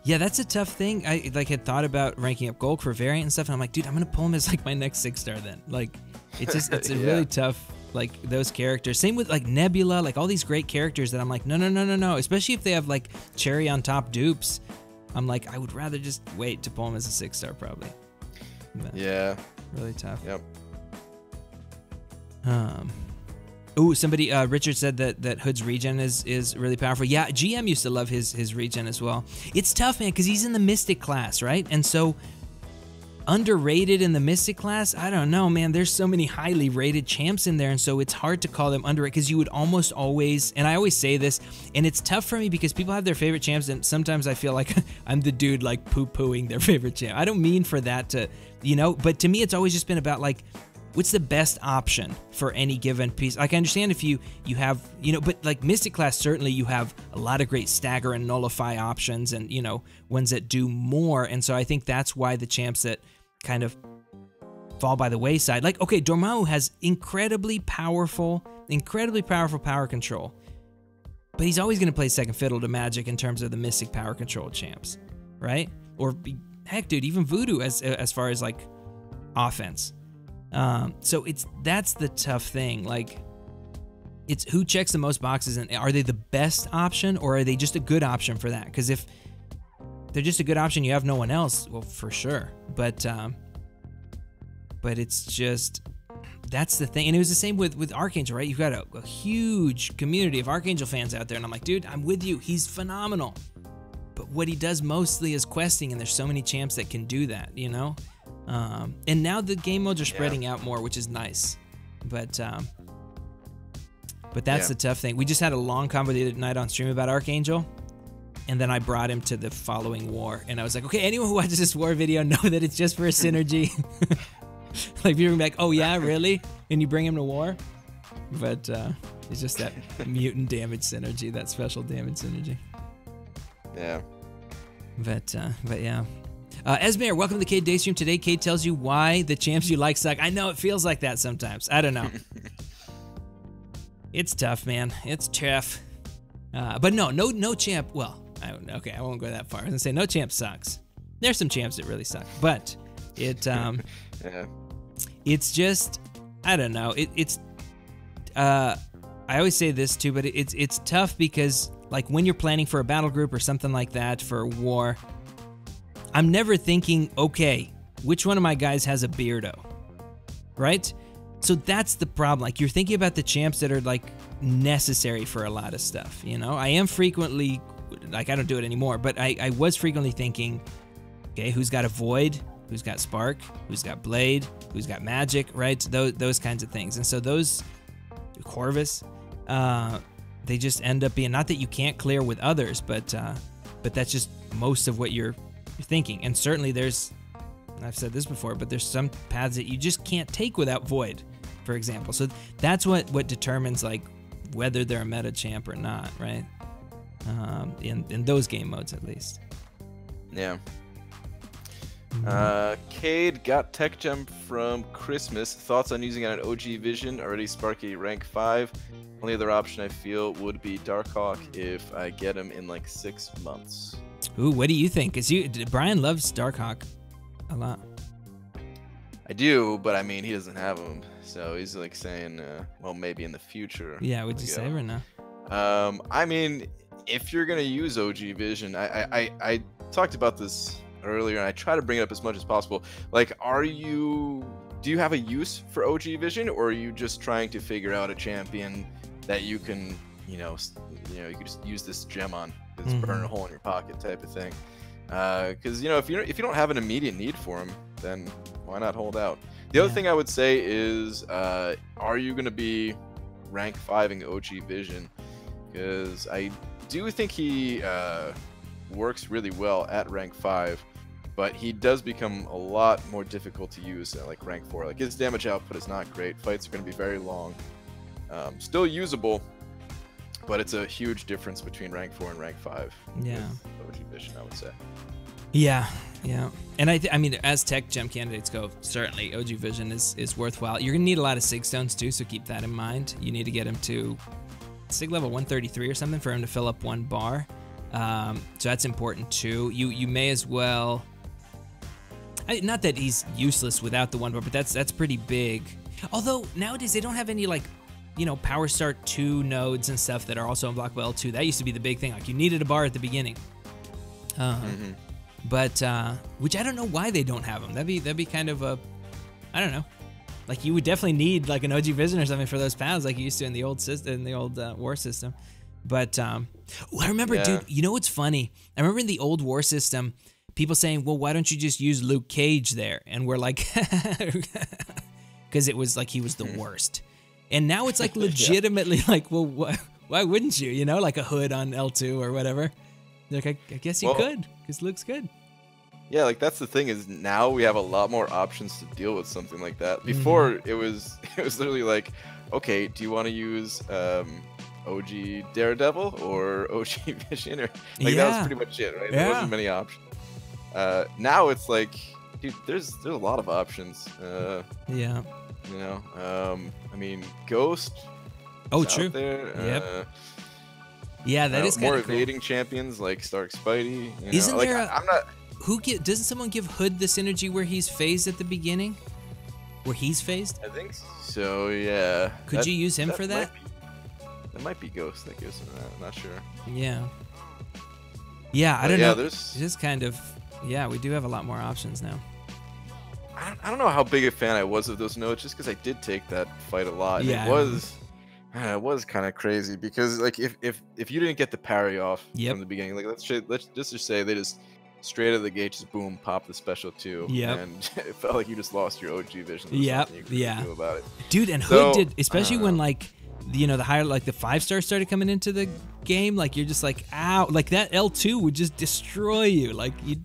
Yeah, that's a tough thing. I had thought about ranking up gold for variant and stuff, and I'm like, dude, I'm gonna pull him as like my next 6-star then. Like, it's a Yeah. really tough, like, those characters. Same with like Nebula, like all these great characters that I'm like, no. Especially if they have like cherry on top dupes. I'm like, I would rather just wait to pull him as a 6-star probably. But Yeah. really tough. Yep. Ooh, somebody, Richard said that Hood's regen is really powerful. Yeah, GM used to love his regen as well. It's tough, man, because he's in the Mystic class, right? And so underrated in the Mystic class, I don't know, man. There's so many highly rated champs in there, and so it's hard to call them underrated because you would almost always, and I always say this, and it's tough for me because people have their favorite champs, and sometimes I feel like I'm the dude like poo-pooing their favorite champ. I don't mean for that to, but to me it's always just been about like, what's the best option for any given piece? Like, I understand if you have, but like Mystic class, certainly you have a lot of great stagger and nullify options and, ones that do more. And so I think that's why the champs that kind of fall by the wayside, like, okay, Dormammu has incredibly powerful power control, but he's always going to play second fiddle to Magic in terms of the Mystic power control champs, right? Or heck, dude, even Voodoo as far as like offense. So that's the tough thing. Like, it's who checks the most boxes, and are they the best option, or are they just a good option for that? Because if they're just a good option, you have no one else, well, for sure. But it's just, that's the thing. And it was the same with Archangel, right? You've got a huge community of Archangel fans out there, and I'm like, dude, I'm with you. He's phenomenal. But what he does mostly is questing, and there's so many champs that can do that, and now the game modes are spreading out more, which is nice. But that's the tough thing. We just had a long convo the other night on stream about Archangel, and then I brought him to the following war, and I was like, okay, anyone who watches this war video know that it's just for a synergy. Like, people are like, oh yeah, really? And you bring him to war? But it's just that mutant damage synergy, that special damage synergy. Yeah. But yeah. Esmer, welcome to the Cade Day Stream. Today, Cade tells you why the champs you like suck. I know it feels like that sometimes. I don't know. It's tough, man. It's tough. But no champ. Well, okay, I won't go that far. I was gonna say no champ sucks. There's some champs that really suck, but it Yeah. it's just, I don't know. I always say this too, but it's tough because like when you're planning for a battle group or something like that for war, I'm never thinking, okay, which one of my guys has a Beardo, right? So that's the problem. Like, you're thinking about the champs that are like necessary for a lot of stuff, I am frequently, like, I don't do it anymore, but I was frequently thinking, okay, who's got a Void, who's got Spark, who's got Blade, who's got Magic, right? Those kinds of things. And so those, Corvus, they just end up being, not that you can't clear with others, but that's just most of what you're thinking. And certainly there's, I've said this before, but there's some paths that you just can't take without Void, for example. So that's what determines like whether they're a meta champ or not, right? In those game modes, at least. Yeah. Cade got Tech Gem from Christmas. Thoughts on using it on OG Vision? Already Sparky rank 5. Only other option I feel would be Darkhawk if I get him in like 6 months. Ooh, what do you think? Cause Brian loves Darkhawk a lot. I do, but I mean, he doesn't have him, so he's like saying, well, maybe in the future. Yeah, would you say right now? I mean, if you're gonna use OG Vision, I talked about this earlier, and I try to bring it up as much as possible. Like, are you do you have a use for OG Vision, or are you just trying to figure out a champion that you can, you can just use this gem on, it's burn a hole in your pocket type of thing? Because if you don't have an immediate need for him, then why not hold out? The other thing I would say is, are you going to be rank 5ing OG Vision? Because I do think he works really well at rank 5, but he does become a lot more difficult to use at like rank 4. Like his damage output is not great. Fights are going to be very long. Still usable, but it's a huge difference between rank 4 and rank 5. Yeah. OG Vision, I would say. Yeah, yeah. And I mean, as tech gem candidates go, certainly OG Vision is worthwhile. You're going to need a lot of Sig Stones too, so keep that in mind. You need to get him to Sig level 133 or something for him to fill up 1 bar. So that's important too. You may as well... not that he's useless without the 1 bar, but that's pretty big. Although nowadays they don't have any like, Power Start 2 nodes and stuff that are also unblockable L2. That used to be the big thing. Like you needed a bar at the beginning. But which I don't know why they don't have them. That'd be kind of a, I don't know. Like you would definitely need like an OG Vision or something for those paths like you used to in the old system, in the old war system. But I remember, dude. You know what's funny? I remember in the old war system, people saying, "Well, why don't you just use Luke Cage there?" And we're like, because it was like he was the worst. And now it's like legitimately like, well, why wouldn't you? Like a hood on L2 or whatever. Like I guess you could, because Luke's good. Yeah, like that's the thing is now we have a lot more options to deal with something like that. Before it was literally like, okay, do you want to use OG Daredevil or OG Vision, or like that was pretty much it, right? There wasn't many options. Now it's like, dude, there's a lot of options. I mean, Ghost. Oh, true. Out there. Yep. Yeah, that is kind more of cool. evading champions like Stark Spidey. Isn't like, there? I'm not. Doesn't someone give Hood this synergy where he's phased at the beginning? Where he's phased? I think so. Yeah. Could you use him for that? That might be Ghost that gives him that. I'm not sure. Yeah. Yeah, I don't know. There's just kind of. Yeah, we do have a lot more options now. I don't know how big a fan I was of those notes, just because I did take that fight a lot. Yeah, it was kind of crazy because like if you didn't get the parry off from the beginning, like let's just say they just straight out of the gate just boom pop the special 2, and it felt like you just lost your OG Vision. You could do about it, dude. And Hood did, especially when like the higher, like the 5-star started coming into the game. Like you're just like, ow, like that L2 would just destroy you. Like you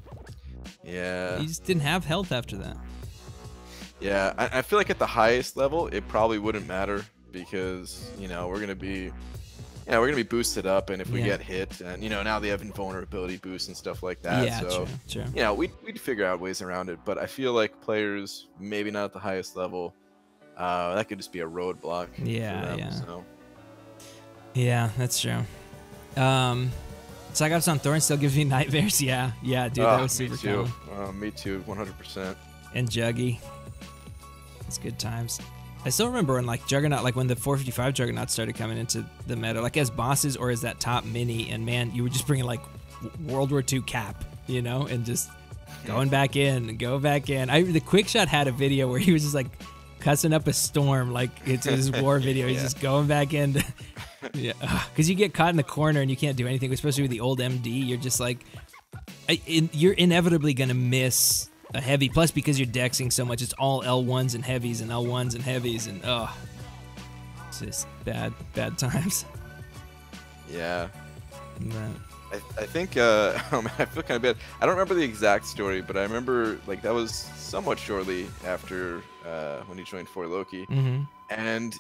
just didn't have health after that. Yeah, I feel like at the highest level it probably wouldn't matter because we're gonna be boosted up, and if we get hit, and now they have invulnerability boosts and stuff like that. Yeah, so true. We'd figure out ways around it. But I feel like players maybe not at the highest level, that could just be a roadblock. Yeah, that's true. Cyclops on Thorn still gives me nightmares. Yeah, dude, that was super cool. Me too, 100%. And Juggy. It's good times. I still remember when like Juggernaut, like when the 455 Juggernaut started coming into the meta, like as bosses or as that top mini, and man, you were just bringing like World War II cap, and just going back in and go back in. The Quickshot had a video where he was just like cussing up a storm, like it's his war video. He's just going back in. Because you get caught in the corner and you can't do anything, especially with the old MD. You're just like, you're inevitably gonna miss a heavy, plus because you're dexing so much, it's all L1s and heavies and L1s and heavies, and it's just bad times. Yeah. I think I feel kind of bad. I don't remember the exact story, but I remember like that was somewhat shortly after when he joined For Loki, and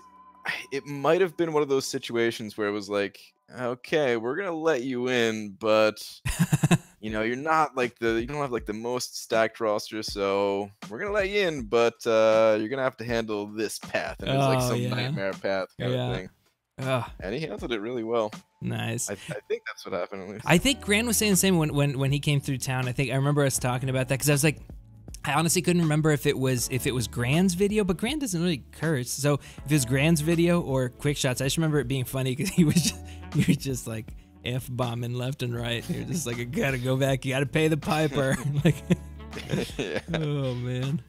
it might have been one of those situations where it was like, okay, we're gonna let you in, but you're not like you don't have like the most stacked roster, so we're gonna let you in, but you're gonna have to handle this path, and it was like some nightmare path kind of thing. And he handled it really well. Nice. I think that's what happened at least. I think Gran was saying the same when he came through town. I remember us talking about that because I was like, I honestly couldn't remember if it was Gran's video, but Gran doesn't really curse. So if it was Gran's video or Quickshots, I just remember it being funny because he was just like F-bombing left and right. You're just like, I gotta go back. You gotta pay the piper. Like, oh man.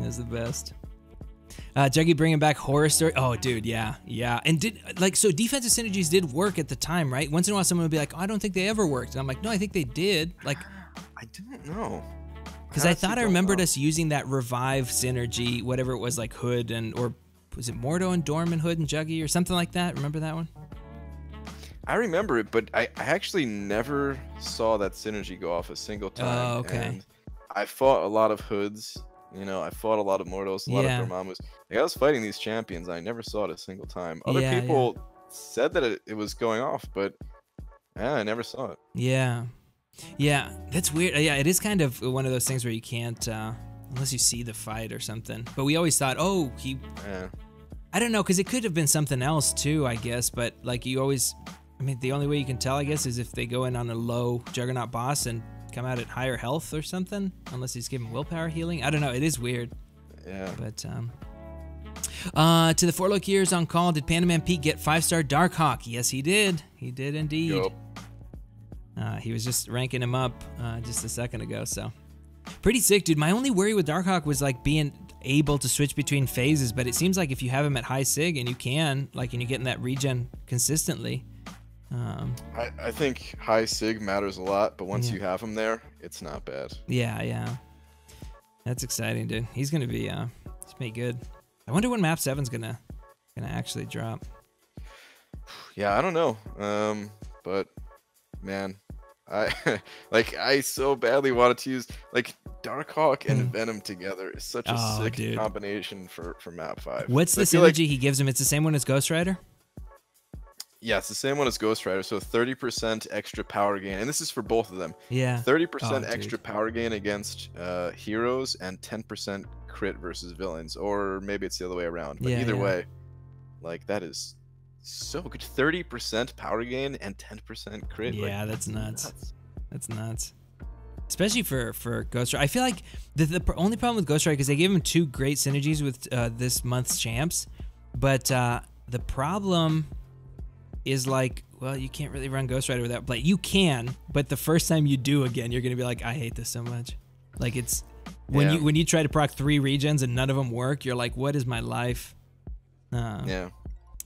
It was the best. Juggy bringing back horror story. Oh, dude, yeah. And so defensive synergies did work at the time, right? Once in a while, someone would be like, oh, I don't think they ever worked. And I'm like, no, I think they did. Like, I didn't know. Because I thought I remembered us using that revive synergy, whatever it was, like Hood or was it Mordo and Dorm and Hood and Juggy or something like that? Remember that one? I remember it, but I actually never saw that synergy go off a single time. Oh, okay. And I fought a lot of Hoods. You know, I fought a lot of Mordos, a lot of Dormammus. Like, I was fighting these champions. I never saw it a single time. Other people said that it was going off, but I never saw it. Yeah, that's weird. Yeah, it is kind of one of those things where you can't, unless you see the fight or something. But we always thought, oh, I don't know, because it could have been something else too, I guess. But like you always, I mean, the only way you can tell, I guess, is if they go in on a low Juggernaut boss and come out at higher health or something, unless he's giving willpower healing. I don't know. It is weird. Yeah. But to the 4 Look years on call, did Pandaman Pete get 5-star Darkhawk? Yes, he did. He did indeed. Yep. He was just ranking him up just a second ago, so pretty sick, dude. My only worry with Darkhawk was like being able to switch between phases, but it seems like if you have him at high sig and you can, like, and you're getting that regen consistently. I think high sig matters a lot, but once you have him there, it's not bad. Yeah. That's exciting, dude. He's gonna be good. I wonder when Map 7's gonna actually drop. Yeah, I don't know. But man, I so badly wanted to use like Darkhawk and Venom together. Is such a sick combination for Map 5. What's the synergy he gives him? It's the same one as Ghost Rider? Yeah, it's the same one as Ghost Rider, so 30% extra power gain, and this is for both of them. Yeah. 30% extra power gain against heroes and 10% crit versus villains, or maybe it's the other way around. But either way, like, that is so good. 30% power gain and 10% crit. Yeah, like, that's nuts. That's nuts. Especially for Ghost Rider. I feel like the only problem with Ghost Rider, because they gave him 2 great synergies with this month's champs, but the problem is like, well, you can't really run Ghost Rider without, like, you can, but the first time you do again, you're gonna be like, I hate this so much. Like, it's when you try to proc 3 regions and none of them work, you're like, what is my life?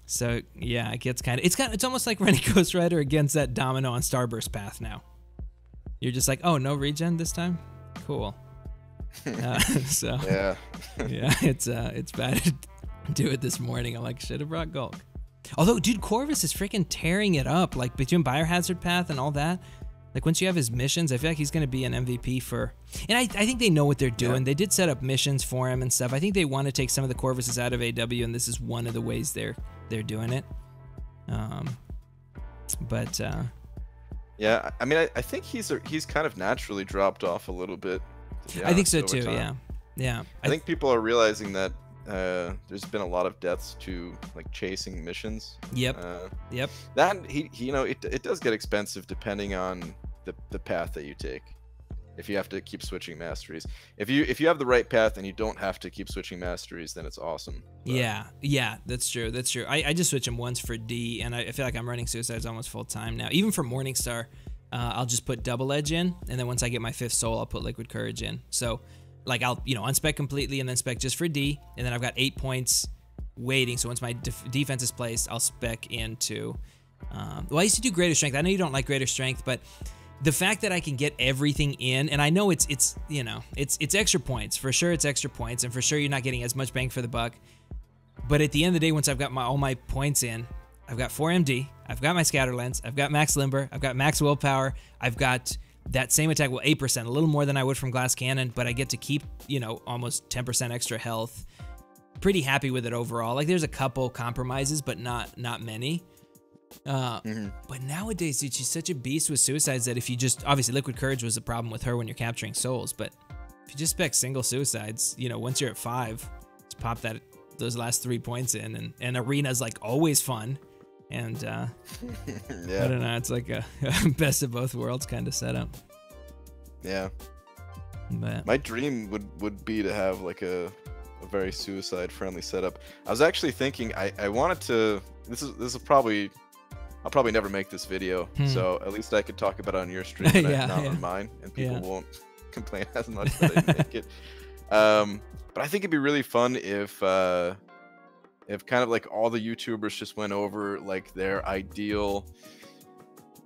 So yeah, it gets it's almost like running Ghost Rider against that Domino on Starburst path now. You're just like, oh, no regen this time? Cool. So yeah, it's bad to do it this morning. I'm like, should have brought Gulk. Although, dude, Corvus is freaking tearing it up, like between Biohazard Path and all that. Like, once you have his missions, I feel like he's going to be an MVP for... And I think they know what they're doing. Yeah. They did set up missions for him and stuff. I think they want to take some of the Corvuses out of AW, and this is one of the ways they're doing it. Yeah, I mean, I think he's kind of naturally dropped off a little bit. I think so too, yeah. I think people are realizing that there's been a lot of deaths to like chasing missions. Yep. That it does get expensive depending on the path that you take. If you have to keep switching masteries, if you have the right path and you don't have to keep switching masteries, then it's awesome. But... Yeah, that's true. I just switch them once for D, and I feel like I'm running Suicides almost full time now. Even for Morningstar, I'll just put Double Edge in, and then once I get my 5th soul, I'll put Liquid Courage in. So, like, I'll unspec completely and then spec just for D, and then I've got 8 points waiting. So once my defense is placed, I'll spec into. Well, I used to do Greater Strength. I know you don't like Greater Strength, but the fact that I can get everything in, and I know it's extra points for sure. It's extra points, and for sure you're not getting as much bang for the buck. But at the end of the day, once I've got all my points in, I've got 4 MD, I've got my Scatter Lens, I've got Max Limber, I've got Max Willpower, I've got that same attack, well, 8%, a little more than I would from Glass Cannon, but I get to keep, almost 10% extra health. Pretty happy with it overall. Like, there's a couple compromises, but not many. But nowadays, dude, she's such a beast with Suicides that if you just, obviously Liquid Courage was a problem with her when you're capturing souls, but if you just spec single Suicides, once you're at 5, just pop those last 3 points in, and Arena's like always fun, and I don't know, it's like a best of both worlds kind of setup. Yeah. But my dream would be to have like a very Suicide friendly setup. I was actually thinking I wanted to, this is probably, I'll probably never make this video, so at least I could talk about it on your stream, and not on mine, and people won't complain as much that I make it. But I think it'd be really fun if kind of like all the YouTubers just went over like their ideal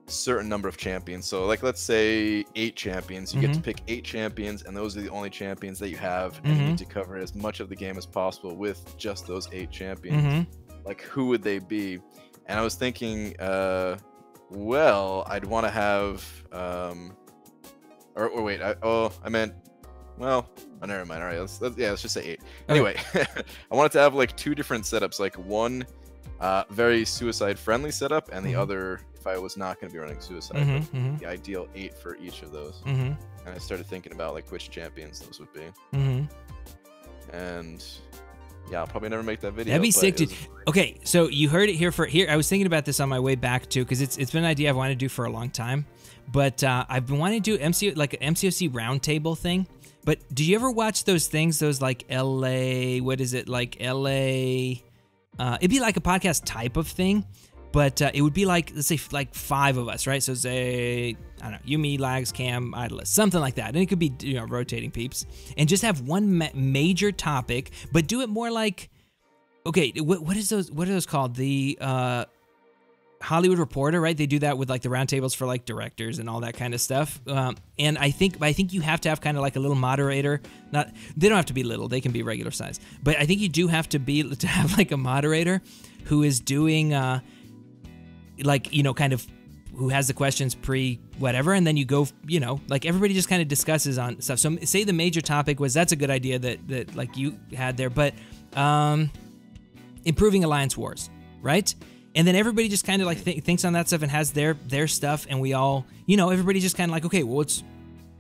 certain number of champions. So like, let's say 8 champions. You get to pick 8 champions, and those are the only champions that you have, and you need to cover as much of the game as possible with just those 8 champions. Like, who would they be? And I was thinking, well, I'd want to have or wait, I meant, well, oh, never mind. All right, let's just say 8. Anyway, I wanted to have like 2 different setups, like one very suicide friendly setup, and the other if I was not going to be running suicide. The ideal 8 for each of those. And I started thinking about like which champions those would be. And yeah, I'll probably never make that video. That'd be sick, dude. Okay, so you heard it here. I was thinking about this on my way back too, because it's been an idea I've wanted to do for a long time. But I've been wanting to do like an MCOC roundtable thing. But do you ever watch those things? Those like LA, what is it? Like LA, it'd be like a podcast type of thing, but it would be like, let's say like 5 of us, right? So say, I don't know, you, me, Lags, Cam, Idolist, something like that. And it could be, you know, rotating peeps, and just have one major topic, but do it more like, okay, what are those called? The Hollywood Reporter, right? They do that with like the roundtables for like directors and all that kind of stuff. And I think you have to have kind of like a little moderator. They don't have to be little; they can be regular size. But I think you do have to have like a moderator who is doing like, you know, kind of who has the questions pre whatever, and then you go, you know, like everybody just kind of discusses on stuff. So say the major topic was, that's a good idea that like you had there, but improving alliance wars, right? And then everybody just kind of like thinks on that stuff and has their stuff, and we all, you know, everybody just kind of like, okay, well, what's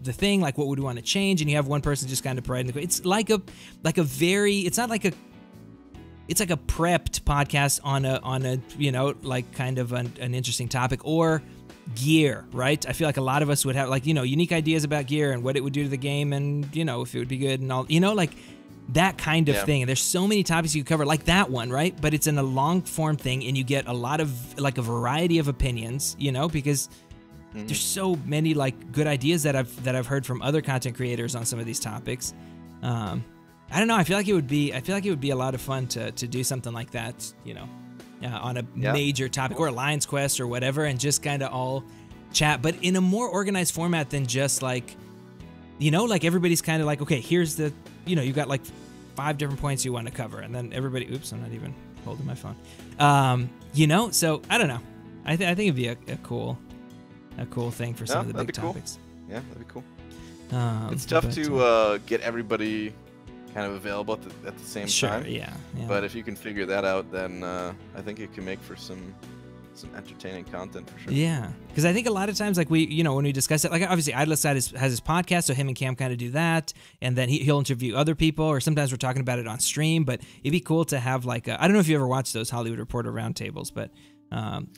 the thing? Like, what would we want to change? And you have one person just kind of providing the. It's like a very. It's not like a. It's like a prepped podcast on a you know, like kind of an interesting topic, or gear, right? I feel like a lot of us would have like, you know, unique ideas about gear and what it would do to the game, and you know, if it would be good and all, you know, like that kind of thing. And there's so many topics you could cover, like that one, right? But it's in a long form thing, and you get a lot of like a variety of opinions, you know, because there's so many like good ideas that I've heard from other content creators on some of these topics. I don't know. I feel like it would be a lot of fun to do something like that, you know, on a major topic or Alliance Quest or whatever, and just kind of all chat, but in a more organized format than just like, you know, like everybody's kind of like, okay, here's the, you know, you've got like 5 different points you want to cover, and then everybody, oops, I'm not even holding my phone. You know, so I don't know. I think it'd be a cool thing for some of the big topics. Cool. Yeah, that'd be cool. It's tough to get everybody kind of available at the same time. Yeah. But if you can figure that out, then I think it can make for some entertaining content for sure. Yeah, because I think a lot of times, like we, you know, when we discuss it, like obviously Idolist has his podcast, so him and Cam kind of do that, and then he'll interview other people, or sometimes we're talking about it on stream. But it'd be cool to have like I don't know if you ever watched those Hollywood Reporter roundtables, but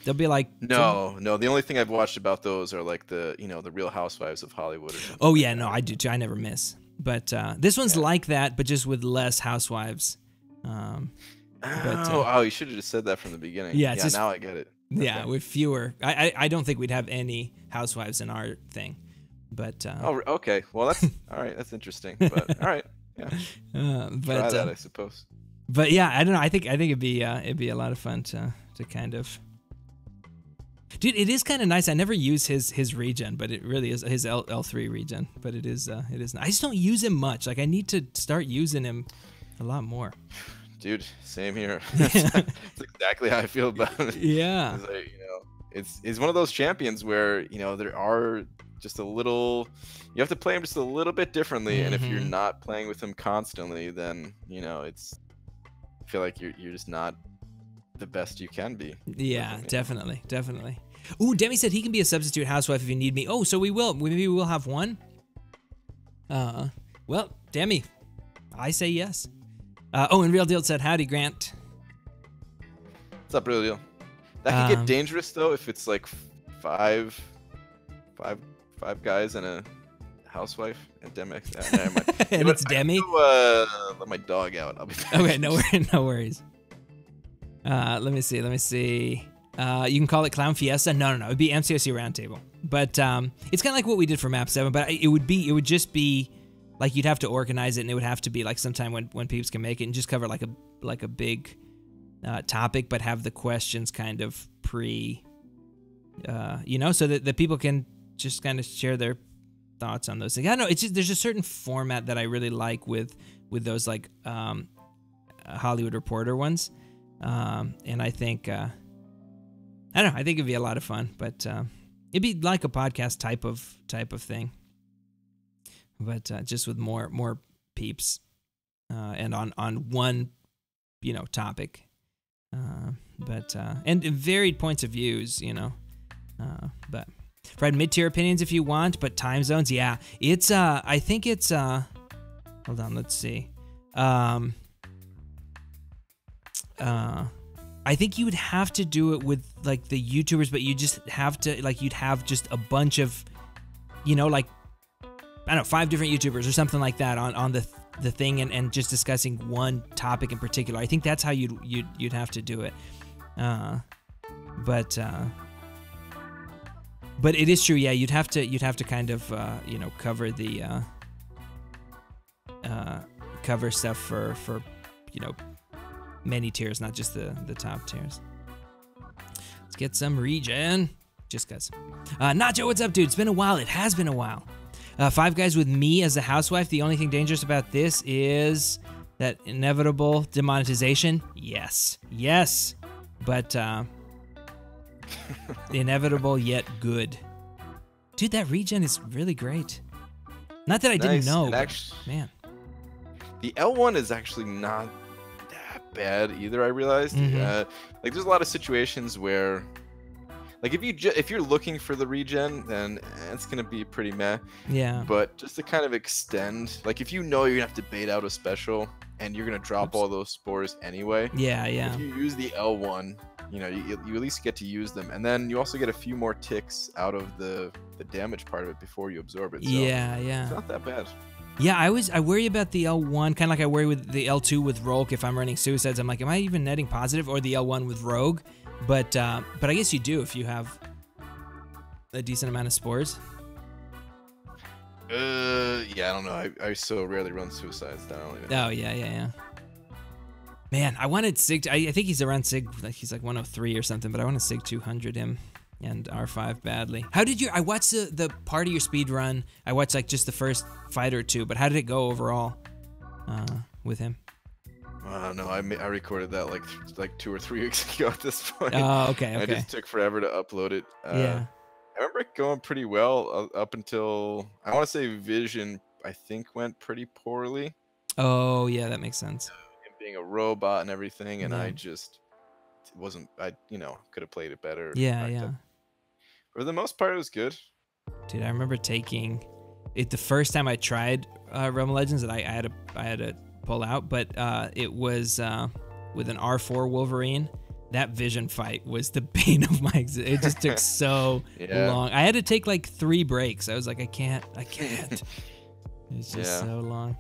they'll be like no. The only thing I've watched about those are like the, you know, the Real Housewives of Hollywood. Or oh yeah, no, I do too. I never miss. But this one's like that, but just with less housewives. Oh, you should have just said that from the beginning. Yeah, just, now I get it. Yeah, with fewer. I don't think we'd have any housewives in our thing. But oh, okay. Well, that's all right. That's interesting. But all right, yeah. Try that, I suppose. But yeah, I don't know. I think it'd be a lot of fun to kind of. Dude, it is kind of nice. I never use his regen, but it really is his L3 regen. But it is nice. I just don't use him much. Like I need to start using him a lot more. Dude, same here. That's exactly how I feel about it. Yeah. It's like, you know, it's one of those champions where, you know, there are just a little, you have to play him just a little bit differently, and if you're not playing with him constantly, then, you know, I feel like you're just not the best you can be. Yeah, definitely. Ooh, Demi said he can be a substitute housewife if you need me. Oh, so we will. Maybe we'll have one. Well, Demi, I say yes. And Real Deal said, howdy, Grant. What's up, Real Deal? That could get dangerous, though, if it's like five guys and a housewife and Demi. Never mind. And it's Demi? Let my dog out. I'll be back. Okay, no worries. Let me see. You can call it Clown Fiesta. No. It'd be MCOC Roundtable. But it's kind of like what we did for Map 7, but it would just be like you'd have to organize it, and it would have to be like sometime when peeps can make it, and just cover like a big topic, but have the questions kind of so that the people can just kind of share their thoughts on those things. I don't know. It's just, there's a certain format that I really like with those like Hollywood Reporter ones, and I think I don't know. I think it'd be a lot of fun, but it'd be like a podcast type of thing, but just with more peeps and on one topic, but and varied points of views, but. Provide mid-tier opinions if you want, but time zones, yeah. It's, I think it's, hold on, let's see. I think you would have to do it with, like, the YouTubers, but you just have to, like, you'd have just a bunch of, like, I don't know, 5 different YouTubers or something like that on the thing, and just discussing one topic in particular. I think that's how you'd have to do it. But it is true, yeah. You'd have to kind of cover the cover stuff for many tiers, not just the top tiers. Let's get some regen, just cause. Nacho, what's up, dude? It's been a while. It has been a while. 5 guys with me as a housewife. The only thing dangerous about this is that inevitable demonetization. Yes, but. Inevitable yet good. Dude, that regen is really great. Not that I didn't know, but man. The L1 is actually not that bad either, I realized. Like, there's a lot of situations where, like, if you're looking for the regen, then it's gonna be pretty meh. Yeah. But just to kind of extend, like, if you're gonna have to bait out a special and you're gonna drop all those spores anyway. Yeah. If you use the L1, you at least get to use them, and then you also get a few more ticks out of the damage part of it before you absorb it. So yeah. It's not that bad. Yeah, I worry about the L1, kind of like I worry with the L2 with Rolk. If I'm running suicides, I'm like, am I even netting positive, or the L1 with Rogue? But I guess you do if you have a decent amount of spores. Yeah, I don't know. I so rarely run suicides that I don't even know. Oh yeah. Man, I wanted Sig. I think he's around Sig. Like he's like 103 or something. But I want to Sig 200 him and R5 badly. How did you? I watched the part of your speed run. I watched like just the first fight or two. But how did it go overall with him? I don't know. I recorded that like 2 or 3 weeks ago at this point. Oh, okay. It just took forever to upload it. Yeah. I remember it going pretty well up until, I want to say, Vision, I think, went pretty poorly. Oh yeah, that makes sense. Being a robot and everything, and yeah. I just wasn't. I could have played it better. Yeah. For the most part, it was good. Dude, I remember taking it the first time I tried Realm of Legends that I had to pull out, but it was with an R4 Wolverine. That Vision fight was the bane of my existence. It just took so long. I had to take like 3 breaks. I was like, I can't. It's just so long.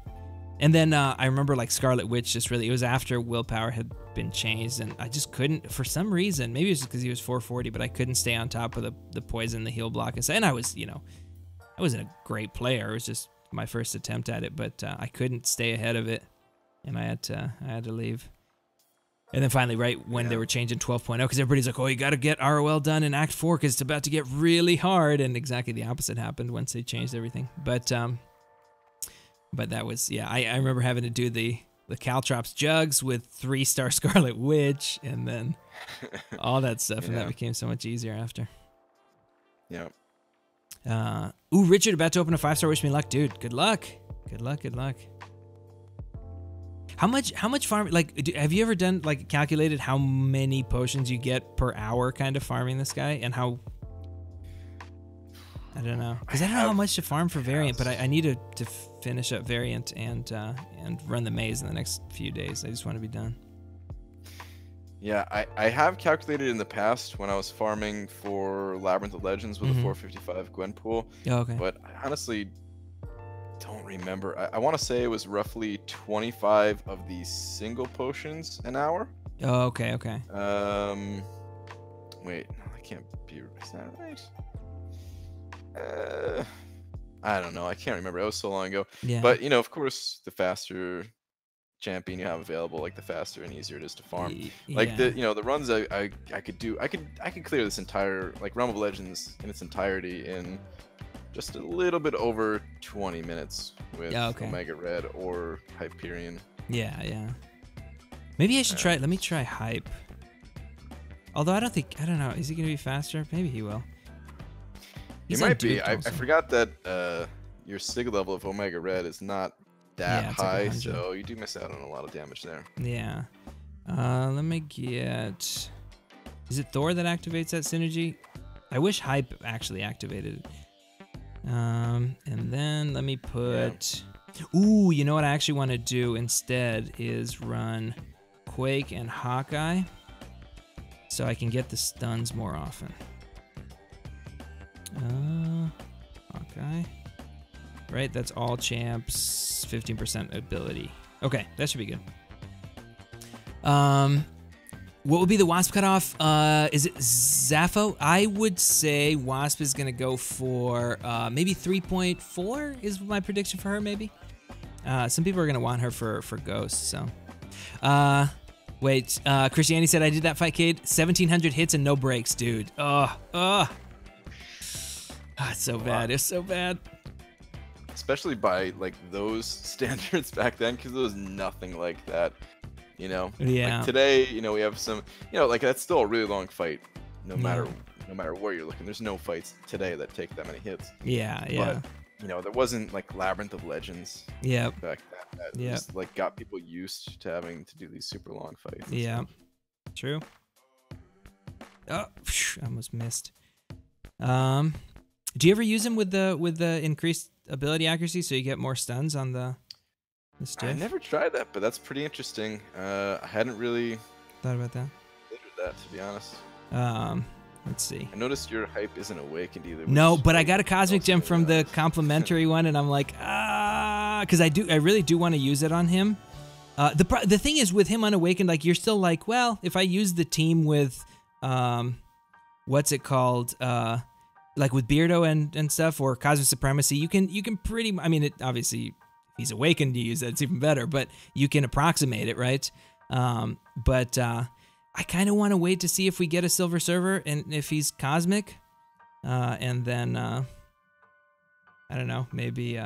And then I remember like Scarlet Witch it was after willpower had been changed, and I just couldn't, for some reason, maybe it was just because he was 440, but I couldn't stay on top of the poison, the heal block, and I was, I wasn't a great player. It was just my first attempt at it, but I couldn't stay ahead of it, and I had to leave. And then finally, right when they were changing 12.0, because everybody's like, oh, you got to get ROL done in Act 4 because it's about to get really hard, and exactly the opposite happened once they changed everything. But that was, I remember having to do the Caltrops jugs with 3-star Scarlet Witch, and then all that stuff, and that became so much easier after. Yeah. Ooh, Richard, about to open a 5-star. Wish me luck, dude. Good luck. Good luck. How much farm? Like, have you ever done like calculated how many potions you get per hour, kind of farming this guy, and how? I don't know, because I don't know how much to farm for Variant, but I need to finish up Variant and run the maze in the next few days. I just want to be done. Yeah, I have calculated in the past when I was farming for Labyrinth of Legends with a 455 Gwenpool. Oh, okay. But I honestly don't remember. I want to say it was roughly 25 of these single potions an hour. Oh, okay. Wait, no, that can't be. Is that right? I don't know. I can't remember. It was so long ago. Yeah. But you know, of course, the faster champion you have available, like the faster and easier it is to farm. Like yeah. the runs I could do, I could clear this entire like Realm of Legends in its entirety in just a little bit over 20 minutes with Omega Red or Hyperion. Yeah. Maybe I should try. Let me try Hype. Although I don't know. Is he gonna be faster? Maybe he will. He might be. I forgot that your Sig level of Omega Red is not that high, like so you do miss out on a lot of damage there. Yeah. Let me get. Is it Thor that activates that synergy? I wish Hype actually activated it. And then let me put. Yeah. Ooh, you know what I actually want to do instead is run Quake and Hawkeye, so I can get the stuns more often. Hawkeye. Right, that's all champs, 15% ability. Okay, that should be good. What would be the Wasp cutoff? Is it Zaffo? I would say Wasp is gonna go for maybe 3.4 is my prediction for her, maybe. Some people are gonna want her for Ghost, so. Wait, Christianity said I did that fight, Cade. 1,700 hits and no breaks, dude. It's so bad. It's so bad. Especially by like those standards back then, because there was nothing like that, you know. Yeah. Like today, you know, we have some, you know, like that's still a really long fight, no matter where you're looking. There's no fights today that take that many hits. Yeah. But, you know, there wasn't like Labyrinth of Legends. Yeah. Back then. That just like got people used to having to do these super long fights. Yeah. True. Oh, I almost missed. Do you ever use him with the increased ability accuracy so you get more stuns on the stiff? I never tried that, but that's pretty interesting. I hadn't really thought about that. Considered that, to be honest. Let's see. I noticed your hype isn't awakened either. No, but I got a cosmic gem from the complimentary one, and I'm like, because I really do want to use it on him. The thing is with him unawakened, like you're still like, well, if I use the team with, what's it called, like with Beardo and stuff, or Cosmic Supremacy, you can pretty. I mean, obviously, if he's awakened, you use that, it's even better. But you can approximate it, right? I kind of want to wait to see if we get a silver server and if he's cosmic, and then I don't know, maybe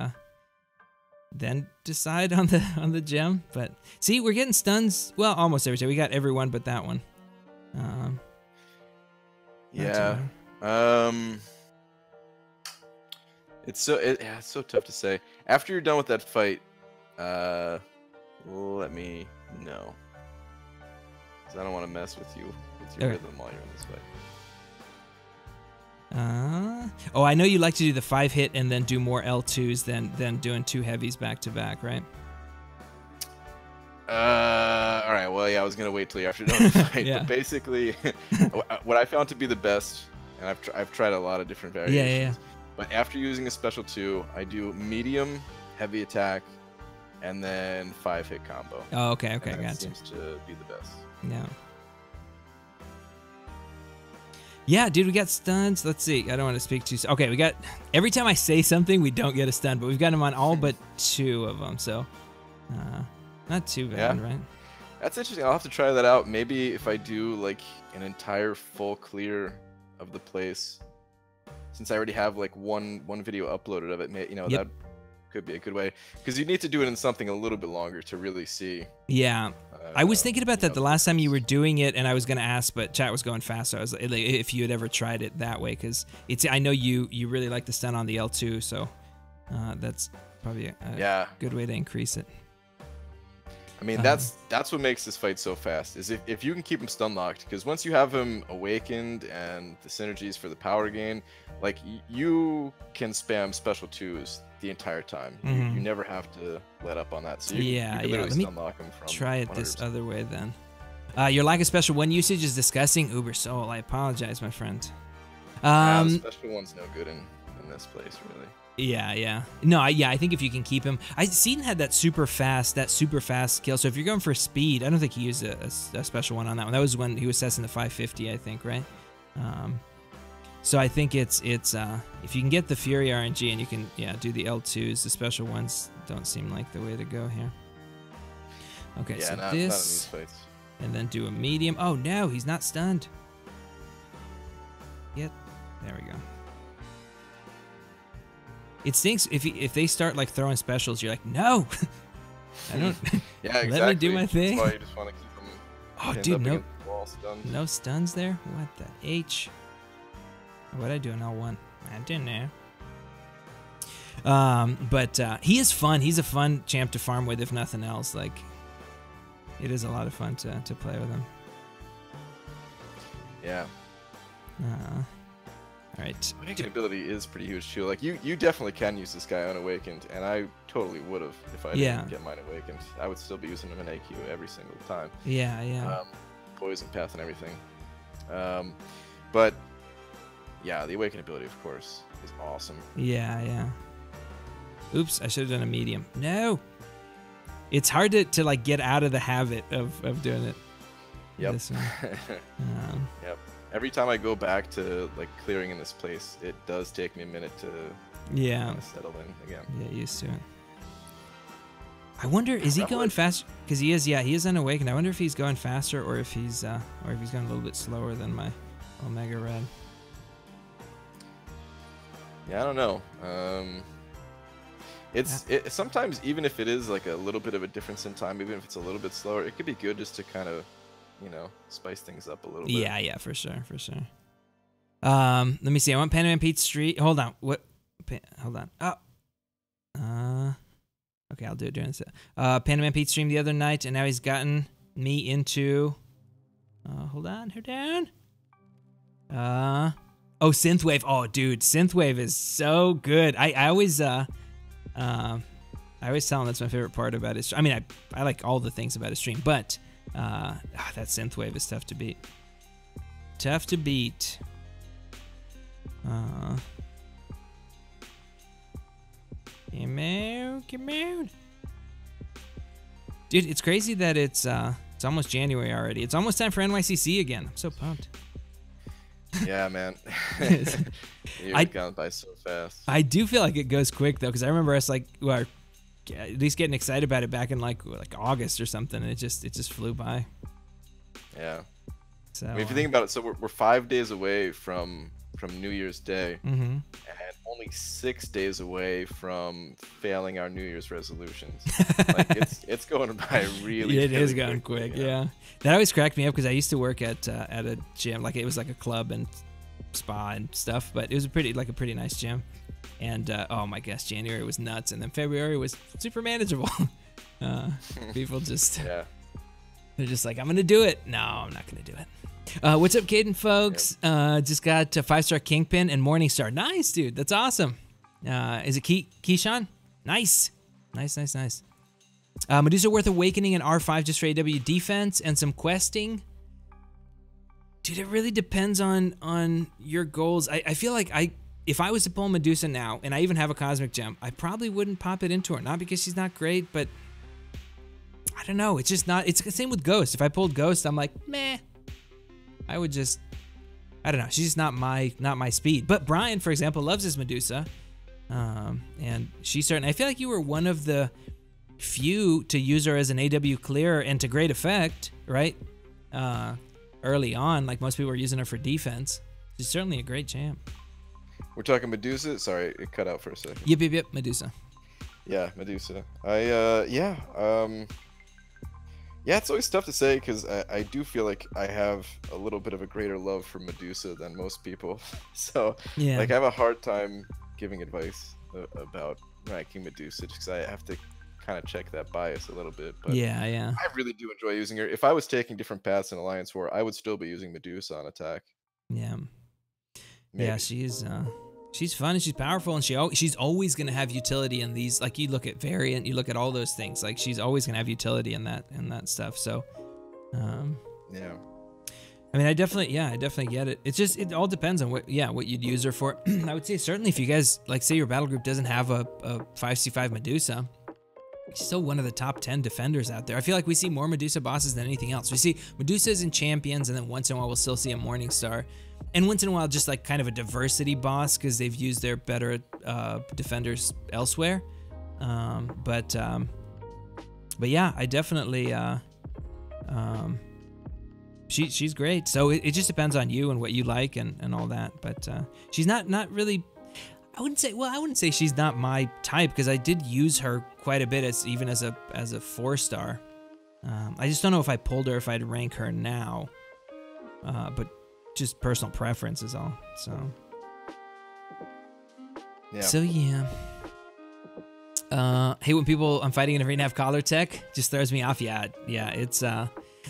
then decide on the gem. But see, we're getting stuns. Well, almost every time. We got everyone but that one. Yeah. It's so tough to say. After you're done with that fight, let me know. Because I don't want to mess with your rhythm while you're in this fight. Oh, I know you like to do the 5-hit and then do more L2s than doing 2 heavies back to back, right? All right. Well, yeah, I was gonna wait till you after done the fight. But basically, what I found to be the best, and I've tried a lot of different variations. Yeah. But after using a special 2, I do medium, heavy attack, and then 5-hit combo. Oh, okay, and that gotcha. Seems to be the best. Yeah. Yeah, dude, we got stuns. Let's see. I don't want to speak too. Okay, we got. Every time I say something, we don't get a stun, but we've got them on all but 2 of them, so not too bad, right? That's interesting. I'll have to try that out. Maybe if I do like an entire full clear of the place, since I already have like one video uploaded of it, that could be a good way, because you need to do it in something a little bit longer to really see. Yeah. I was thinking about that the last time you were doing it, and I was going to ask, but chat was going fast, so I was like, if you had ever tried it that way, because I know you really like the stun on the L2, so that's probably a good way to increase it. I mean, that's what makes this fight so fast, is if you can keep him stun locked, because once you have him awakened and the synergies for the power gain, like you can spam special 2s the entire time. You never have to let up on that. So you can literally stun lock him from try it 100%. This other way then. Your lack of special 1 usage is disgusting. Uber Soul, I apologize, my friend. The special 1's no good in this place, really. Yeah. No, I think if you can keep him, Seaton had that super fast skill. So if you're going for speed, I don't think he used a special 1 on that one. That was when he was testing the 550, I think, right? So I think it's if you can get the Fury RNG and you can do the L2s, the special ones don't seem like the way to go here. Okay, yeah, so not this in these fights. and then do a medium. Oh no, he's not stunned. Yet, there we go. It stinks if they start like throwing specials. You're like, no, I don't. Yeah, exactly. Let me do my thing. That's why you just want to keep them. Oh, pinned dude, up no, against the wall, stunned. no stuns there. What the H? What'd I do in L1? I didn't know. But he is fun. He's a fun champ to farm with, if nothing else. Like, it is a lot of fun to play with him. Yeah. All right. Awakened ability is pretty huge too. Like you definitely can use this guy unawakened, and I totally would have if I didn't get mine awakened. I would still be using him in AQ every single time. Yeah. Poison path and everything. But yeah, the awakened ability, of course, is awesome. Yeah. Oops, I should have done a medium. No. It's hard to like get out of the habit of doing it. Yep. This one. Yep. Every time I go back to like clearing in this place, it does take me a minute to kind of settle in again. Get used to it. I wonder, is he going faster? Because he is unawakened. I wonder if he's going faster or if he's going a little bit slower than my Omega Red. Yeah, I don't know. It's sometimes, even if it is like a little bit of a difference in time, even if it's a little bit slower, it could be good just to kind of, spice things up a little bit. Yeah, for sure. Let me see. I want Panama Pete Street. Hold on. What? Hold on. Oh. Okay, I'll do it during this. Panama Pete streamed the other night, and now he's gotten me into. Hold on. Oh, Synthwave. Oh, dude, Synthwave is so good. I always tell him that's my favorite part about his. I mean, I like all the things about his stream, but that Synthwave is tough to beat. Come on. Dude, it's crazy that it's almost January already. It's almost time for NYCC again. I'm so pumped. Yeah, man. It's gone by so fast. I do feel like it goes quick though, because I remember us at least getting excited about it back in like August or something, and it just flew by. Yeah. So I mean, if you think about it, so we're 5 days away from New Year's Day, and only 6 days away from failing our New Year's resolutions. Like it's going by really. It really is going quick. Yeah. That always cracked me up because I used to work at a gym, like it was like a club and spa and stuff, but it was a pretty nice gym. And oh my gosh, January was nuts, and then February was super manageable. People just they're just like, I'm gonna do it. No, I'm not gonna do it. What's up, Caden, folks? Just got a 5-star Kingpin and Morningstar. Nice, dude. That's awesome. Is it Keyshawn? Nice. Medusa worth awakening and R5 just for AW defense and some questing. Dude, it really depends on your goals. I feel like if I was to pull Medusa now, and I even have a Cosmic Gem, I probably wouldn't pop it into her. Not because she's not great, but I don't know. It's just not. It's the same with Ghost. If I pulled Ghost, I'm like, meh. I would just, I don't know. She's just not my speed. But Brian, for example, loves his Medusa, and she's certain. I feel like you were one of the few to use her as an AW clearer and to great effect, right? Early on, like most people were using her for defense. She's certainly a great champ. We're talking Medusa. Sorry, it cut out for a second. Yep, Medusa. Yeah, Medusa. Yeah, it's always tough to say because I do feel like I have a little bit of a greater love for Medusa than most people. So, like, I have a hard time giving advice about ranking Medusa just because I have to kind of check that bias a little bit. But yeah. I really do enjoy using her. If I was taking different paths in Alliance War, I would still be using Medusa on attack. Yeah. Maybe. Yeah, she's fun and she's powerful, and she's always gonna have utility in these. Like, you look at Variant, you look at all those things. Like, she's always gonna have utility in that stuff. So, yeah. I mean, I definitely get it. It's just, it all depends on what you'd use her for. I would say certainly if you guys, like, say your battle group doesn't have a 5C5 Medusa, She's still one of the top 10 defenders out there. I feel like we see more Medusa bosses than anything else. We see Medusas and champions, and then once in a while we'll still see a Morningstar. And once in a while just like kind of a diversity boss because they've used their better defenders elsewhere. But yeah, I definitely... she's great. So it just depends on you and what you like and all that. But she's not really... I wouldn't say she's not my type because I did use her quite a bit even as a 4-star. I just don't know if I pulled her if I'd rank her now. But just personal preference is all. So yeah. Hey, when people I'm fighting in arena have collar tech, just throws me off. Yeah, it's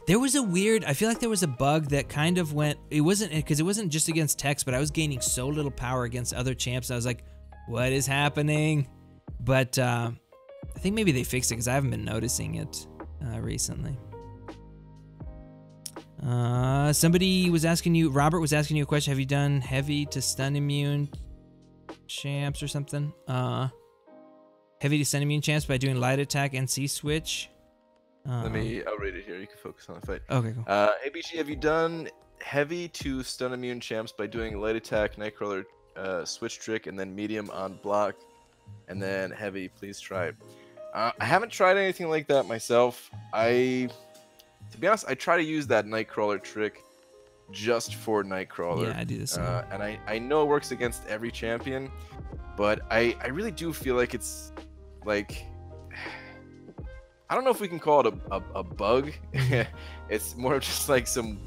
there was a weird, I feel like there was a bug that kind of went, it wasn't just against techs, but I was gaining so little power against other champs. I was like, what is happening? But I think maybe they fixed it because I haven't been noticing it recently. Somebody was asking you, Robert was asking you a question. Have you done heavy to stun immune champs or something? Heavy to stun immune champs by doing light attack and C switch. I'll read it here. You can focus on the fight. Okay, cool. ABG, have you done heavy to stun immune champs by doing light attack, Nightcrawler switch trick, and then medium on block, and then heavy? Please try it. I haven't tried anything like that myself. To be honest, I try to use that Nightcrawler trick just for Nightcrawler. Yeah, I do the same. And I know it works against every champion, but I really do feel like it's like... I don't know if we can call it a bug. It's more of just like some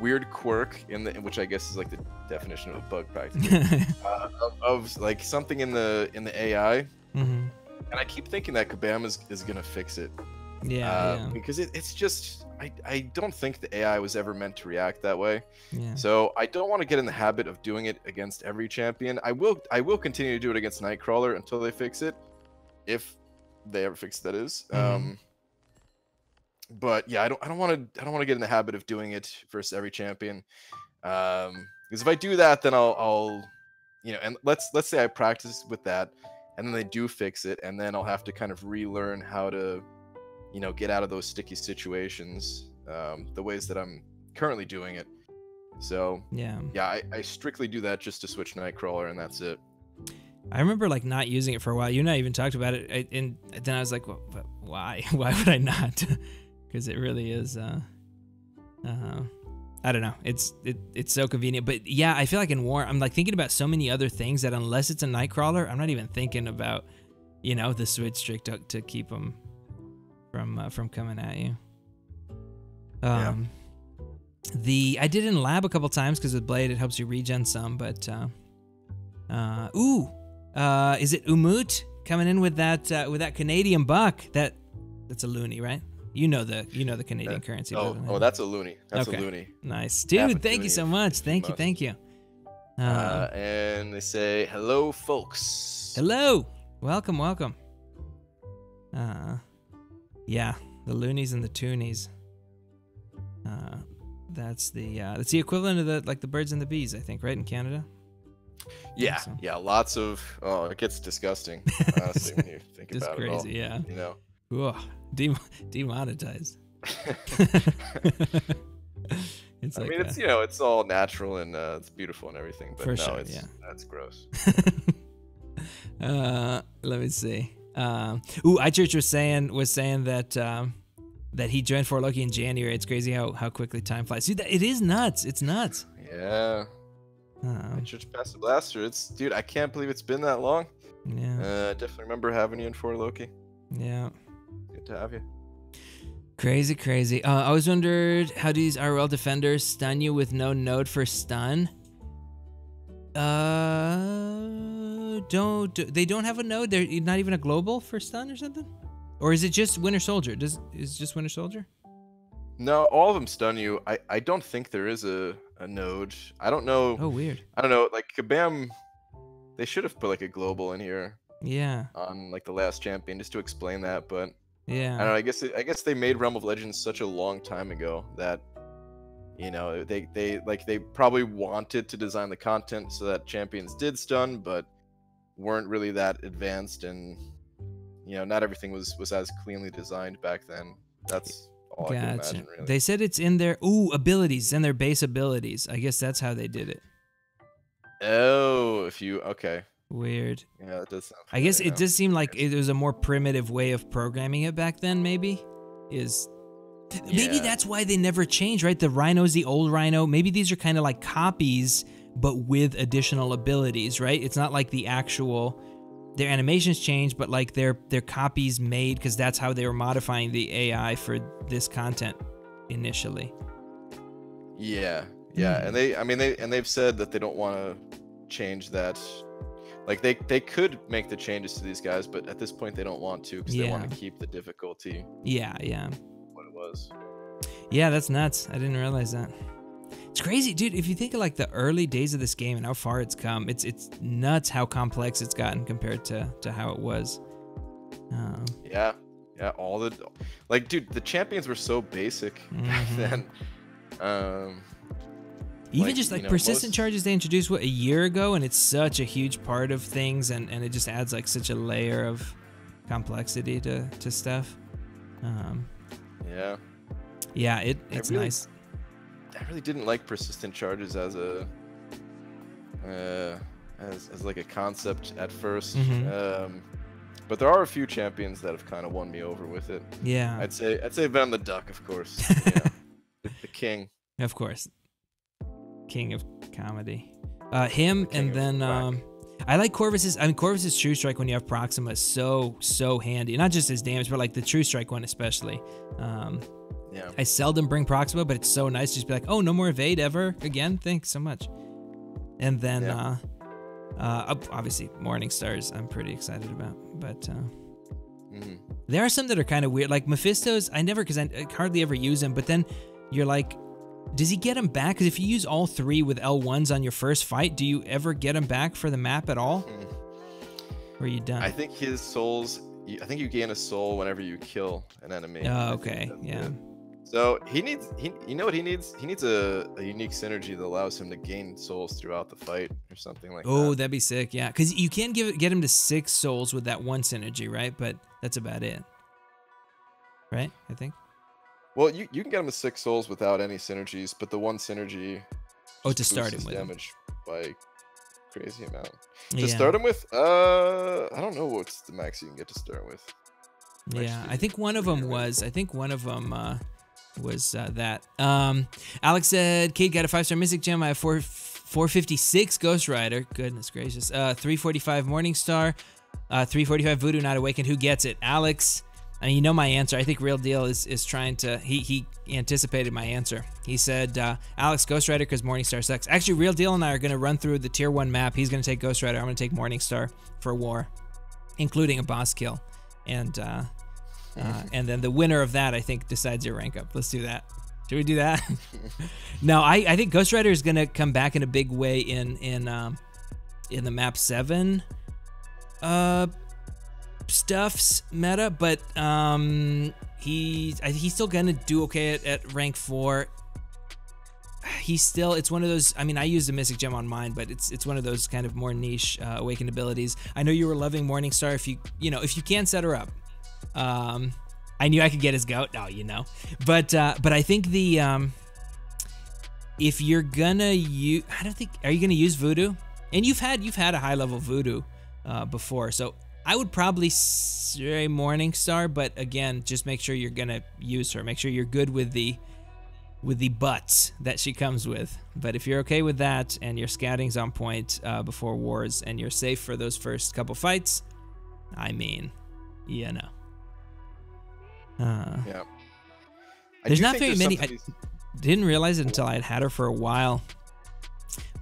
weird quirk which I guess is like the definition of a bug practically, of like something in the AI. And I keep thinking that Kabam is gonna fix it. Yeah. Because it's just I don't think the AI was ever meant to react that way. Yeah. So I don't want to get in the habit of doing it against every champion. I will continue to do it against Nightcrawler until they fix it, if they ever fix that is. But yeah, I don't want to get in the habit of doing it versus every champion, because if I do that, then I'll and let's say I practice with that, and then they do fix it, and then I'll have to kind of relearn how to get out of those sticky situations the ways that I'm currently doing it. So yeah, I strictly do that just to switch Nightcrawler, and that's it. I remember like not using it for a while. You and I even talked about it, and then I was like, well, why? Why would I not? Because it really is. I don't know. It's so convenient. But yeah, I feel like in War, I'm like thinking about so many other things that unless it's a Nightcrawler, I'm not even thinking about the switch trick to keep them from coming at you. I did in lab a couple times because with Blade it helps you regen some, but is it buuuuut coming in with that Canadian buck? That's a loonie, right? You know the Canadian currency. Oh, that's a loonie. That's okay. A loonie. Nice, dude. Thank you so much. Thank you. And they say hello, folks. Hello, welcome. Yeah, the loonies and the toonies. That's the equivalent of the birds and the bees, I think, right, in Canada. Yeah, so. Yeah, lots of. Oh, it gets disgusting. Honestly, when you think about crazy, it all. Yeah. Ugh, demonetized. It's it's all natural and it's beautiful and everything, but that's gross. Let me see. iChurch was saying that he joined For Loki in January. It's crazy how quickly time flies. Dude, it is nuts. It's nuts. Yeah. iChurch passed the blaster. Dude, I can't believe it's been that long. Yeah. Definitely remember having you in For Loki. Yeah. Good to have you. Crazy. I always wondered how these RL defenders stun you with no node for stun. They don't have a node. They're not even a global for stun or something. Or is it just Winter Soldier? Is it just Winter Soldier? No, all of them stun you. I don't think there is a node. I don't know. Oh, weird. I don't know. Like Kabam, they should have put like a global in here. Yeah. On like the last champion, just to explain that, but yeah. I don't know. I guess they made Realm of Legends such a long time ago that they probably wanted to design the content so that champions did stun, but weren't really that advanced in you know, not everything was as cleanly designed back then. That's all I can imagine, really. They said it's in their abilities, in their base abilities. I guess that's how they did it. Oh, okay. Weird. Yeah, that does sound I guess familiar it does seem like it was a more primitive way of programming it back then, maybe? Maybe that's why they never changed, right? The Rhino's the old Rhino. Maybe these are kind of like copies, but with additional abilities, right? It's not like the actual... Their animations changed, but like they're copies made because that's how they were modifying the AI for this content initially. Yeah. And they've said that they don't want to change that. Like they could make the changes to these guys, but at this point they don't want to because they want to keep the difficulty. Yeah. What it was. Yeah, that's nuts. I didn't realize that. It's crazy, dude. If you think of like the early days of this game and how far it's come, it's nuts how complex it's gotten compared to how it was. Yeah. All the like, dude, the champions were so basic back then. Even like, just like persistent charges they introduced a year ago, and it's such a huge part of things, and it just adds like such a layer of complexity to stuff. Yeah, it's nice. I really didn't like persistent charges as a as like a concept at first. But there are a few champions that have kind of won me over with it. Yeah. I'd say Van the Duck, of course. Yeah. The king. Of course. King of comedy. Him, and then I like Corvus's. I mean, Corvus's True Strike when you have Proxima is so handy. Not just his damage, but like the True Strike one especially. Yeah. I seldom bring Proxima, but it's so nice to just be like, oh, no more evade ever again. Thanks so much. And then obviously Morningstars I'm pretty excited about, but there are some that are kind of weird. Like Mephisto's, because I hardly ever use him, but then you're like, does he get him back? Because if you use all 3 with L1s on your first fight, do you ever get him back for the map at all? Or are you done? I think his souls, I think you gain a soul whenever you kill an enemy. Oh, okay, yeah. So you know what he needs? He needs a unique synergy that allows him to gain souls throughout the fight or something like that. Oh, that'd be sick, yeah. Because you can get him to 6 souls with that one synergy, right? But that's about it. Right, I think? Well, you can get him to 6 souls without any synergies, but the one synergy to start him with damage by crazy amount. To start him with, I don't know what's the max you can get to start with. Yeah, I think one of them was. That. Alex said, Kate got a 5-star Mystic Gem. I have 456 Ghost Rider. Goodness gracious. 345 Morningstar. 345 Voodoo Not Awakened. Who gets it? Alex. I mean, you know my answer. I think Real Deal is trying to. He anticipated my answer. He said, Alex, Ghost Rider because Morningstar sucks. Actually, Real Deal and I are going to run through the tier 1 map. He's going to take Ghost Rider. I'm going to take Morningstar for war, including a boss kill. And then the winner of that, I think, decides your rank up. Let's do that. Should we do that? No, I think Ghost Rider is gonna come back in a big way in the map 7 stuff's meta, but he's still gonna do okay at rank 4. It's one of those. I mean, I use the Mystic Gem on mine, but it's one of those kind of more niche awakened abilities. I know you were loving Morningstar. If you can set her up. I knew I could get his goat. Oh, but I think if you're gonna use, are you gonna use Voodoo? And you've had a high level Voodoo before, so I would probably say Morningstar. But again, just make sure you're gonna use her. Make sure you're good with the butts that she comes with. But if you're okay with that and your scouting's on point before wars and you're safe for those first couple fights, I mean, yeah. There's not very many. I didn't realize it until I had her for a while.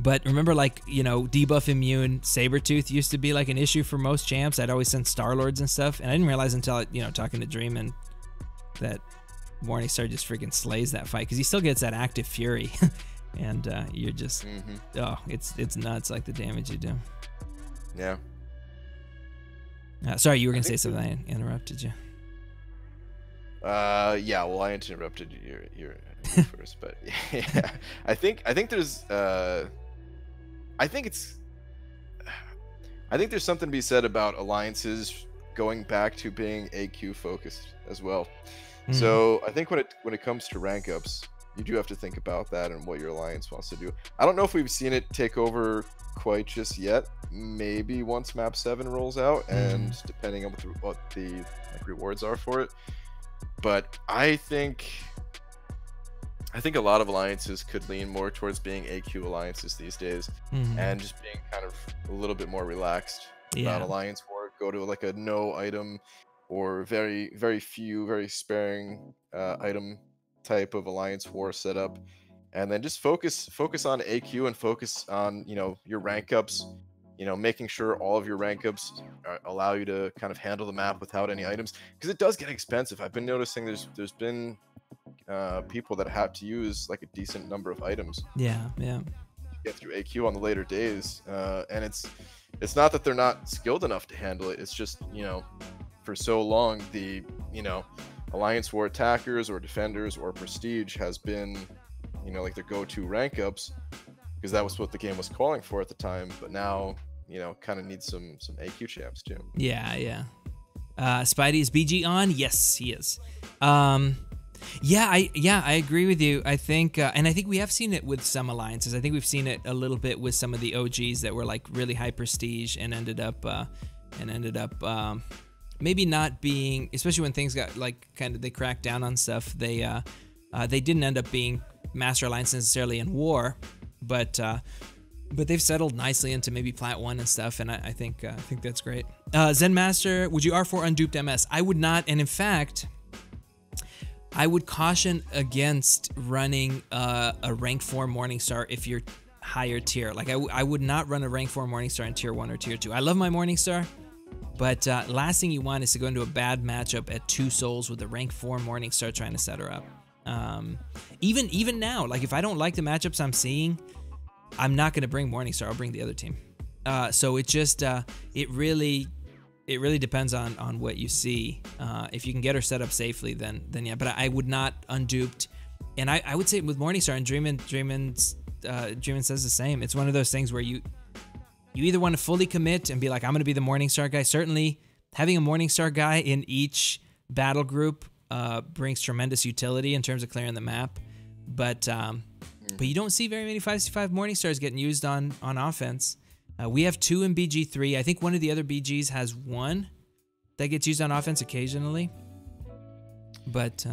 But remember, like, debuff immune Sabretooth used to be like an issue for most champs. I'd always send Star-Lords and stuff. And I didn't realize until, talking to Dreamin' that Morningstar just freaking slays that fight because he still gets that active fury. And you're just, it's nuts, like the damage you do. Yeah. Sorry, you were going to say something. I interrupted you. Yeah, well, I interrupted you first, but yeah, I think there's I think there's something to be said about alliances going back to being AQ focused as well. So I think when it comes to rank ups, you do have to think about that and what your alliance wants to do. I don't know if we've seen it take over quite just yet. Maybe once map 7 rolls out, and depending on what the like, rewards are for it. But I think a lot of alliances could lean more towards being AQ alliances these days, and just being kind of a little bit more relaxed about alliance war. Go to like a no item or very, very few, very sparing item type of alliance war setup, and then just focus on AQ and focus on, you know, your rank ups. You know, making sure all of your rank ups allow you to kind of handle the map without any items, because it does get expensive. I've been noticing there's been people that have to use like a decent number of items. Yeah. To get through AQ on the later days, and it's not that they're not skilled enough to handle it. It's just, you know, for so long the, you know, alliance war attackers or defenders or prestige has been, you know, like their go-to rank ups, because that was what the game was calling for at the time. But now, you know, kind of needs some AQ champs too. Yeah. Spidey, is BG on? Yes, he is. Yeah, I agree with you. I think, and I think we have seen it with some alliances. I think we've seen it a little bit with some of the OGs that were like really high prestige and ended up maybe not being, especially when things got like kind of, they cracked down on stuff. They didn't end up being master alliance necessarily in war, but they've settled nicely into maybe plat 1 and stuff, and I think that's great. Zen Master, would you R4 unduped MS? I would not, and in fact, I would caution against running a rank 4 Morningstar if you're higher tier. Like I would not run a rank 4 Morningstar in tier 1 or tier 2. I love my Morningstar, but last thing you want is to go into a bad matchup at 2 souls with a rank 4 Morningstar trying to set her up. Even now, like if I don't like the matchups I'm seeing, I'm not going to bring Morningstar. I'll bring the other team. So it just it really depends on what you see. If you can get her set up safely, then yeah. But I would not unduped. And I would say with Morningstar, and Dreamin says the same. It's one of those things where you either want to fully commit and be like, I'm going to be the Morningstar guy. Certainly, having a Morningstar guy in each battle group brings tremendous utility in terms of clearing the map. But you don't see very many 5c5 Morningstars getting used on offense. We have 2 in BG3. I think one of the other BGs has 1 that gets used on offense occasionally. But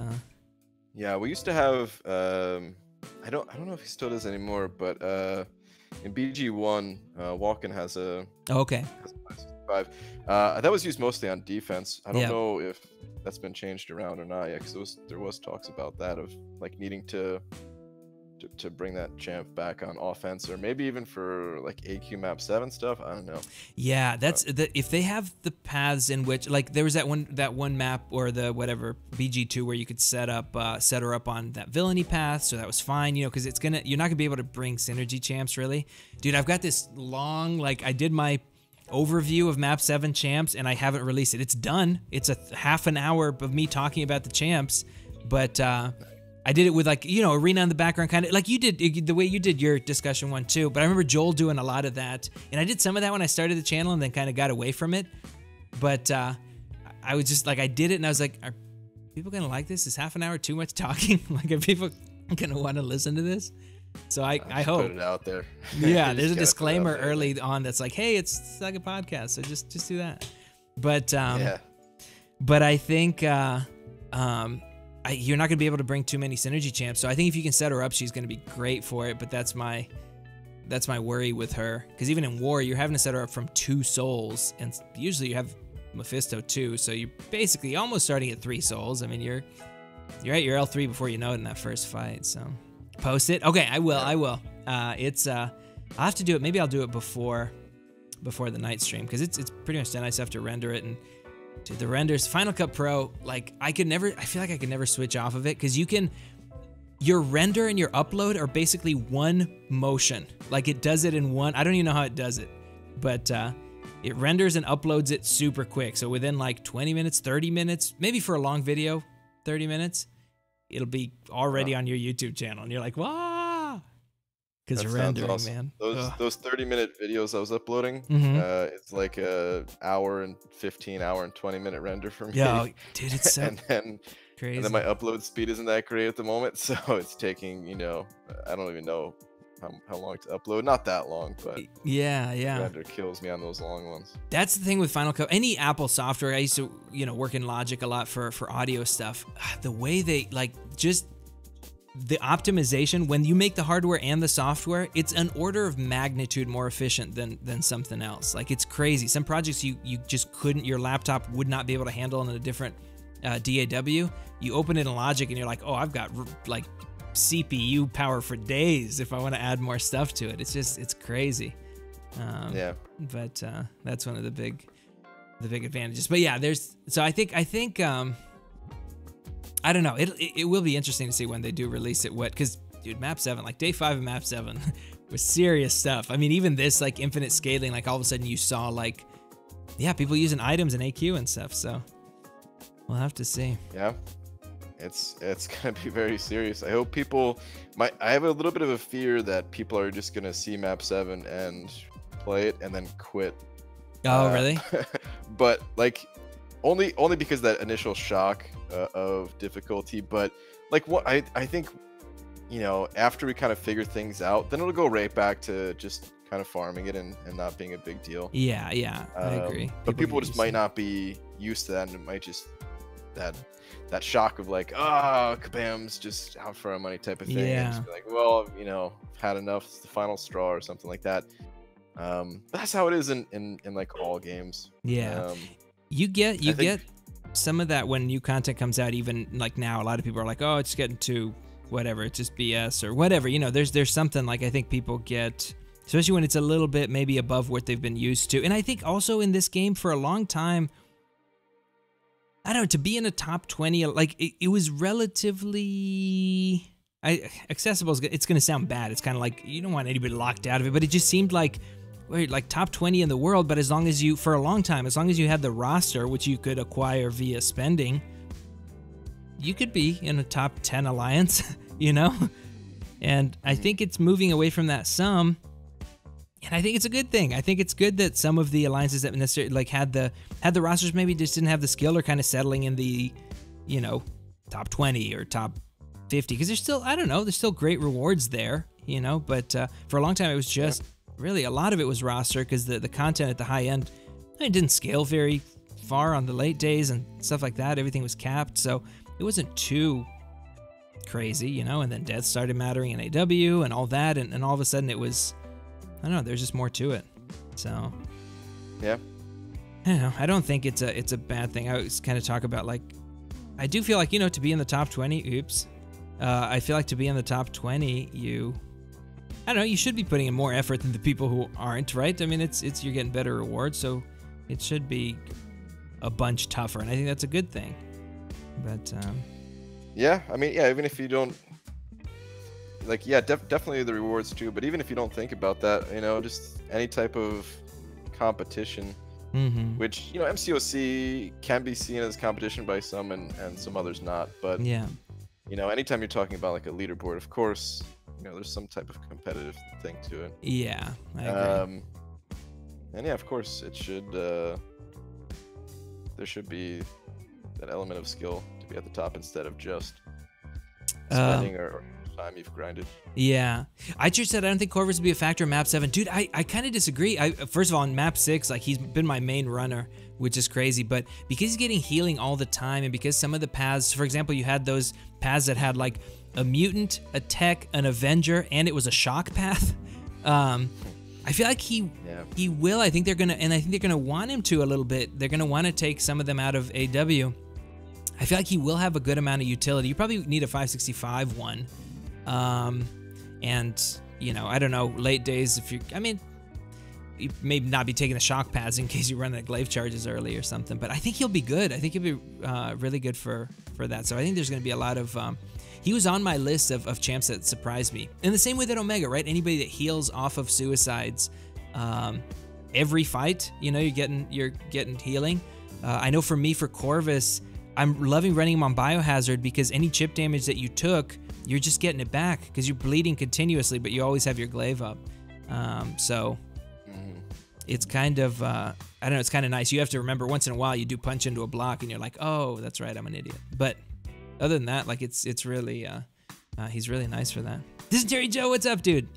yeah, we used to have I don't know if he still does anymore, but in BG1, Walken has a okay. Has a 5. That was used mostly on defense. I don't know if that's been changed around or not yet, because there was talks about that, of like needing to bring that champ back on offense, or maybe even for like AQ map 7 stuff. I don't know. Yeah, that's if they have the paths in which, like there was that one map, or the whatever BG2, where you could set her up on that villainy path, so that was fine, you know, because you're not gonna be able to bring synergy champs really. Dude, I've got this long, like I did my overview of map 7 champs and I haven't released it. It's done. It's a half an hour of me talking about the champs, but I did it with, like, you know, arena in the background, kind of like you did, the way you did your discussion one too. But I remember Joel doing a lot of that, and I did some of that when I started the channel and then kind of got away from it. But I was just like, I did it and I was like, are people gonna like this? Is half an hour too much talking? Like, are people gonna want to listen to this? So I hope. Put it out there. Yeah, there's a disclaimer early on that's like, hey, it's like a podcast, so just do that. But yeah. But I think you're not going to be able to bring too many synergy champs. So I think if you can set her up, she's going to be great for it. But that's my worry with her, because even in war, you're having to set her up from 2 souls, and usually you have Mephisto too. So you're basically almost starting at 3 souls. I mean, you're at your L3 before you know it in that first fight. So post it. Okay, I will. I'll have to do it. Maybe I'll do it before the night stream, because it's pretty much done. I just have to render it, and dude, the renders, Final Cut Pro, like I feel like I could never switch off of it, because your render and your upload are basically one motion. Like it does it in one, I don't even know how it does it, but it renders and uploads it super quick. So within like 20 minutes, 30 minutes, maybe for a long video, 30 minutes, it'll be already on your YouTube channel. And you're like, wow. because That sounds rendering, awesome. man. Those 30-minute videos I was uploading, it's like a hour and 15, hour and 20-minute render for me. Yeah, dude, it's so and crazy. then my upload speed isn't that great at the moment, so it's taking, I don't even know how long to upload. Not that long, but yeah. render kills me on those long ones. That's the thing with Final Cut. Any Apple software, I used to, work in Logic a lot for audio stuff. The way they just the optimization, when you make the hardware and the software, it's an order of magnitude more efficient than something else. Like, it's crazy. Some projects you just couldn't, your laptop would not be able to handle in a different DAW. You open it in Logic and you're like, oh, I've got like CPU power for days if I want to add more stuff to it. It's crazy. Yeah. But that's one of the big advantages. But yeah, I think I don't know. It will be interesting to see when they do release it. Because dude, Map 7, like day 5 of Map 7 was serious stuff. I mean, even this like infinite scaling, like all of a sudden you saw like, yeah, people using items and AQ and stuff. So we'll have to see. Yeah. It's gonna be very serious. I hope people I have a little bit of a fear that people are just gonna see Map 7 and play it and then quit. Oh, really? But like only because that initial shock of difficulty. But like what I think, after we kind of figure things out, then it'll go right back to just kind of farming it and not being a big deal. Yeah, I agree. But people just might not be used to that, and it might just that shock of like, kabam's just out for our money type of thing. Yeah. And just be like, well, had enough, it's the final straw or something like that. That's how it is in like all games. Yeah. You get some of that when new content comes out. Even like now, a lot of people are like, oh, it's getting too whatever, it's just BS or whatever. There's something like I think people get, especially when it's a little bit maybe above what they've been used to. And I think also in this game for a long time, I don't know, to be in a top 20, like it was relatively accessible. It's going to sound bad. It's kind of like you don't want anybody locked out of it, but it just seemed like top 20 in the world. But for a long time, as long as you had the roster, which you could acquire via spending, you could be in a top 10 alliance, And I think it's moving away from that some. And I think it's a good thing. I think it's good that some of the alliances that necessarily had the rosters maybe just didn't have the skill, or kind of settling in the, top 20 or top 50, because there's still, I don't know, there's still great rewards there, But for a long time, it was just really a lot of it was roster, because the content at the high end, it didn't scale very far on the late days and stuff like that. Everything was capped, so it wasn't too crazy, And then death started mattering in AW and all that, and all of a sudden it was, I don't know, there's just more to it. So yeah, I don't know. I don't think it's a bad thing. I always kind of talk about like, I do feel like, to be in the top 20, I feel like to be in the top 20, I don't know, you should be putting in more effort than the people who aren't, right? I mean, you're getting better rewards, so it should be a bunch tougher, and I think that's a good thing. But yeah, I mean, yeah, even if you don't, like, yeah, definitely the rewards too, but even if you don't think about that, just any type of competition, which, MCOC can be seen as competition by some and some others not, but yeah, anytime you're talking about like a leaderboard, of course, there's some type of competitive thing to it. Yeah, I agree. And yeah, of course, it should, there should be that element of skill to be at the top instead of just spending or time you've grinded. Yeah, I just said I don't think Corvus would be a factor in Map 7. Dude, I kind of disagree. First of all, in Map 6, like, he's been my main runner, which is crazy, but because he's getting healing all the time, and because some of the paths, for example, you had those paths that had like a mutant, a tech, an avenger, and it was a shock path. I feel like he will. I think they're gonna want him to a little bit. They're gonna want to take some of them out of AW. I feel like he will have a good amount of utility. You probably need a 565 one. And, I don't know, late days, you may not be taking the shock pads in case you run the glaive charges early or something, but I think he'll be good. I think he'll be really good for that. So I think there's going to be a lot of, he was on my list of champs that surprised me. In the same way that Omega, right? Anybody that heals off of suicides, every fight, you're getting healing. I know for me, for Corvus, I'm loving running him on Biohazard because any chip damage that you took, you're just getting it back because you're bleeding continuously, but you always have your glaive up. So it's kind of, I don't know, it's kind of nice. You have to remember once in a while you do punch into a block and you're like, oh, that's right, I'm an idiot. But other than that, like it's really, he's really nice for that. Dysentery Joe, what's up, dude?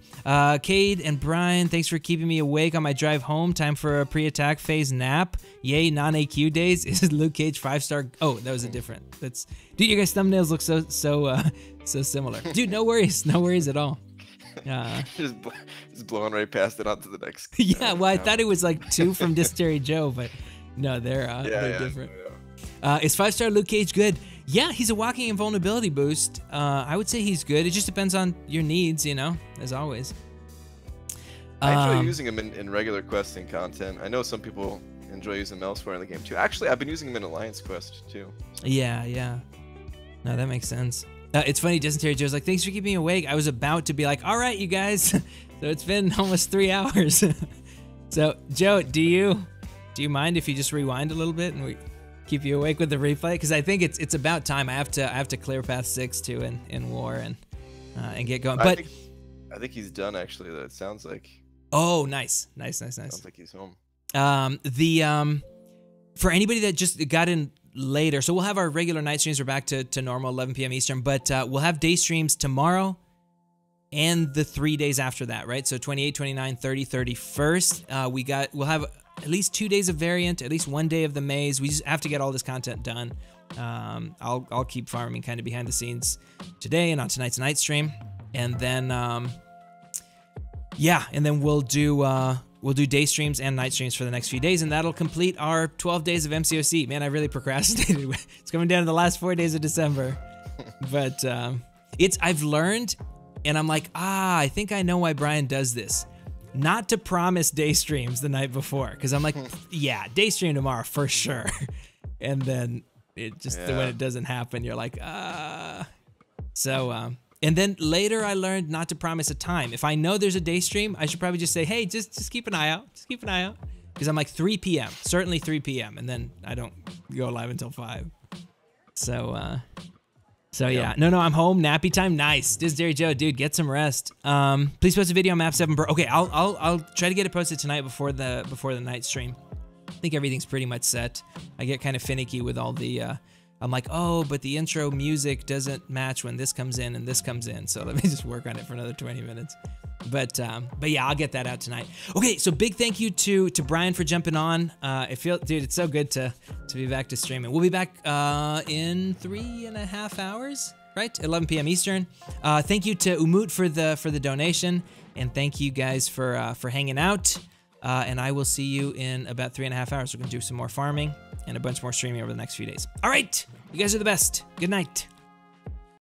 Cade and Brian, thanks for keeping me awake on my drive home. Time for a pre-attack phase nap. Yay, non-AQ days. Is Luke Cage 5-star? Oh, that was a different. That's, dude, you guys' thumbnails look so similar. Dude, no worries at all. Just blowing right past it onto the next. Yeah, well, I thought it was like 2 from Dysentery Joe, but no, they're different. Is 5-star Luke Cage good? Yeah, he's a walking invulnerability boost. I would say he's good. It just depends on your needs, you know, as always. I enjoy using him in regular questing content. I know some people enjoy using him elsewhere in the game too. Actually, I've been using him in Alliance Quest too. Yeah. No, that makes sense. It's funny, Dysentery Joe's like, thanks for keeping me awake. I was about to be like, all right, you guys. So it's been almost 3 hours. So, Joe, do you mind if you just rewind a little bit and we keep you awake with the replay? Because I think it's about time. I have to clear path 6 too in war and get going. But I think he's done actually. That sounds like. Oh, nice. Sounds like he's home. For anybody that just got in later, so we'll have our regular night streams. We're back to normal 11 p.m. Eastern, but we'll have day streams tomorrow and the 3 days after that, right? So 28, 29, 30, 31st. We'll have at least 2 days of variant, at least 1 day of the maze. We just have to get all this content done. I'll keep farming kind of behind the scenes today and on tonight's night stream, and then and then we'll do day streams and night streams for the next few days, and that'll complete our 12 days of MCOC. Man, I really procrastinated. It's coming down to the last 4 days of December, but I've learned, and I'm like, I think I know why Brian does this. Not to promise day streams the night before, because I'm like, yeah, day stream tomorrow for sure. And then it just, when it doesn't happen, you're like, So, and then later I learned not to promise a time. If I know there's a day stream, I should probably just say, hey, just keep an eye out. Just keep an eye out. Because I'm like 3 p.m., certainly 3 p.m. And then I don't go live until 5. So yeah, no, I'm home. Nappy time, nice. Dysentery Joe, dude, get some rest. Please post a video on Map 7, bro. Okay, I'll try to get it posted tonight before the night stream. I think everything's pretty much set. I get kind of finicky with all the. I'm like, oh, but the intro music doesn't match when this comes in and this comes in. So let me just work on it for another 20 minutes. But yeah, I'll get that out tonight. Okay, so big thank you to Brian for jumping on. Dude, it's so good to be back to streaming. We'll be back in 3.5 hours, right? 11 p.m. Eastern. Thank you to buuuuut for the donation, and thank you guys for hanging out. And I will see you in about 3.5 hours. We're gonna do some more farming and a bunch more streaming over the next few days. All right, you guys are the best. Good night.